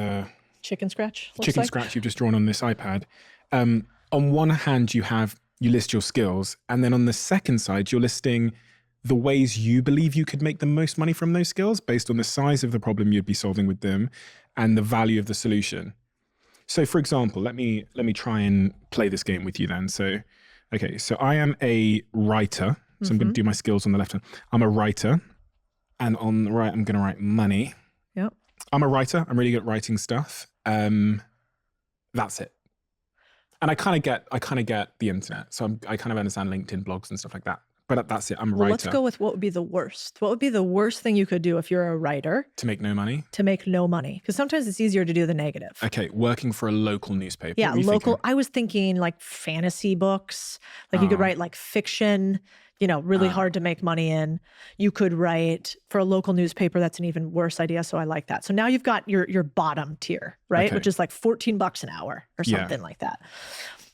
Chicken scratch looks chicken like. scratch you've just drawn on this iPad, on one hand you list your skills, and then on the second side you're listing the ways you believe you could make the most money from those skills based on the size of the problem you'd be solving with them and the value of the solution. So for example, let me try and play this game with you then. So I am a writer. So I'm going to do my skills on the left hand. I'm a writer, and on the right I'm going to write money. Yep. I'm a writer. I'm really good at writing stuff. That's it. And I kind of get the internet. So I kind of understand LinkedIn blogs and stuff like that. But that's it. I'm a Well, writer. let's go with what would be the worst. What would be the worst thing you could do if you're a writer To make no money. to make no money? Because sometimes it's easier to do the negative. Okay, working for a local newspaper. Yeah, What were you local. thinking? I was thinking like fantasy books. Like you could write like fiction, really hard to make money in. You could write for a local newspaper. That's an even worse idea. So I like that. So now you've got your bottom tier, right? Okay. Which is like $14 an hour or Yeah. something like that.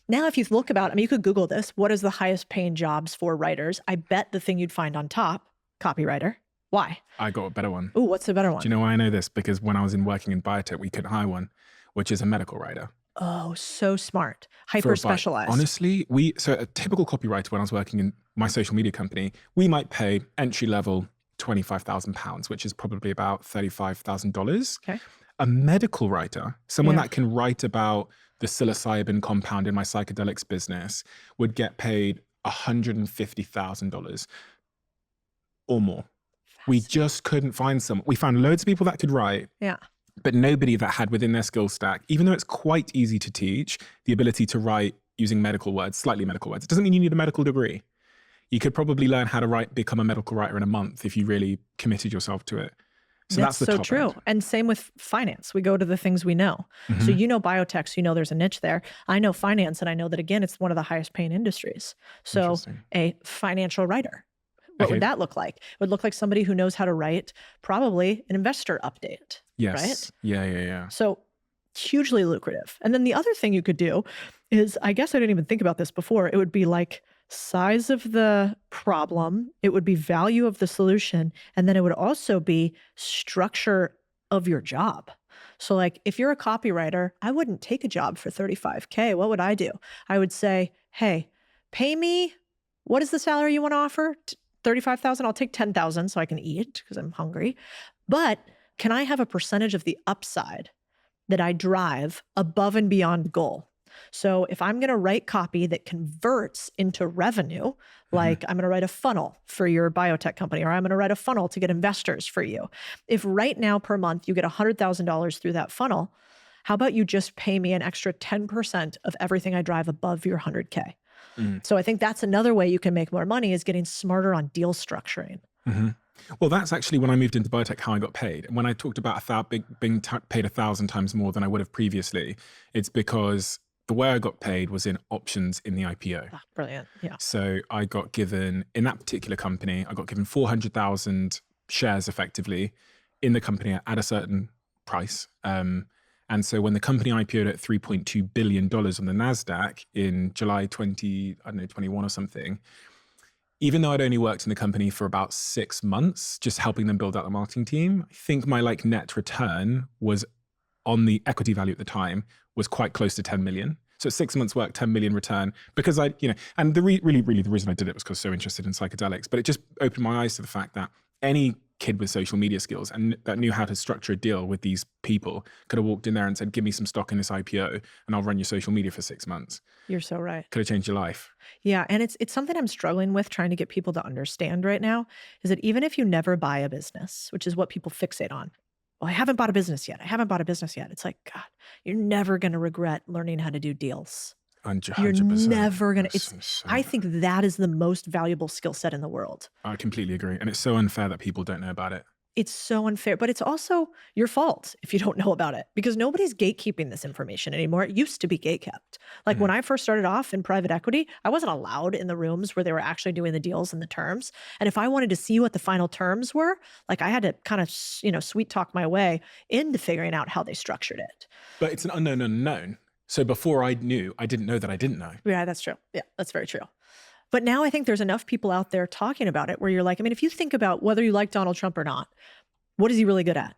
Now, if you look about, you could Google this. What is the highest paying jobs for writers? I bet the thing you'd find on top, copywriter. Why? I got a better one. Ooh, what's the better one? Do you know why I know this? Because when I was working in biotech, we couldn't hire one, which is a medical writer. Oh, so smart. For Hyper a specialized. Honestly, so a typical copywriter when I was working in my social media company, we might pay entry level £25,000, which is probably about $35,000. Okay. A medical writer, someone Yeah. that can write about the psilocybin compound in my psychedelics business, would get paid $150,000 or more. We just couldn't find someone. We found loads of people that could write, Yeah. but nobody that had within their skill stack, even though it's quite easy to teach, the ability to write using medical words, slightly medical words. It doesn't mean you need a medical degree. You could probably learn how to become a medical writer in a month if you really committed yourself to it. So that's the so top true. end. And same with finance. We go to the things we know. So biotech, so there's a niche there. I know finance, and I know that, again, it's one of the highest paying industries. So Interesting. a financial writer, what Okay. would that look like? It would look like somebody who knows how to write probably an investor update. Yes. Right? Yeah. So hugely lucrative. And then the other thing you could do is, I guess I didn't even think about this before, it would be like size of the problem, it would be value of the solution, and then it would also be structure of your job. So like if you're a copywriter, I wouldn't take a job for $35K. What would I do? I would say, hey, pay me, what is the salary you want to offer? $35,000, I'll take $10,000 so I can eat because I'm hungry. But can I have a percentage of the upside that I drive above and beyond goal? So if I'm going to write copy that converts into revenue, like I'm going to write a funnel for your biotech company, or I'm going to write a funnel to get investors for you. If right now per month you get $100,000 through that funnel, how about you just pay me an extra 10% of everything I drive above your 100K? So I think that's another way you can make more money, is getting smarter on deal structuring. Well, that's actually when I moved into biotech how I got paid. And when I talked about being paid 1,000 times more than I would have previously, it's because the way I got paid was in options in the IPO. Ah, brilliant. Yeah. So I got given, in that particular company, I got given 400,000 shares effectively in the company at a certain price. And so when the company IPO'd at $3.2 billion on the NASDAQ in July 21 or something, even though I'd only worked in the company for about 6 months, just helping them build out the marketing team, I think my net return was, on the equity value at the time, was quite close to 10 million. So 6 months work, 10 million return, because and the really the reason I did it was because I was so interested in psychedelics, but it just opened my eyes to the fact that any kid with social media skills and that knew how to structure a deal with these people could have walked in there and said, give me some stock in this IPO and I'll run your social media for 6 months. You're so right. Could have changed your life. Yeah. And it's something I'm struggling with trying to get people to understand right now, is that even if you never buy a business, which is what people fixate on, well, I haven't bought a business yet. It's like, God, you're never going to regret learning how to do deals. 100%. You're never going to, So I think that is the most valuable skill set in the world. I completely agree. And it's so unfair that people don't know about it. It's so unfair, but it's also your fault if you don't know about it, because nobody's gatekeeping this information anymore. It used to be gatekept. Like when I first started off in private equity, I wasn't allowed in the rooms where they were actually doing the deals and the terms. And if I wanted to see what the final terms were, like I had to kind of, sweet talk my way into figuring out how they structured it. But it's an unknown unknown. So before I knew, I didn't know that I didn't know. Yeah, that's true. Yeah, that's very true. But now I think there's enough people out there talking about it where you're like, if you think about whether you like Donald Trump or not, what is he really good at?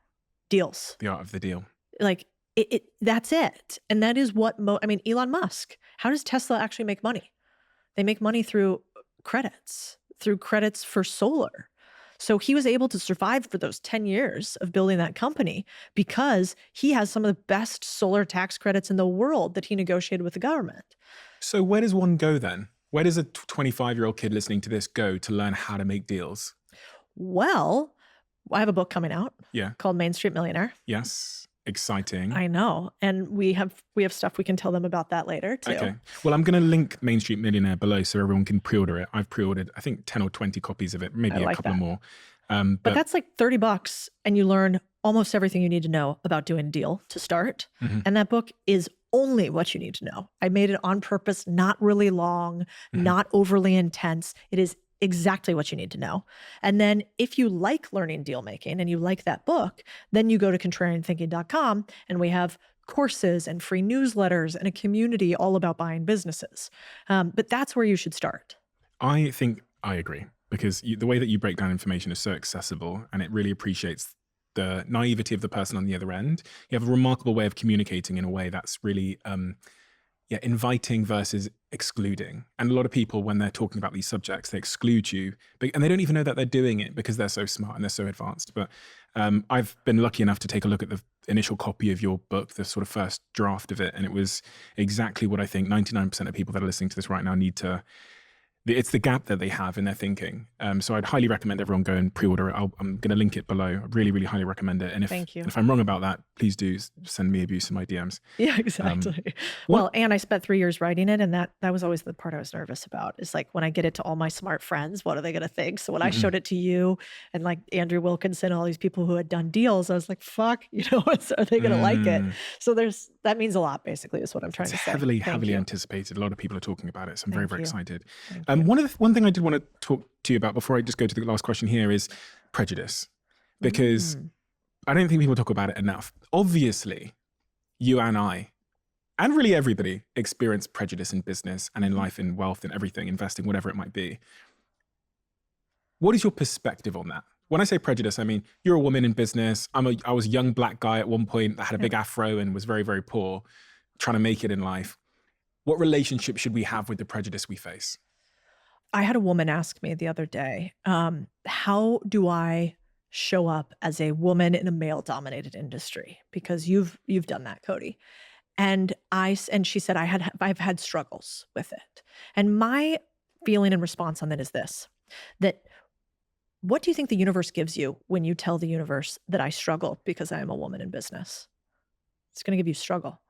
Deals. The art of the deal. Like that's it. And that is what, Elon Musk, how does Tesla actually make money? They make money through credits for solar. So he was able to survive for those 10 years of building that company because he has some of the best solar tax credits in the world that he negotiated with the government. So where does one go then? Where does a 25-year-old kid listening to this go to learn how to make deals? Well, I have a book coming out Yeah. called Main Street Millionaire. Yes. exciting. I know. And we have stuff we can tell them about that later too. Okay. Well, I'm going to link Main Street Millionaire below so everyone can pre-order it. I've pre-ordered, I think, 10 or 20 copies of it, maybe I a like couple that. more. But that's like $30 and you learn almost everything you need to know about doing a deal to start. Mhm. And that book is only what you need to know. I made it on purpose, not really long, not overly intense. It is exactly what you need to know. And then if you like learning deal making and you like that book, then you go to contrarianthinking.com and we have courses and free newsletters and a community all about buying businesses. But that's where you should start. I think I agree because the way that you break down information is so accessible and it really appreciates the naivety of the person on the other end. You have a remarkable way of communicating in a way that's really inviting versus excluding. And a lot of people, when they're talking about these subjects, they exclude you and they don't even know that they're doing it because they're so smart and they're so advanced. But I've been lucky enough to take a look at the initial copy of your book, the sort of first draft of it. And it was exactly what I think 99% of people that are listening to this right now need to. It's the gap that they have in their thinking. So I'd highly recommend everyone go and pre-order it. I'm going to link it below. I really, really highly recommend it. And Thank you. if I'm wrong about that, please do send me abuse in my DMs. Yeah, exactly. Well, and I spent 3 years writing it. And that was always the part I was nervous about. Is like when I get it to all my smart friends, what are they going to think? So when I showed it to you and like Andrew Wilkinson, all these people who had done deals, I was like, fuck, are they going to like it? So that means a lot, basically, is what I'm trying to say. Heavily you. anticipated. A lot of people are talking about it. So I'm very, very you. excited. Thank you. One thing I did want to talk to you about before I just go to the last question here is prejudice, because I don't think people talk about it enough. Obviously, you and I, and really everybody, experience prejudice in business and in life, in wealth, and everything, investing, whatever it might be. What is your perspective on that? When I say prejudice, I mean, you're a woman in business. I was a young black guy at one point that had a big afro and was very, very poor, trying to make it in life. What relationship should we have with the prejudice we face? I had a woman ask me the other day, how do I show up as a woman in a male-dominated industry? Because you've done that, Codie. And she said, I've had struggles with it. And my feeling and response on that is this, that what do you think the universe gives you when you tell the universe that I struggle because I am a woman in business? It's going to give you struggle.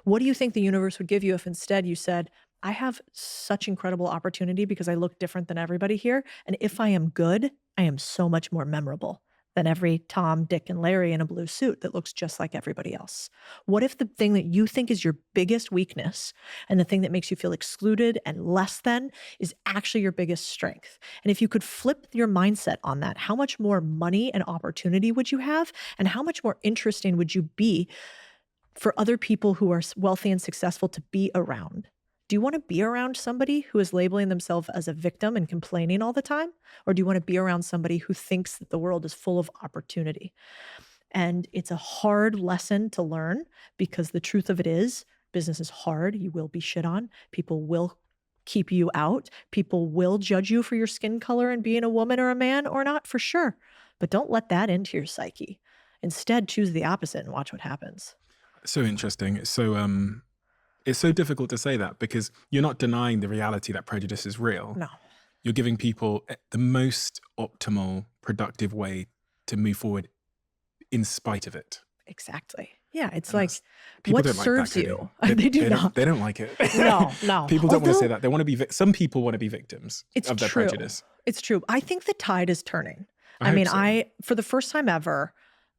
What do you think the universe would give you if instead you said, I have such incredible opportunity because I look different than everybody here. And if I am good, I am so much more memorable than every Tom, Dick, and Larry in a blue suit that looks just like everybody else. What if the thing that you think is your biggest weakness and the thing that makes you feel excluded and less than is actually your biggest strength? And if you could flip your mindset on that, how much more money and opportunity would you have? And how much more interesting would you be for other people who are wealthy and successful to be around? Do you want to be around somebody who is labeling themselves as a victim and complaining all the time? Or do you want to be around somebody who thinks that the world is full of opportunity? And it's a hard lesson to learn because the truth of it is business is hard. You will be shit on. People will keep you out. People will judge you for your skin color and being a woman or a man or not, for sure. But don't let that into your psyche. Instead, choose the opposite and watch what happens. So interesting. It's so difficult to say that because you're not denying the reality that prejudice is real. No. You're giving people the most optimal, productive way to move forward in spite of it. Exactly. Yeah, it's And like people what don't like serves that, you. Codie. They do don't- not. They don't like it. No. People don't want to say Although- that. They want to be. Some people want to be victims It's of their true. prejudice. It's true. I think the tide is turning. I hope so. For the first time ever,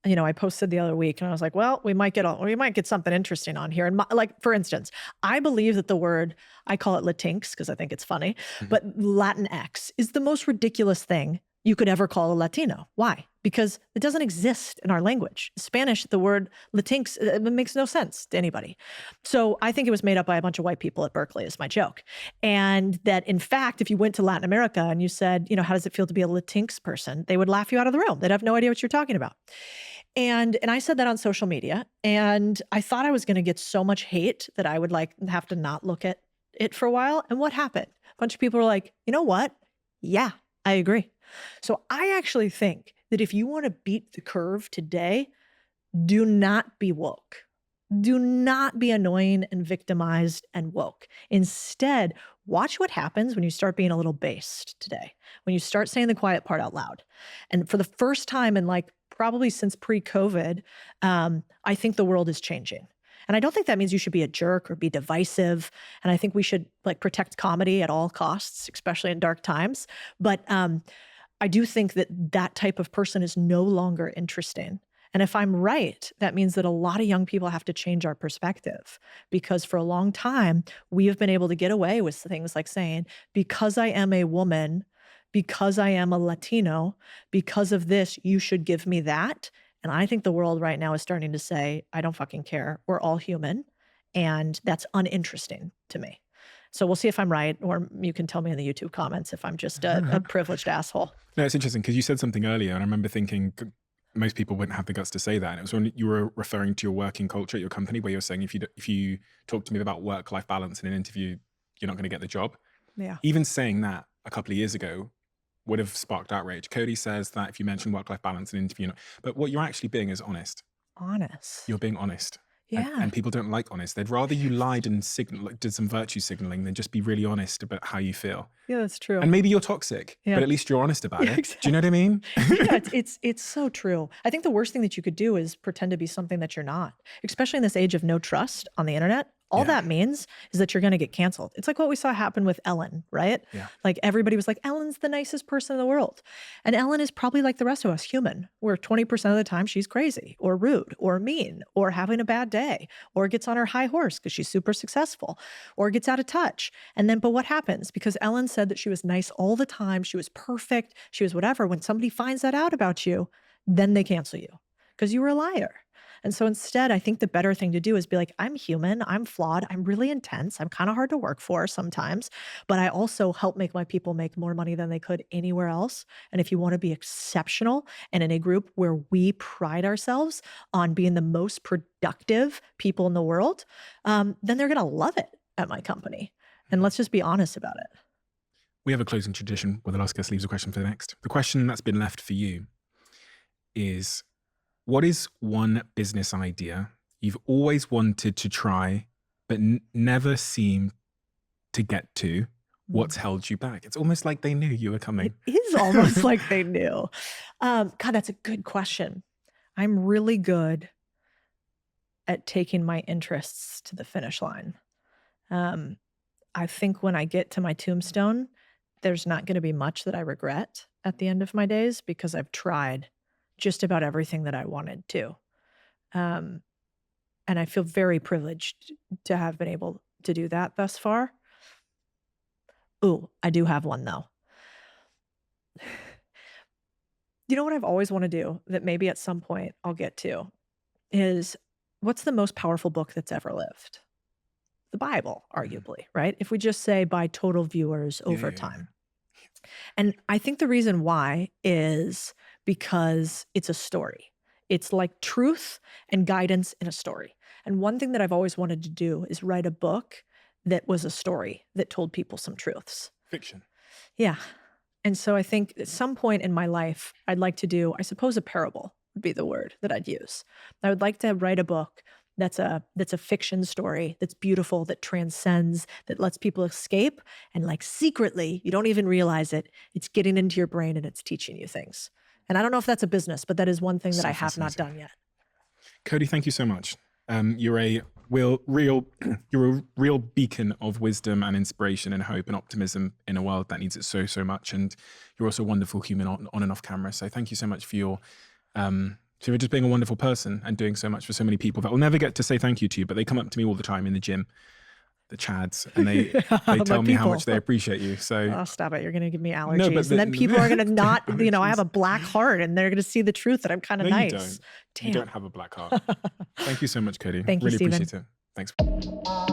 I posted the other week and I was like, well, we might get something interesting on here. And for instance, I believe that the word, I call it Latinx because I think it's funny, but Latinx is the most ridiculous thing you could ever call a Latino. Why? Because it doesn't exist in our language. In Spanish, the word Latinx, it makes no sense to anybody. So I think it was made up by a bunch of white people at Berkeley is my joke. And that in fact, if you went to Latin America and you said, how does it feel to be a Latinx person? They would laugh you out of the room. They'd have no idea what you're talking about. And I said that on social media, and I thought I was going to get so much hate that I would have to not look at it for a while. And what happened? A bunch of people were like, you know what? Yeah, I agree. So I actually think that if you want to beat the curve today, do not be woke. Do not be annoying and victimized and woke. Instead, watch what happens when you start being a little based today, when you start saying the quiet part out loud. And for the first time in probably since pre-COVID, I think the world is changing. And I don't think that means you should be a jerk or be divisive. And I think we should like protect comedy at all costs, especially in dark times. But I do think that that type of person is no longer interesting. And if I'm right, that means that a lot of young people have to change our perspective, because for a long time, we have been able to get away with things like saying, because I am a woman, because I am a Latino, because of this, you should give me that. And I think the world right now is starting to say, I don't fucking care. We're all human. And that's uninteresting to me. So we'll see if I'm right, or you can tell me in the YouTube comments if I'm just a privileged asshole. No, it's interesting because you said something earlier, and I remember thinking most people wouldn't have the guts to say that. And it was when you were referring to your working culture at your company, where you were saying if you talk to me about work-life balance in an interview, you're not going to get the job. Yeah. Even saying that a couple of years ago would have sparked outrage. Codie says that if you mention work-life balance in an interview, but what you're actually being is honest. Honest. You're being honest. Yeah. And people don't like honest. They'd rather you lied and did some virtue signaling than just be really honest about how you feel. Yeah, that's true. And maybe you're toxic, Yeah. but at least you're honest about it. Exactly. Do you know what I mean? Yeah, it's so true. I think the worst thing that you could do is pretend to be something that you're not, especially in this age of no trust on the internet. All that means is that you're going to get canceled. It's like what we saw happen with Ellen, right? Yeah. Like everybody was like, Ellen's the nicest person in the world. And Ellen is probably like the rest of us, human, where 20% of the time she's crazy or rude or mean or having a bad day or gets on her high horse because she's super successful or gets out of touch. And then, but what happens? Because Ellen said that she was nice all the time, she was perfect, she was whatever. When somebody finds that out about you, then they cancel you because you were a liar. And so instead, I think the better thing to do is be like, I'm human, I'm flawed, I'm really intense, I'm kind of hard to work for sometimes, but I also help make my people make more money than they could anywhere else. And if you want to be exceptional and in a group where we pride ourselves on being the most productive people in the world, then they're going to love it at my company. And let's just be honest about it. We have a closing tradition where the last guest leaves a question for the next. The question that's been left for you is, what is one business idea you've always wanted to try but never seemed to get to? What's held you back? It's almost like they knew you were coming. It is almost like they knew. God, that's a good question. I'm really good at taking my interests to the finish line. I think when I get to my tombstone, there's not going to be much that I regret at the end of my days because I've tried just about everything that I wanted to. And I feel very privileged to have been able to do that thus far. Ooh, I do have one though. You know what I've always wanted to do that maybe at some point I'll get to is, what's the most powerful book that's ever lived? The Bible, arguably, right? If we just say by total viewers over time. And I think the reason why is because it's a story. It's like truth and guidance in a story. And one thing that I've always wanted to do is write a book that was a story that told people some truths. Fiction. Yeah. And so I think at some point in my life, I'd like to do, I suppose a parable would be the word that I'd use. I would like to write a book that's a fiction story, that's beautiful, that transcends, that lets people escape. And like secretly, you don't even realize it, it's getting into your brain and it's teaching you things. And I don't know if that's a business, but that is one thing that I have not done yet. Codie, thank you so much. You're a real beacon of wisdom and inspiration and hope and optimism in a world that needs it so, so much. And you're also a wonderful human on and off camera. So thank you so much for your for just being a wonderful person and doing so much for so many people that will never get to say thank you to you, but they come up to me all the time in the gym, the Chads, and they tell me how much they appreciate you. So oh, stop it. You're going to give me allergies. No, but and then people are going to not, I allergies. have a black heart and they're going to see the truth that I'm kind of No, nice. you don't. Damn. You don't have a black heart. Thank you so much, Codie. Thank you, really Stephen. appreciate it. Thanks.